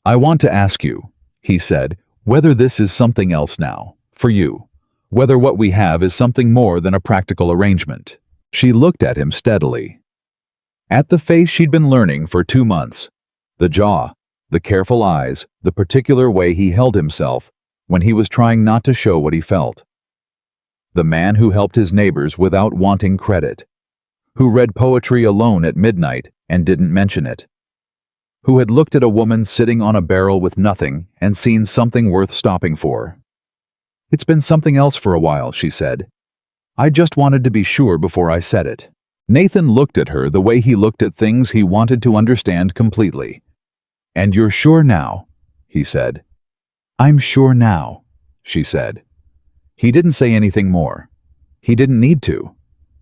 A: "I want to ask you," he said, "whether this is something else now, for you. Whether what we have is something more than a practical arrangement." She looked at him steadily. At the face she'd been learning for 2 months. The jaw, the careful eyes, the particular way he held himself when he was trying not to show what he felt. The man who helped his neighbors without wanting credit. Who read poetry alone at midnight and didn't mention it. Who had looked at a woman sitting on a barrel with nothing and seen something worth stopping for. "It's been something else for a while," she said. "I just wanted to be sure before I said it." Nathan looked at her the way he looked at things he wanted to understand completely. "And you're sure now?" he said. "I'm sure now," she said. He didn't say anything more. He didn't need to.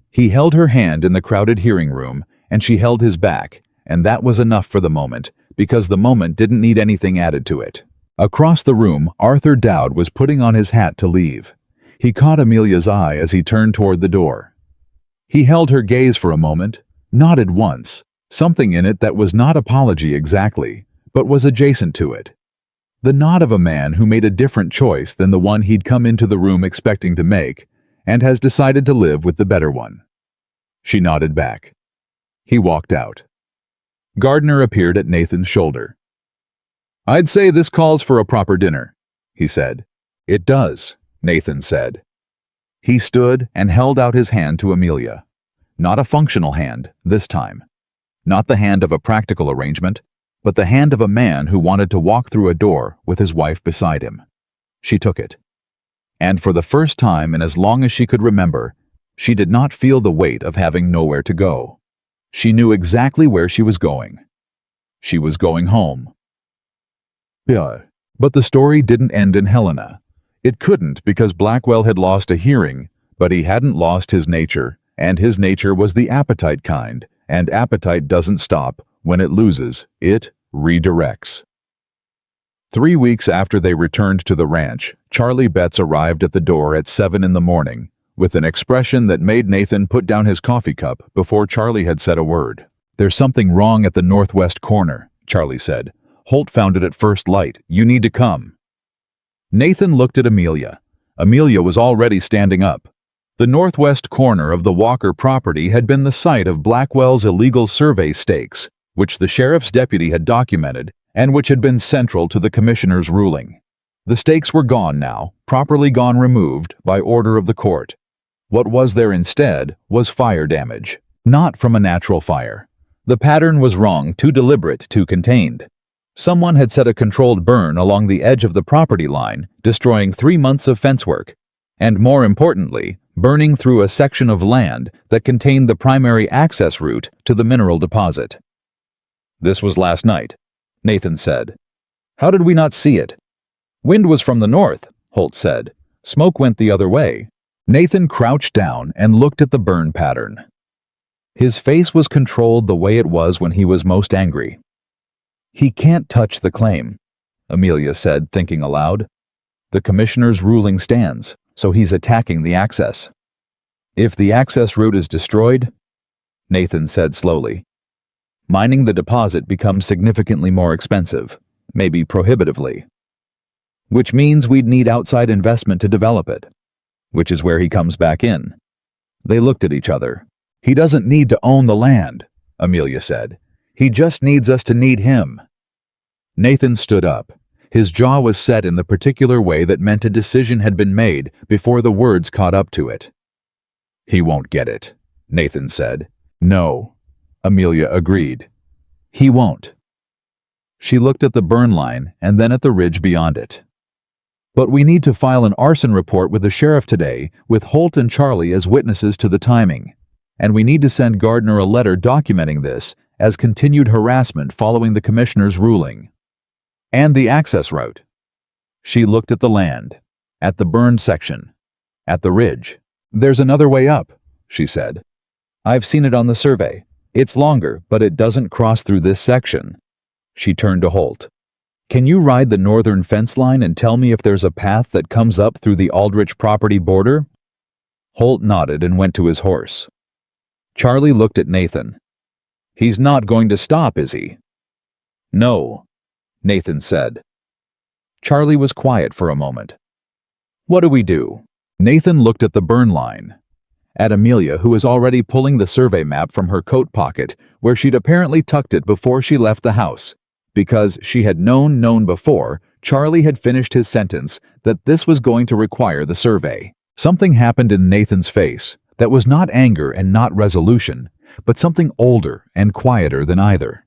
A: He held her hand in the crowded hearing room, and she held his back, and that was enough for the moment, because the moment didn't need anything added to it. Across the room, Arthur Dowd was putting on his hat to leave. He caught Amelia's eye as he turned toward the door. He held her gaze for a moment, nodded once, something in it that was not apology exactly, but was adjacent to it. The nod of a man who made a different choice than the one he'd come into the room expecting to make, and has decided to live with the better one. She nodded back. He walked out. Gardner appeared at Nathan's shoulder. "I'd say this calls for a proper dinner," he said. "It does," Nathan said. He stood and held out his hand to Amelia. Not a functional hand, this time. Not the hand of a practical arrangement, but the hand of a man who wanted to walk through a door with his wife beside him. She took it. And for the first time in as long as she could remember, she did not feel the weight of having nowhere to go. She knew exactly where she was going. She was going home. Yeah, but the story didn't end in Helena. It couldn't because Blackwell had lost a hearing, but he hadn't lost his nature, and his nature was the appetite kind, and appetite doesn't stop. When it loses, it redirects. 3 weeks after they returned to the ranch, Charlie Betts arrived at the door at 7 in the morning, with an expression that made Nathan put down his coffee cup before Charlie had said a word. "There's something wrong at the northwest corner," Charlie said. "Holt found it at first light. You need to come." Nathan looked at Amelia. Amelia was already standing up. The northwest corner of the Walker property had been the site of Blackwell's illegal survey stakes, which the sheriff's deputy had documented and which had been central to the commissioner's ruling. The stakes were gone now, properly gone removed by order of the court. What was there instead was fire damage, not from a natural fire. The pattern was wrong, too deliberate, too contained. Someone had set a controlled burn along the edge of the property line, destroying 3 months of fence work, and more importantly, burning through a section of land that contained the primary access route to the mineral deposit. "This was last night," Nathan said. "How did we not see it?" "Wind was from the north," Holt said. "Smoke went the other way." Nathan crouched down and looked at the burn pattern. His face was controlled the way it was when he was most angry. "He can't touch the claim," Amelia said, thinking aloud. "The commissioner's ruling stands, so he's attacking the access." "If the access route is destroyed," Nathan said slowly, "mining the deposit becomes significantly more expensive, maybe prohibitively. Which means we'd need outside investment to develop it. Which is where he comes back in." They looked at each other. "He doesn't need to own the land," Amelia said. "He just needs us to need him." Nathan stood up. His jaw was set in the particular way that meant a decision had been made before the words caught up to it. "He won't get it," Nathan said. "No," Amelia agreed. "He won't." She looked at the burn line and then at the ridge beyond it. "But we need to file an arson report with the sheriff today, with Holt and Charlie as witnesses to the timing. And we need to send Gardner a letter documenting this as continued harassment following the commissioner's ruling. And the access route." She looked at the land, at the burned section, at the ridge. "There's another way up," she said. "I've seen it on the survey. It's longer, but it doesn't cross through this section." She turned to Holt. "Can you ride the northern fence line and tell me if there's a path that comes up through the Aldrich property border?" Holt nodded and went to his horse. Charlie looked at Nathan. "He's not going to stop, is he?" "No," Nathan said. Charlie was quiet for a moment. "What do we do?" Nathan looked at the burn line. At Amelia, who was already pulling the survey map from her coat pocket, where she'd apparently tucked it before she left the house. Because she had known before, Charlie had finished his sentence that this was going to require the survey. Something happened in Nathan's face that was not anger and not resolution, but something older and quieter than either.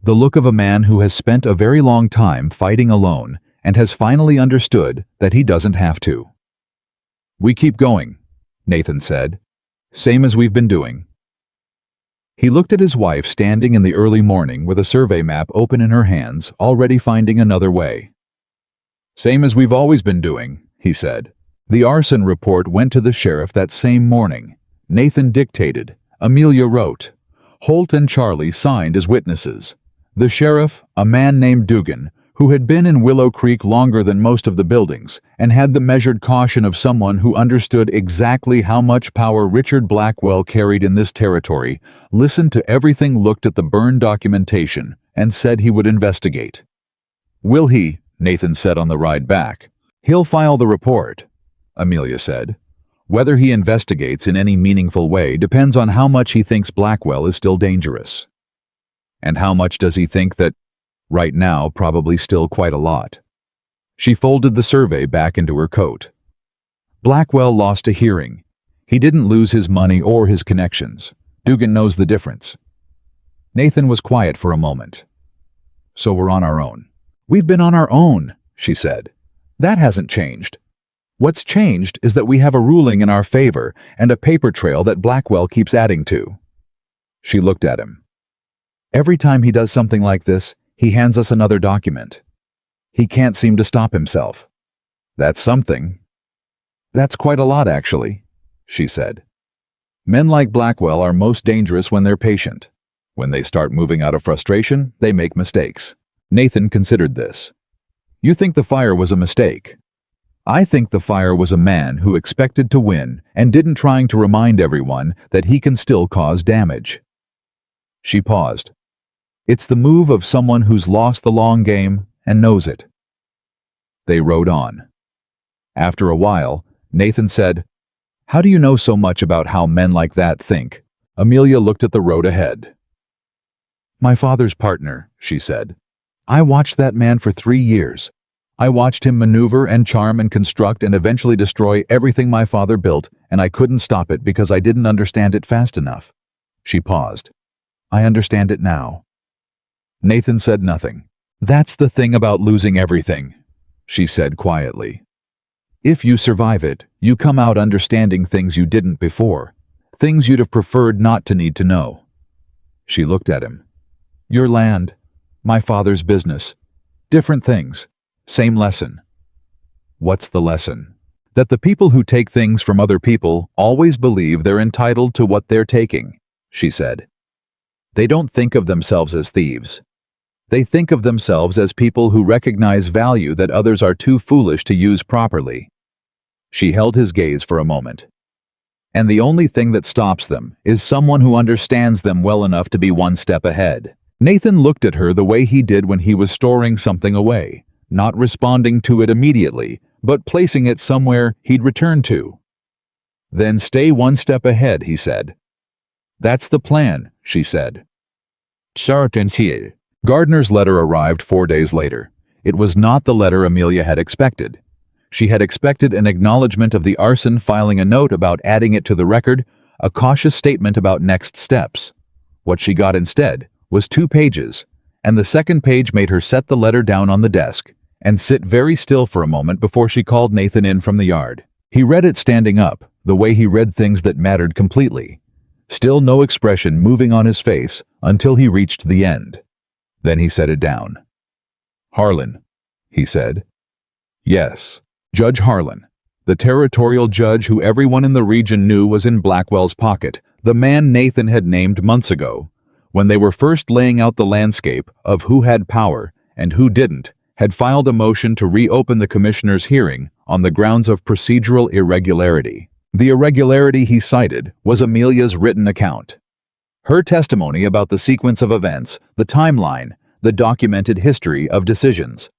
A: The look of a man who has spent a very long time fighting alone and has finally understood that he doesn't have to. "We keep going," Nathan said. "Same as we've been doing." He looked at his wife standing in the early morning with a survey map open in her hands, already finding another way. "Same as we've always been doing," he said. The arson report went to the sheriff that same morning. Nathan dictated. Amelia wrote. Holt and Charlie signed as witnesses. The sheriff, a man named Dugan, who had been in Willow Creek longer than most of the buildings and had the measured caution of someone who understood exactly how much power Richard Blackwell carried in this territory, listened to everything, looked at the burned documentation, and said he would investigate. "Will he?" Nathan said on the ride back. "He'll file the report," Amelia said. "Whether he investigates in any meaningful way depends on how much he thinks Blackwell is still dangerous." "And how much does he think that—" "Right now, probably still quite a lot." She folded the survey back into her coat. "Blackwell lost a hearing. He didn't lose his money or his connections. Dugan knows the difference." Nathan was quiet for a moment. "So we're on our own." "We've been on our own," she said. "That hasn't changed. What's changed is that we have a ruling in our favor and a paper trail that Blackwell keeps adding to." She looked at him. "Every time he does something like this, he hands us another document. He can't seem to stop himself." "That's something." "That's quite a lot, actually," she said. "Men like Blackwell are most dangerous when they're patient. When they start moving out of frustration, they make mistakes." Nathan considered this. "You think the fire was a mistake?" "I think the fire was a man who expected to win and didn't, trying to remind everyone that he can still cause damage." She paused. "It's the move of someone who's lost the long game and knows it." They rode on. After a while, Nathan said, "How do you know so much about how men like that think?" Amelia looked at the road ahead. "My father's partner," she said. "I watched that man for 3 years. I watched him maneuver and charm and construct and eventually destroy everything my father built, and I couldn't stop it because I didn't understand it fast enough." She paused. "I understand it now." Nathan said nothing. "That's the thing about losing everything," she said quietly. "If you survive it, you come out understanding things you didn't before, things you'd have preferred not to need to know." She looked at him. "Your land, my father's business, different things, same lesson." "What's the lesson?" "That the people who take things from other people always believe they're entitled to what they're taking," she said. "They don't think of themselves as thieves. They think of themselves as people who recognize value that others are too foolish to use properly." She held his gaze for a moment. "And the only thing that stops them is someone who understands them well enough to be one step ahead." Nathan looked at her the way he did when he was storing something away, not responding to it immediately, but placing it somewhere he'd return to. "Then stay one step ahead," he said. "That's the plan," she said. Chartensier. Gardner's letter arrived 4 days later. It was not the letter Amelia had expected. She had expected an acknowledgement of the arson, filing a note about adding it to the record, a cautious statement about next steps. What she got instead was 2 pages, and the second page made her set the letter down on the desk and sit very still for a moment before she called Nathan in from the yard. He read it standing up, the way he read things that mattered completely. Still no expression moving on his face until he reached the end. Then he set it down. "Harlan," he said. "Yes, Judge Harlan. The territorial judge who everyone in the region knew was in Blackwell's pocket, the man Nathan had named months ago, when they were first laying out the landscape of who had power and who didn't, had filed a motion to reopen the commissioner's hearing on the grounds of procedural irregularity. The irregularity he cited was Amelia's written account. Her testimony about the sequence of events, the timeline, the documented history of decisions.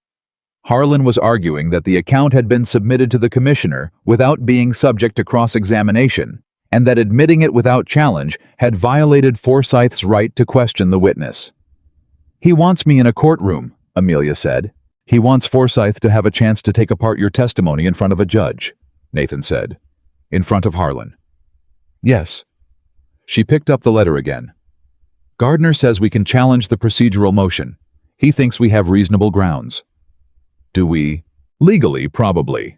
A: Harlan was arguing that the account had been submitted to the commissioner without being subject to cross-examination, and that admitting it without challenge had violated Forsyth's right to question the witness. "He wants me in a courtroom," Amelia said. "He wants Forsyth to have a chance to take apart your testimony in front of a judge," Nathan said. "In front of Harlan." "Yes." She picked up the letter again. "Gardner says we can challenge the procedural motion. He thinks we have reasonable grounds." "Do we?" "Legally, probably.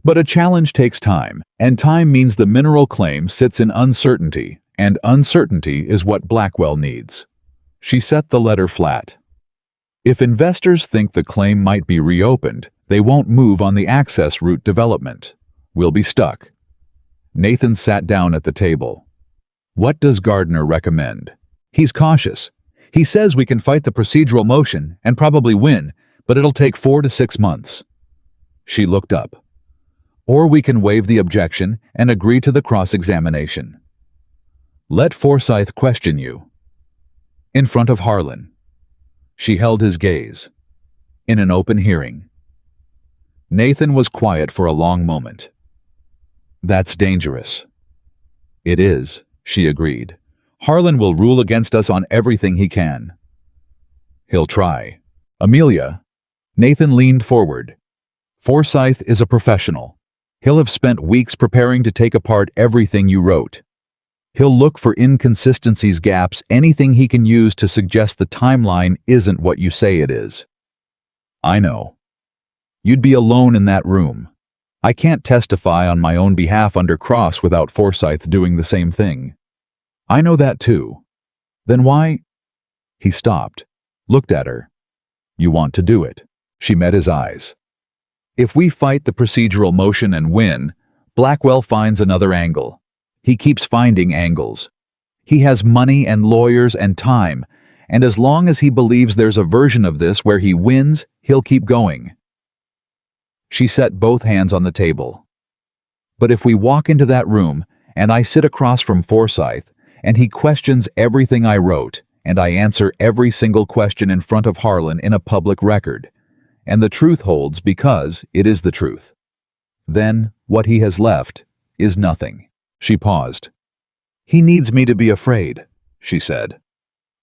A: But a challenge takes time, and time means the mineral claim sits in uncertainty, and uncertainty is what Blackwell needs." She set the letter flat. "If investors think the claim might be reopened, they won't move on the access route development. We'll be stuck." Nathan sat down at the table. "What does Gardner recommend?" "He's cautious. He says we can fight the procedural motion and probably win, but it'll take 4 to 6 months." She looked up. "Or we can waive the objection and agree to the cross-examination." "Let Forsyth question you." "In front of Harlan." She held his gaze. "In an open hearing." Nathan was quiet for a long moment. "That's dangerous." "It is," she agreed. "Harlan will rule against us on everything he can." "He'll try." "Amelia." Nathan leaned forward. "Forsyth is a professional. He'll have spent weeks preparing to take apart everything you wrote. He'll look for inconsistencies, gaps, anything he can use to suggest the timeline isn't what you say it is." "I know. You'd be alone in that room. I can't testify on my own behalf under cross without Forsyth doing the same thing." "I know that too." "Then why—" He stopped, looked at her. "You want to do it." She met his eyes. "If we fight the procedural motion and win, Blackwell finds another angle. He keeps finding angles. He has money and lawyers and time, and as long as he believes there's a version of this where he wins, he'll keep going." She set both hands on the table. "But if we walk into that room, and I sit across from Forsyth, and he questions everything I wrote, and I answer every single question in front of Harlan in a public record, and the truth holds because it is the truth, then what he has left is nothing." She paused. "He needs me to be afraid," she said.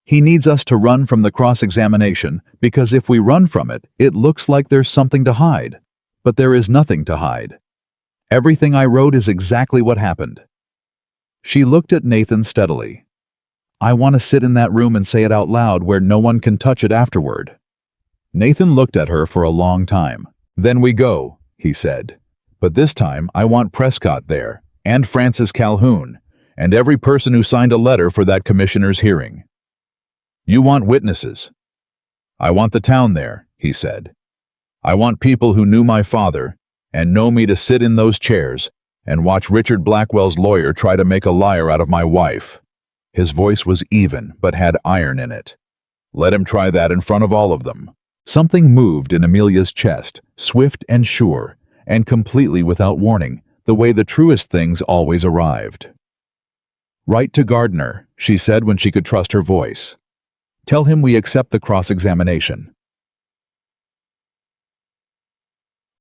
A: "He needs us to run from the cross-examination, because if we run from it, it looks like there's something to hide. But there is nothing to hide. Everything I wrote is exactly what happened." She looked at Nathan steadily. "I want to sit in that room and say it out loud where no one can touch it afterward." Nathan looked at her for a long time. "Then we go," he said. "But this time I want Prescott there, and Francis Calhoun, and every person who signed a letter for that commissioner's hearing." "You want witnesses?" "I want the town there," he said. "I want people who knew my father and know me to sit in those chairs and watch Richard Blackwell's lawyer try to make a liar out of my wife." His voice was even, but had iron in it. "Let him try that in front of all of them." Something moved in Amelia's chest, swift and sure, and completely without warning, the way the truest things always arrived. "Write to Gardner," she said when she could trust her voice. "Tell him we accept the cross-examination."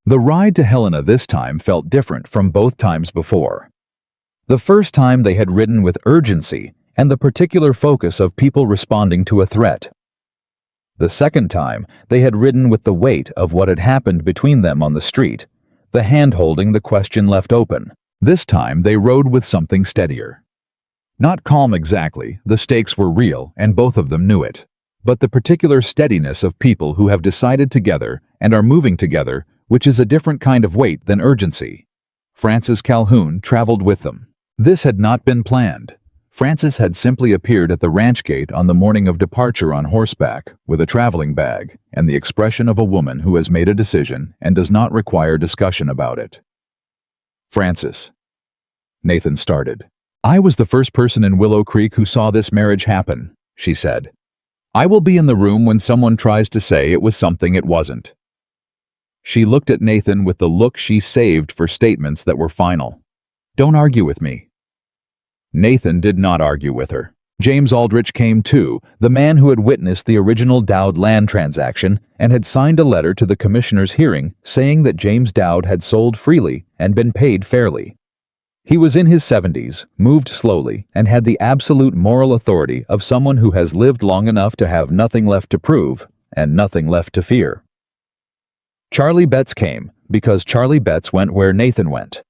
A: The ride to Helena this time felt different from both times before. The first time they had ridden with urgency and the particular focus of people responding to a threat. The second time, they had ridden with the weight of what had happened between them on the street, the hand-holding the question left open. This time, they rode with something steadier. Not calm exactly, the stakes were real, and both of them knew it. But the particular steadiness of people who have decided together and are moving together, which is a different kind of weight than urgency. Francis Calhoun traveled with them. This had not been planned. Francis had simply appeared at the ranch gate on the morning of departure on horseback, with a traveling bag, and the expression of a woman who has made a decision and does not require discussion about it. Francis. Nathan started. I was the first person in Willow Creek who saw this marriage happen, she said. I will be in the room when someone tries to say it was something it wasn't. She looked at Nathan with the look she saved for statements that were final. Don't argue with me. Nathan did not argue with her. James Aldrich came too, the man who had witnessed the original Dowd land transaction and had signed a letter to the commissioner's hearing saying that James Dowd had sold freely and been paid fairly. He was in his 70s, moved slowly, and had the absolute moral authority of someone who has lived long enough to have nothing left to prove and nothing left to fear. Charlie Betts came because Charlie Betts went where Nathan went,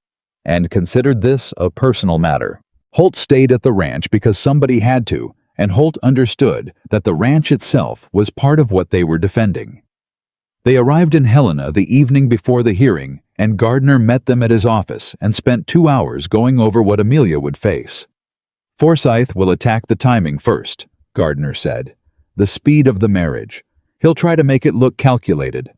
A: and considered this a personal matter. Holt stayed at the ranch because somebody had to, and Holt understood that the ranch itself was part of what they were defending. They arrived in Helena the evening before the hearing, and Gardner met them at his office and spent 2 hours going over what Amelia would face. Forsyth will attack the timing first, Gardner said. The speed of the marriage. He'll try to make it look calculated.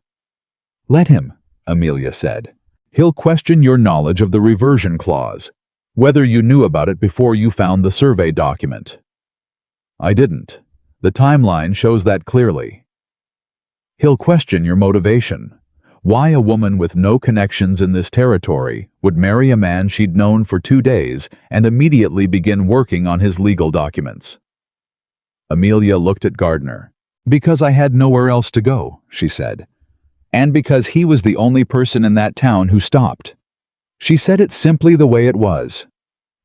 A: Let him, Amelia said. He'll question your knowledge of the reversion clause, whether you knew about it before you found the survey document. I didn't. The timeline shows that clearly. He'll question your motivation. Why a woman with no connections in this territory would marry a man she'd known for 2 days and immediately begin working on his legal documents. Amelia looked at Gardner. Because I had nowhere else to go, she said. And because he was the only person in that town who stopped. She said it simply the way it was.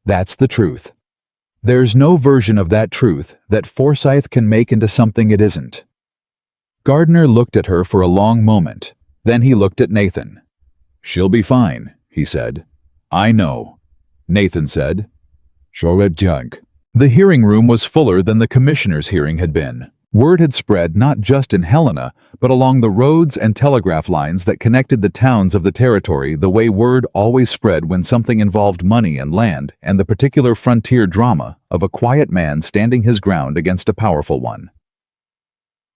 A: That's the truth. There's no version of that truth that Forsyth can make into something it isn't. Gardner looked at her for a long moment. Then he looked at Nathan. She'll be fine, he said. I know. Nathan said. Sure junk. The hearing room was fuller than the commissioner's hearing had been. Word had spread not just in Helena, but along the roads and telegraph lines that connected the towns of the territory the way word always spread when something involved money and land and the particular frontier drama of a quiet man standing his ground against a powerful one.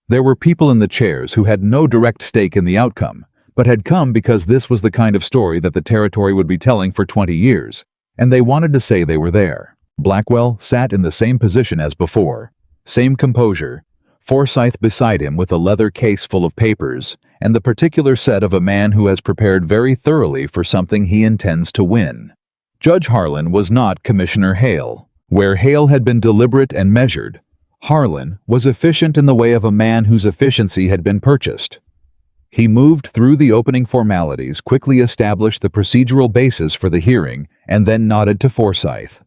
A: There were people in the chairs who had no direct stake in the outcome, but had come because this was the kind of story that the territory would be telling for 20 years, and they wanted to say they were there. Blackwell sat in the same position as before, same composure, Forsyth beside him with a leather case full of papers, and the particular set of a man who has prepared very thoroughly for something he intends to win. Judge Harlan was not Commissioner Hale. Where Hale had been deliberate and measured, Harlan was efficient in the way of a man whose efficiency had been purchased. He moved through the opening formalities, quickly established the procedural basis for the hearing, and then nodded to Forsyth.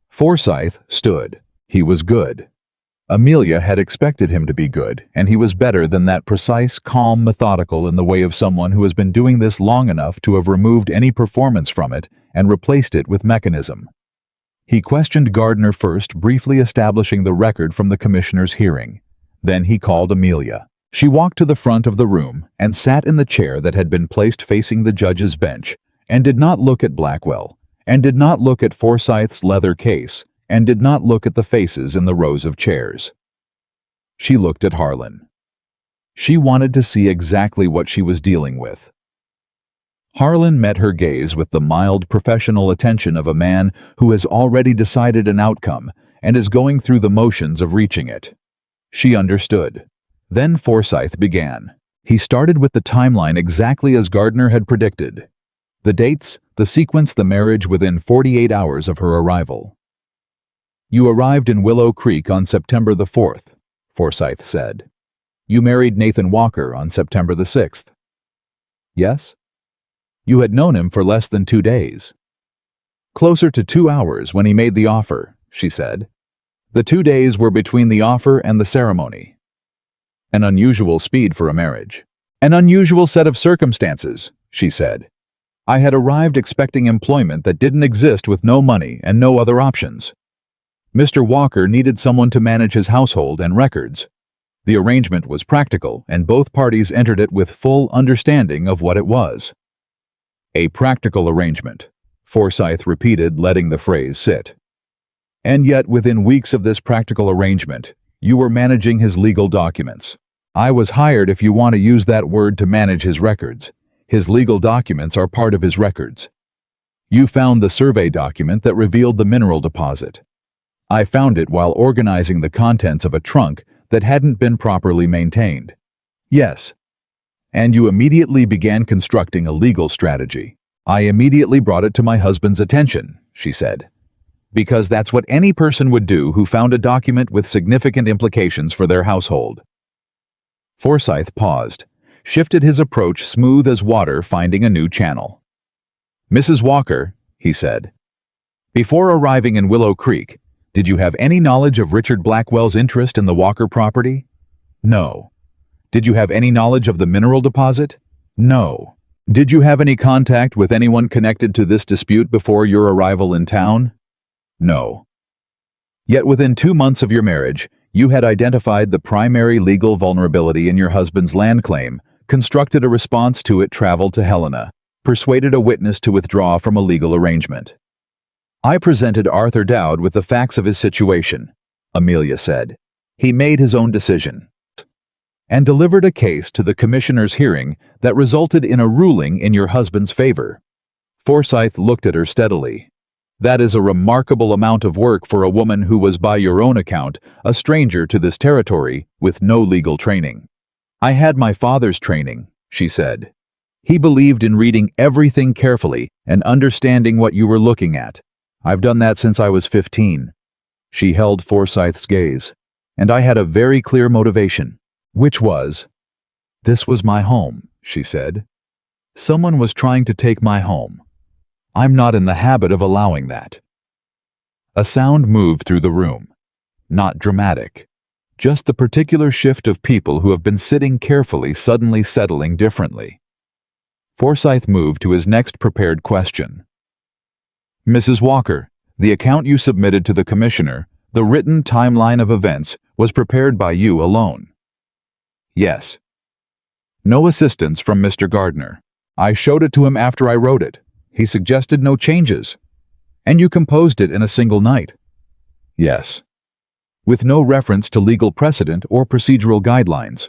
A: Forsyth stood. He was good. Amelia had expected him to be good, and he was better than that precise, calm, methodical in the way of someone who has been doing this long enough to have removed any performance from it and replaced it with mechanism. He questioned Gardner first, briefly establishing the record from the commissioner's hearing. Then he called Amelia. She walked to the front of the room and sat in the chair that had been placed facing the judge's bench, and did not look at Blackwell, and did not look at Forsyth's leather case, and did not look at the faces in the rows of chairs. She looked at Harlan. She wanted to see exactly what she was dealing with. Harlan met her gaze with the mild professional attention of a man who has already decided an outcome and is going through the motions of reaching it. She understood. Then Forsyth began. He started with the timeline exactly as Gardner had predicted. The dates, the sequence, the marriage within 48 hours of her arrival. You arrived in Willow Creek on September the 4th, Forsyth said. You married Nathan Walker on September the 6th. Yes? You had known him for less than 2 days. Closer to 2 hours when he made the offer, she said. The 2 days were between the offer and the ceremony. An unusual speed for a marriage. An unusual set of circumstances, she said. I had arrived expecting employment that didn't exist with no money and no other options. Mr. Walker needed someone to manage his household and records. The arrangement was practical, and both parties entered it with full understanding of what it was. A practical arrangement, Forsyth repeated, letting the phrase sit. And yet, within weeks of this practical arrangement, you were managing his legal documents. I was hired, if you want to use that word, to manage his records. His legal documents are part of his records. You found the survey document that revealed the mineral deposit. I found it while organizing the contents of a trunk that hadn't been properly maintained. Yes. And you immediately began constructing a legal strategy. I immediately brought it to my husband's attention, she said. Because that's what any person would do who found a document with significant implications for their household. Forsyth paused, shifted his approach smooth as water finding a new channel. Mrs. Walker, he said, before arriving in Willow Creek, did you have any knowledge of Richard Blackwell's interest in the Walker property? No. Did you have any knowledge of the mineral deposit? No. Did you have any contact with anyone connected to this dispute before your arrival in town? No. Yet within 2 months of your marriage, you had identified the primary legal vulnerability in your husband's land claim, constructed a response to it, traveled to Helena, persuaded a witness to withdraw from a legal arrangement. I presented Arthur Dowd with the facts of his situation, Amelia said. He made his own decision and delivered a case to the commissioner's hearing that resulted in a ruling in your husband's favor. Forsyth looked at her steadily. That is a remarkable amount of work for a woman who was, by your own account, a stranger to this territory with no legal training. I had my father's training, she said. He believed in reading everything carefully and understanding what you were looking at. I've done that since I was 15. She held Forsyth's gaze. And I had a very clear motivation, which was, this was my home, she said. Someone was trying to take my home. I'm not in the habit of allowing that. A sound moved through the room. Not dramatic. Just the particular shift of people who have been sitting carefully suddenly settling differently. Forsyth moved to his next prepared question. Mrs. Walker, the account you submitted to the commissioner, the written timeline of events, was prepared by you alone. Yes. No assistance from Mr. Gardner. I showed it to him after I wrote it. He suggested no changes. And you composed it in a single night. Yes. With no reference to legal precedent or procedural guidelines.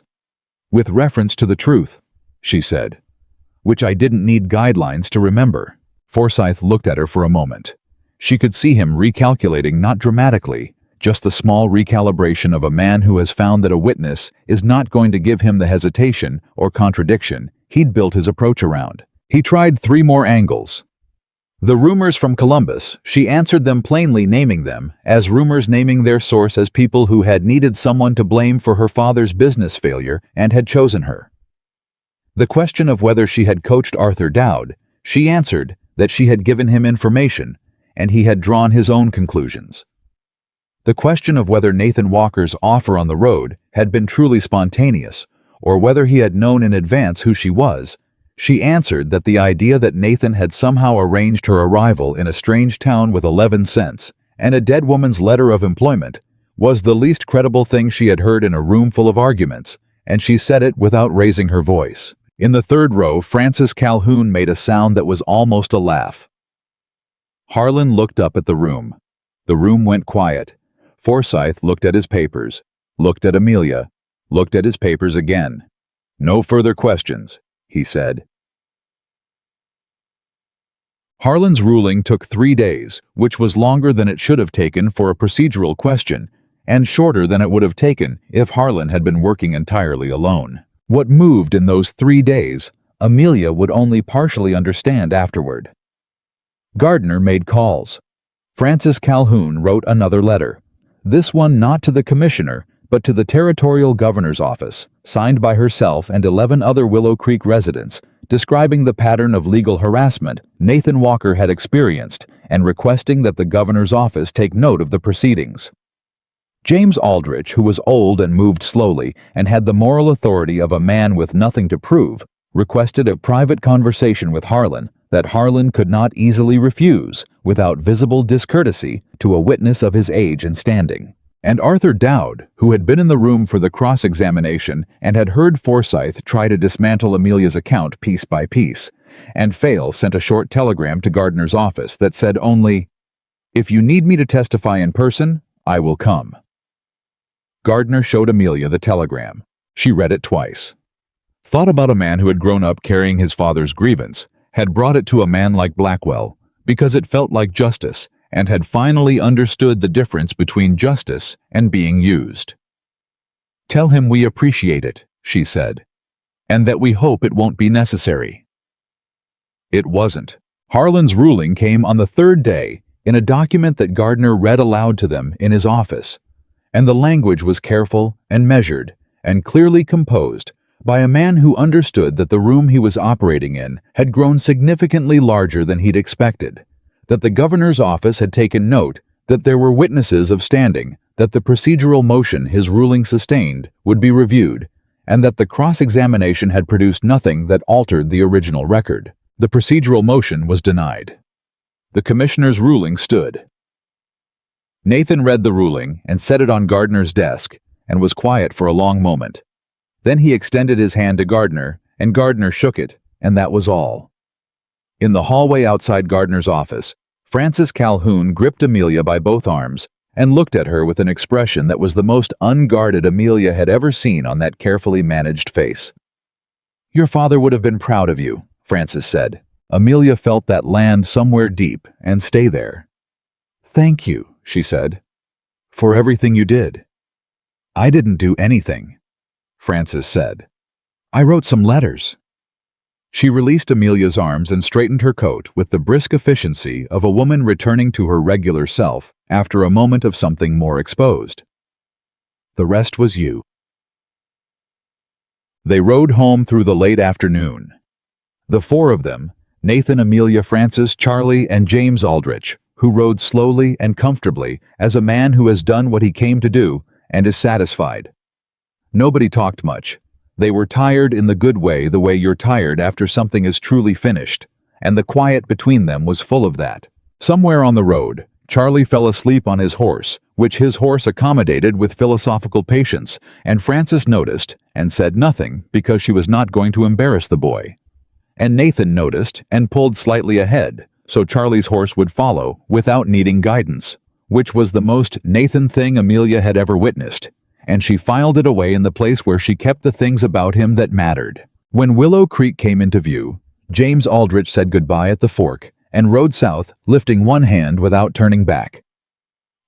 A: With reference to the truth, she said, which I didn't need guidelines to remember. Forsyth looked at her for a moment. She could see him recalculating, not dramatically, just the small recalibration of a man who has found that a witness is not going to give him the hesitation or contradiction he'd built his approach around. He tried 3 more angles. The rumors from Columbus, she answered them plainly, naming them as rumors, naming their source as people who had needed someone to blame for her father's business failure and had chosen her. The question of whether she had coached Arthur Dowd, she answered that she had given him information and he had drawn his own conclusions. The question of whether Nathan Walker's offer on the road had been truly spontaneous or whether he had known in advance who she was, she answered that the idea that Nathan had somehow arranged her arrival in a strange town with 11 cents and a dead woman's letter of employment was the least credible thing she had heard in a room full of arguments, and she said it without raising her voice. In the third row, Frances Calhoun made a sound that was almost a laugh. Harlan looked up at the room. The room went quiet. Forsyth looked at his papers, looked at Amelia, looked at his papers again. No further questions, he said. Harlan's ruling took 3 days, which was longer than it should have taken for a procedural question, and shorter than it would have taken if Harlan had been working entirely alone. What moved in those 3 days, Amelia would only partially understand afterward. Gardner made calls. Frances Calhoun wrote another letter, this one not to the commissioner, but to the territorial governor's office, signed by herself and 11 other Willow Creek residents, describing the pattern of legal harassment Nathan Walker had experienced and requesting that the governor's office take note of the proceedings. James Aldrich, who was old and moved slowly and had the moral authority of a man with nothing to prove, requested a private conversation with Harlan that Harlan could not easily refuse without visible discourtesy to a witness of his age and standing. And Arthur Dowd, who had been in the room for the cross-examination and had heard Forsyth try to dismantle Amelia's account piece by piece, and fail, sent a short telegram to Gardner's office that said only, "If you need me to testify in person, I will come." Gardner showed Amelia the telegram. She read it twice. Thought about a man who had grown up carrying his father's grievance, had brought it to a man like Blackwell, because it felt like justice and had finally understood the difference between justice and being used. "Tell him we appreciate it," she said, "and that we hope it won't be necessary." It wasn't. Harlan's ruling came on the third day in a document that Gardner read aloud to them in his office, and the language was careful and measured and clearly composed by a man who understood that the room he was operating in had grown significantly larger than he'd expected, that the governor's office had taken note that there were witnesses of standing, that the procedural motion his ruling sustained would be reviewed, and that the cross-examination had produced nothing that altered the original record. The procedural motion was denied. The commissioner's ruling stood. Nathan read the ruling and set it on Gardner's desk and was quiet for a long moment. Then he extended his hand to Gardner, and Gardner shook it, and that was all. In the hallway outside Gardner's office, Frances Calhoun gripped Amelia by both arms and looked at her with an expression that was the most unguarded Amelia had ever seen on that carefully managed face. "Your father would have been proud of you," Frances said. Amelia felt that land somewhere deep and stay there. "Thank you," she said, "for everything you did." "I didn't do anything," Frances said. "I wrote some letters." She released Amelia's arms and straightened her coat with the brisk efficiency of a woman returning to her regular self after a moment of something more exposed. "The rest was you." They rode home through the late afternoon. The four of them, Nathan, Amelia, Frances, Charlie, and James Aldrich, who rode slowly and comfortably as a man who has done what he came to do and is satisfied. Nobody talked much. They were tired in the good way, the way you're tired after something is truly finished, and the quiet between them was full of that. Somewhere on the road, Charlie fell asleep on his horse, which his horse accommodated with philosophical patience, and Frances noticed and said nothing because she was not going to embarrass the boy. And Nathan noticed and pulled slightly ahead, so Charlie's horse would follow without needing guidance, which was the most Nathan thing Amelia had ever witnessed, and she filed it away in the place where she kept the things about him that mattered. When Willow Creek came into view, James Aldrich said goodbye at the fork and rode south, lifting one hand without turning back.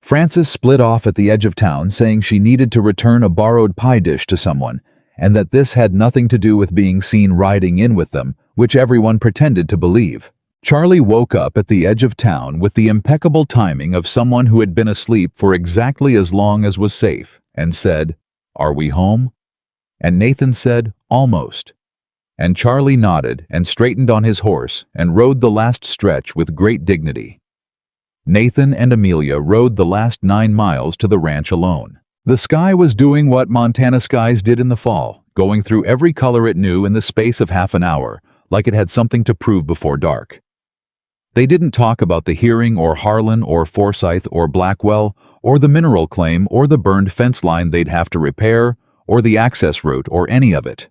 A: Frances split off at the edge of town, saying she needed to return a borrowed pie dish to someone, and that this had nothing to do with being seen riding in with them, which everyone pretended to believe. Charlie woke up at the edge of town with the impeccable timing of someone who had been asleep for exactly as long as was safe, and said, "Are we home?" And Nathan said, "Almost." And Charlie nodded and straightened on his horse and rode the last stretch with great dignity. Nathan and Amelia rode the last 9 miles to the ranch alone. The sky was doing what Montana skies did in the fall, going through every color it knew in the space of half an hour, like it had something to prove before dark. They didn't talk about the hearing or Harlan or Forsyth or Blackwell or the mineral claim or the burned fence line they'd have to repair or the access route or any of it.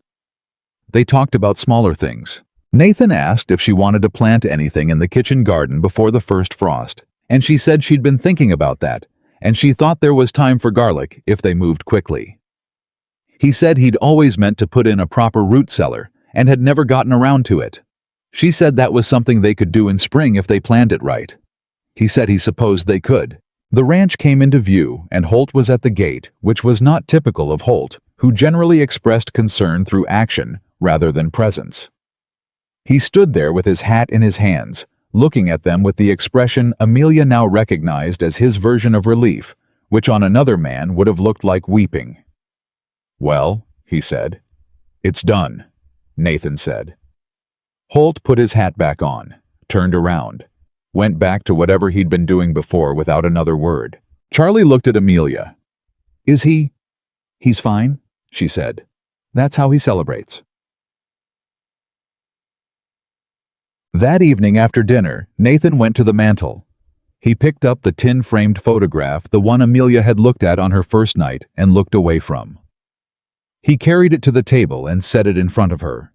A: They talked about smaller things. Nathan asked if she wanted to plant anything in the kitchen garden before the first frost, and she said she'd been thinking about that, and she thought there was time for garlic if they moved quickly. He said he'd always meant to put in a proper root cellar and had never gotten around to it. She said that was something they could do in spring if they planned it right. He said he supposed they could. The ranch came into view, and Holt was at the gate, which was not typical of Holt, who generally expressed concern through action rather than presence. He stood there with his hat in his hands, looking at them with the expression Amelia now recognized as his version of relief, which on another man would have looked like weeping. "Well," he said. "It's done," Nathan said. Holt put his hat back on, turned around, went back to whatever he'd been doing before without another word. Charlie looked at Amelia. "Is he? He's fine," she said. "That's how he celebrates." That evening after dinner, Nathan went to the mantel. He picked up the tin-framed photograph, the one Amelia had looked at on her first night and looked away from. He carried it to the table and set it in front of her.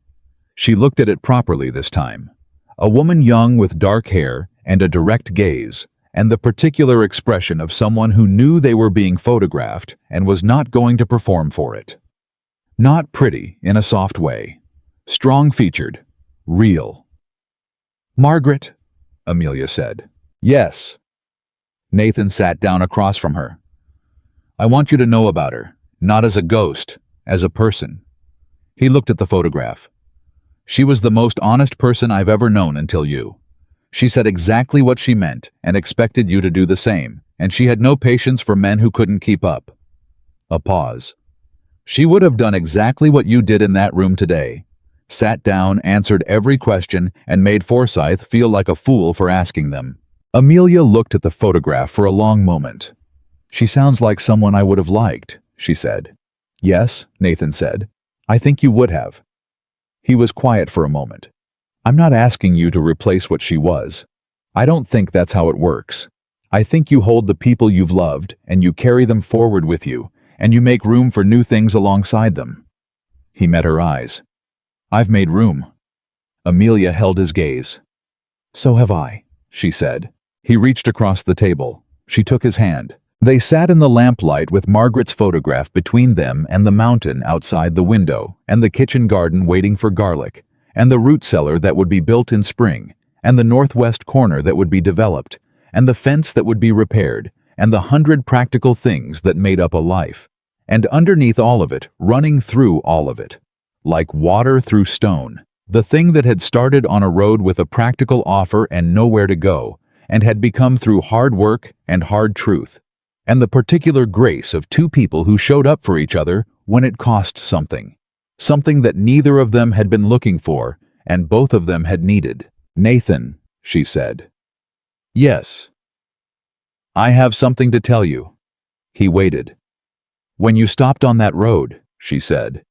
A: She looked at it properly this time. A woman young with dark hair and a direct gaze, and the particular expression of someone who knew they were being photographed and was not going to perform for it. Not pretty in a soft way. Strong-featured. Real. "Margaret," Amelia said. Yes. Nathan sat down across from her. I want you to know about her, not as a ghost, as a person. He looked at the photograph. She was the most honest person I've ever known until you. She said exactly what she meant and expected you to do the same, and she had no patience for men who couldn't keep up. A pause. She would have done exactly what you did in that room today. Sat down, answered every question, and made Forsyth feel like a fool for asking them. Amelia looked at the photograph for a long moment. She sounds like someone I would have liked, she said. Yes, Nathan said. I think you would have. He was quiet for a moment. I'm not asking you to replace what she was. I don't think that's how it works. I think you hold the people you've loved, and you carry them forward with you, and you make room for new things alongside them. He met her eyes. I've made room. Amelia held his gaze. So have I, she said. He reached across the table. She took his hand. They sat in the lamplight with Margaret's photograph between them and the mountain outside the window, and the kitchen garden waiting for garlic, and the root cellar that would be built in spring, and the northwest corner that would be developed, and the fence that would be repaired, and the 100 practical things that made up a life. And underneath all of it, running through all of it, like water through stone, the thing that had started on a road with a practical offer and nowhere to go, and had become through hard work and hard truth, and the particular grace of two people who showed up for each other when it cost something. Something that neither of them had been looking for, and both of them had needed. Nathan, she said. Yes. I have something to tell you. He waited. When you stopped on that road, she said.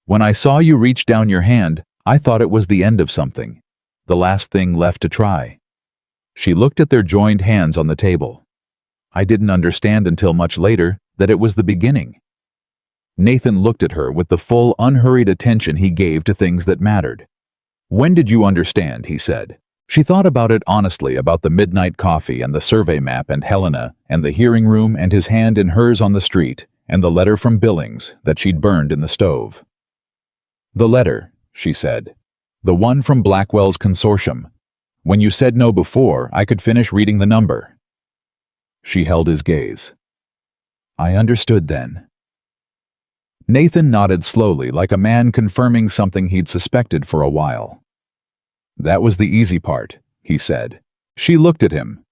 A: When I saw you reach down your hand, I thought it was the end of something, the last thing left to try. She looked at their joined hands on the table. I didn't understand until much later that it was the beginning. Nathan looked at her with the full, unhurried attention he gave to things that mattered. When did you understand, he said. She thought about it honestly, about the midnight coffee and the survey map and Helena and the hearing room and his hand in hers on the street and the letter from Billings that she'd burned in the stove. The letter, she said. The one from Blackwell's consortium. When you said no before, I could finish reading the number. She held his gaze. I understood then. Nathan nodded slowly, like a man confirming something he'd suspected for a while. That was the easy part, he said. She looked at him.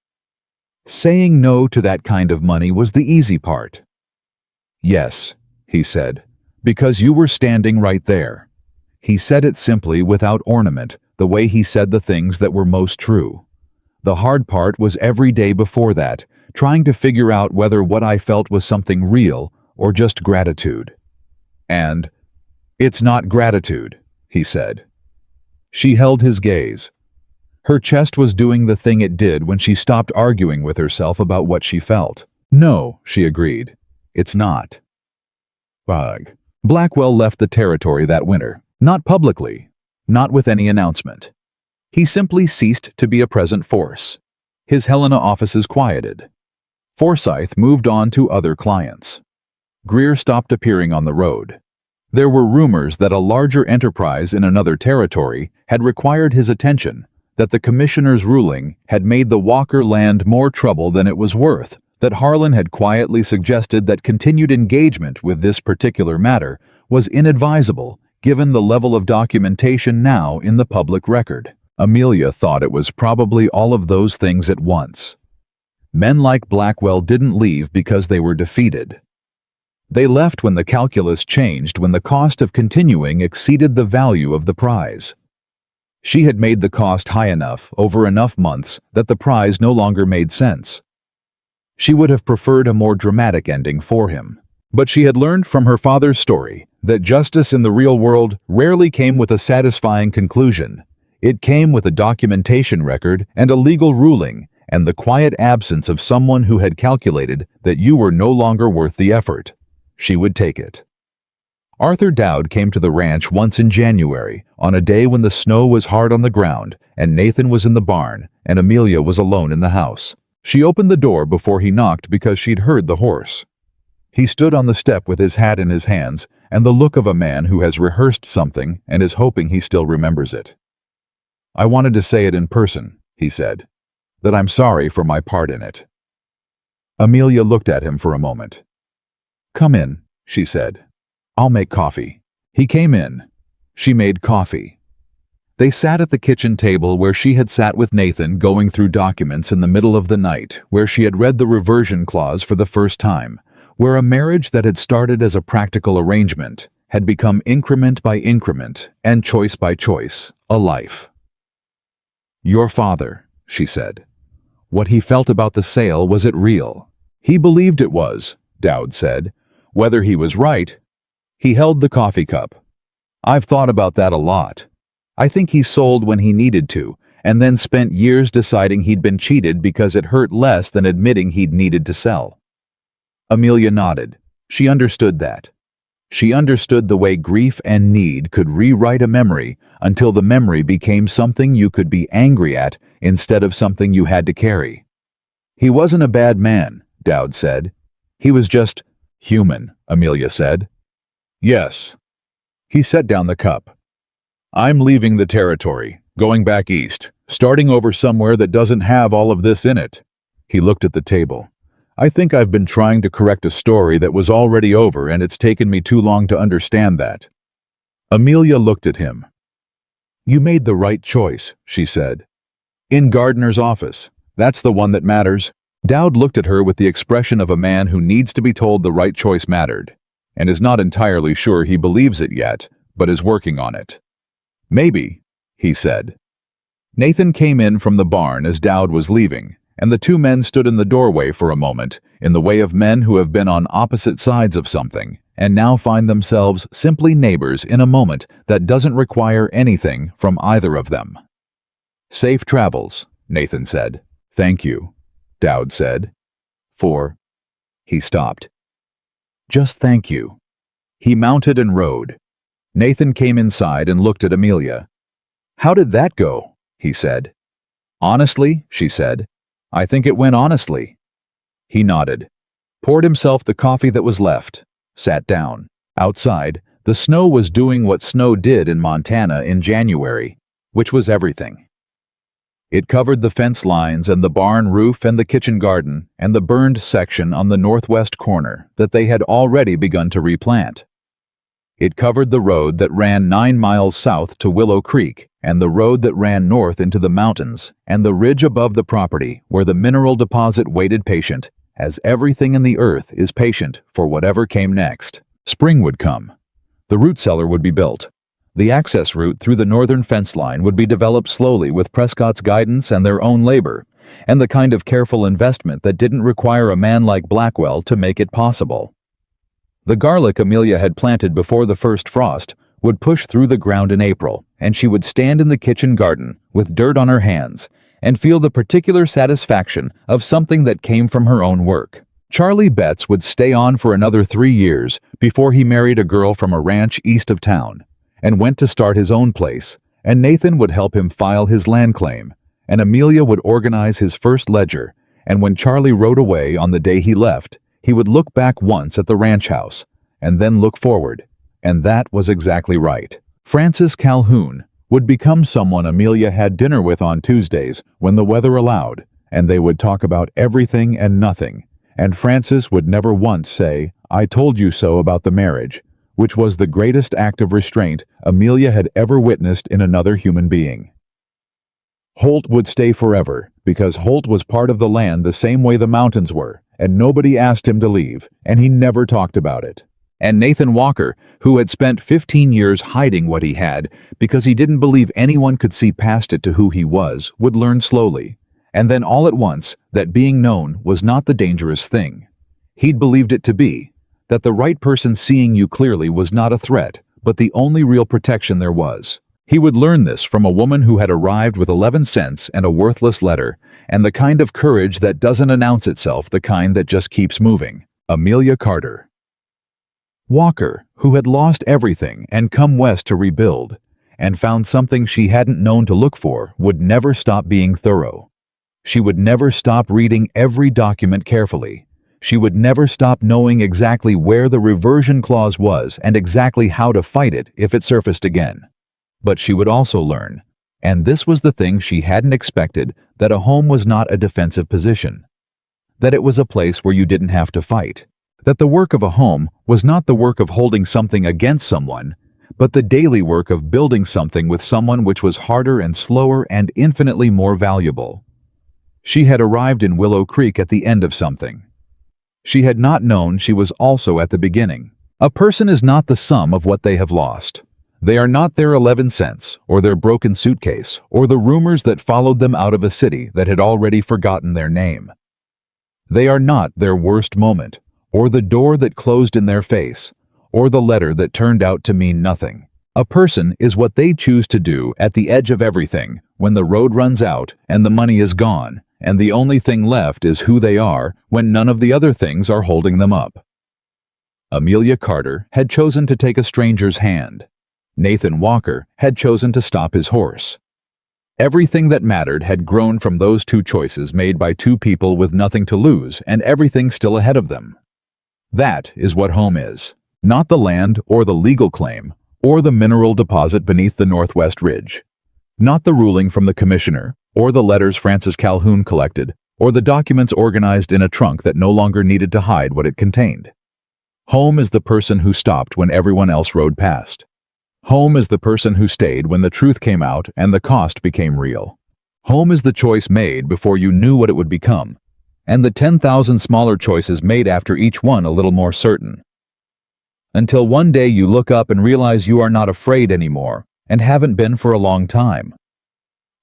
A: Saying no to that kind of money was the easy part. Yes, he said, because you were standing right there. He said it simply, without ornament, the way he said the things that were most true. The hard part was every day before that, trying to figure out whether what I felt was something real or just gratitude. And, it's not gratitude, he said. She held his gaze. Her chest was doing the thing it did when she stopped arguing with herself about what she felt. No, she agreed. It's not. Ugh. Blackwell left the territory that winter. Not publicly. Not with any announcement. He simply ceased to be a present force. His Helena offices quieted. Forsyth moved on to other clients. Greer stopped appearing on the road. There were rumors that a larger enterprise in another territory had required his attention, that the commissioner's ruling had made the Walker land more trouble than it was worth, that Harlan had quietly suggested that continued engagement with this particular matter was inadvisable given the level of documentation now in the public record. Amelia thought it was probably all of those things at once. Men like Blackwell didn't leave because they were defeated. They left when the calculus changed, when the cost of continuing exceeded the value of the prize. She had made the cost high enough over enough months that the prize no longer made sense. She would have preferred a more dramatic ending for him. But she had learned from her father's story that justice in the real world rarely came with a satisfying conclusion. It came with a documentation record and a legal ruling and the quiet absence of someone who had calculated that you were no longer worth the effort. She would take it. Arthur Dowd came to the ranch once in January, on a day when the snow was hard on the ground and Nathan was in the barn and Amelia was alone in the house. She opened the door before he knocked because she'd heard the horse. He stood on the step with his hat in his hands and the look of a man who has rehearsed something and is hoping he still remembers it. I wanted to say it in person, he said. that I'm sorry for my part in it." Amelia looked at him for a moment. "Come in," she said. "I'll make coffee." He came in. She made coffee. They sat at the kitchen table where she had sat with Nathan going through documents in the middle of the night, where she had read the reversion clause for the first time, where a marriage that had started as a practical arrangement had become increment by increment and choice by choice, a life. "Your father," she said. What he felt about the sale, was it real? He believed it was, Dowd said. Whether he was right. He held the coffee cup. "I've thought about that a lot. I think he sold when he needed to, and then spent years deciding he'd been cheated because it hurt less than admitting he'd needed to sell." Amelia nodded. She understood that. She understood the way grief and need could rewrite a memory until the memory became something you could be angry at instead of something you had to carry. "He wasn't a bad man," Dowd said. "He was just human," Amelia said. "Yes." He set down the cup. "I'm leaving the territory, going back east, starting over somewhere that doesn't have all of this in it." He looked at the table. "I think I've been trying to correct a story that was already over, and it's taken me too long to understand that." Amelia looked at him. "You made the right choice," she said. "In Gardner's office. That's the one that matters." Dowd looked at her with the expression of a man who needs to be told the right choice mattered, and is not entirely sure he believes it yet, but is working on it. "Maybe," he said. Nathan came in from the barn as Dowd was leaving, and the two men stood in the doorway for a moment, in the way of men who have been on opposite sides of something, and now find themselves simply neighbors in a moment that doesn't require anything from either of them. "Safe travels," Nathan said. "Thank you," Dowd said. "For—" He stopped. "Just thank you." He mounted and rode. Nathan came inside and looked at Amelia. "How did that go?" he said. "Honestly," she said. "I think it went honestly." He nodded, poured himself the coffee that was left, sat down. Outside, the snow was doing what snow did in Montana in January, which was everything. It covered the fence lines and the barn roof and the kitchen garden and the burned section on the northwest corner that they had already begun to replant. It covered the road that ran 9 miles south to Willow Creek and the road that ran north into the mountains and the ridge above the property where the mineral deposit waited patient, as everything in the earth is patient for whatever came next. Spring would come. The root cellar would be built. The access route through the northern fence line would be developed slowly with Prescott's guidance and their own labor, and the kind of careful investment that didn't require a man like Blackwell to make it possible. The garlic Amelia had planted before the first frost would push through the ground in April, and she would stand in the kitchen garden with dirt on her hands and feel the particular satisfaction of something that came from her own work. Charlie Betts would stay on for another 3 years before he married a girl from a ranch east of town and went to start his own place, and Nathan would help him file his land claim, and Amelia would organize his first ledger, and when Charlie rode away on the day he left, he would look back once at the ranch house, and then look forward, and that was exactly right. Francis Calhoun would become someone Amelia had dinner with on Tuesdays when the weather allowed, and they would talk about everything and nothing, and Francis would never once say, "I told you so" about the marriage, which was the greatest act of restraint Amelia had ever witnessed in another human being. Holt would stay forever, because Holt was part of the land the same way the mountains were, and nobody asked him to leave, and he never talked about it. And Nathan Walker, who had spent 15 years hiding what he had because he didn't believe anyone could see past it to who he was, would learn slowly, and then all at once, that being known was not the dangerous thing. He'd believed it to be, that the right person seeing you clearly was not a threat, but the only real protection there was. He would learn this from a woman who had arrived with 11 cents and a worthless letter, and the kind of courage that doesn't announce itself, the kind that just keeps moving. Amelia Carter. Walker, who had lost everything and come west to rebuild, and found something she hadn't known to look for, would never stop being thorough. She would never stop reading every document carefully. She would never stop knowing exactly where the reversion clause was and exactly how to fight it if it surfaced again. But she would also learn And this was the thing she hadn't expected, that a home was not a defensive position. That it was a place where you didn't have to fight. That the work of a home was not the work of holding something against someone, but the daily work of building something with someone which was harder and slower and infinitely more valuable. She had arrived in Willow Creek at the end of something. She had not known she was also at the beginning. A person is not the sum of what they have lost. They are not their 11 cents, or their broken suitcase, or the rumors that followed them out of a city that had already forgotten their name. They are not their worst moment, or the door that closed in their face, or the letter that turned out to mean nothing. A person is what they choose to do at the edge of everything, when the road runs out and the money is gone, and the only thing left is who they are when none of the other things are holding them up. Amelia Carter had chosen to take a stranger's hand. Nathan Walker had chosen to stop his horse. Everything that mattered had grown from those two choices made by two people with nothing to lose and everything still ahead of them. That is what home is. Not the land or the legal claim, or the mineral deposit beneath the Northwest Ridge. Not the ruling from the commissioner, or the letters Francis Calhoun collected, or the documents organized in a trunk that no longer needed to hide what it contained. Home is the person who stopped when everyone else rode past. Home is the person who stayed when the truth came out and the cost became real. Home is the choice made before you knew what it would become, and the 10,000 smaller choices made after each one a little more certain. Until one day you look up and realize you are not afraid anymore, and haven't been for a long time.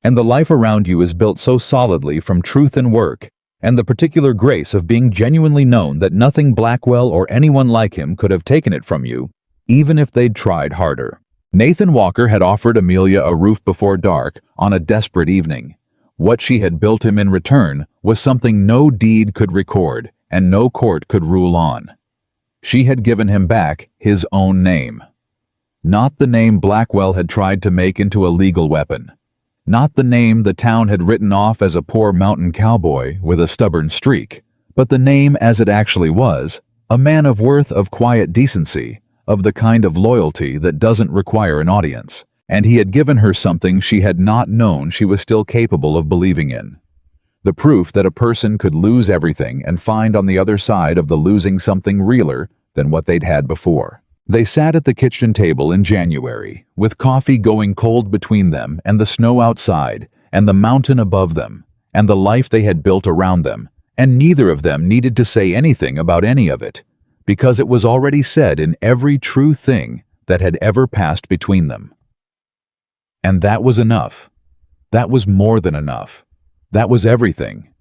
A: And the life around you is built so solidly from truth and work, and the particular grace of being genuinely known that nothing Blackwell or anyone like him could have taken it from you, even if they'd tried harder. Nathan Walker had offered Amelia a roof before dark on a desperate evening. What she had built him in return was something no deed could record and no court could rule on. She had given him back his own name. Not the name Blackwell had tried to make into a legal weapon. Not the name the town had written off as a poor mountain cowboy with a stubborn streak, but the name as it actually was, a man of worth, of quiet decency, of the kind of loyalty that doesn't require an audience, and he had given her something she had not known she was still capable of believing in. The proof that a person could lose everything and find on the other side of the losing something realer than what they'd had before. They sat at the kitchen table in January, with coffee going cold between them and the snow outside, and the mountain above them, and the life they had built around them, and neither of them needed to say anything about any of it, because it was already said in every true thing that had ever passed between them. And that was enough. That was more than enough. That was everything.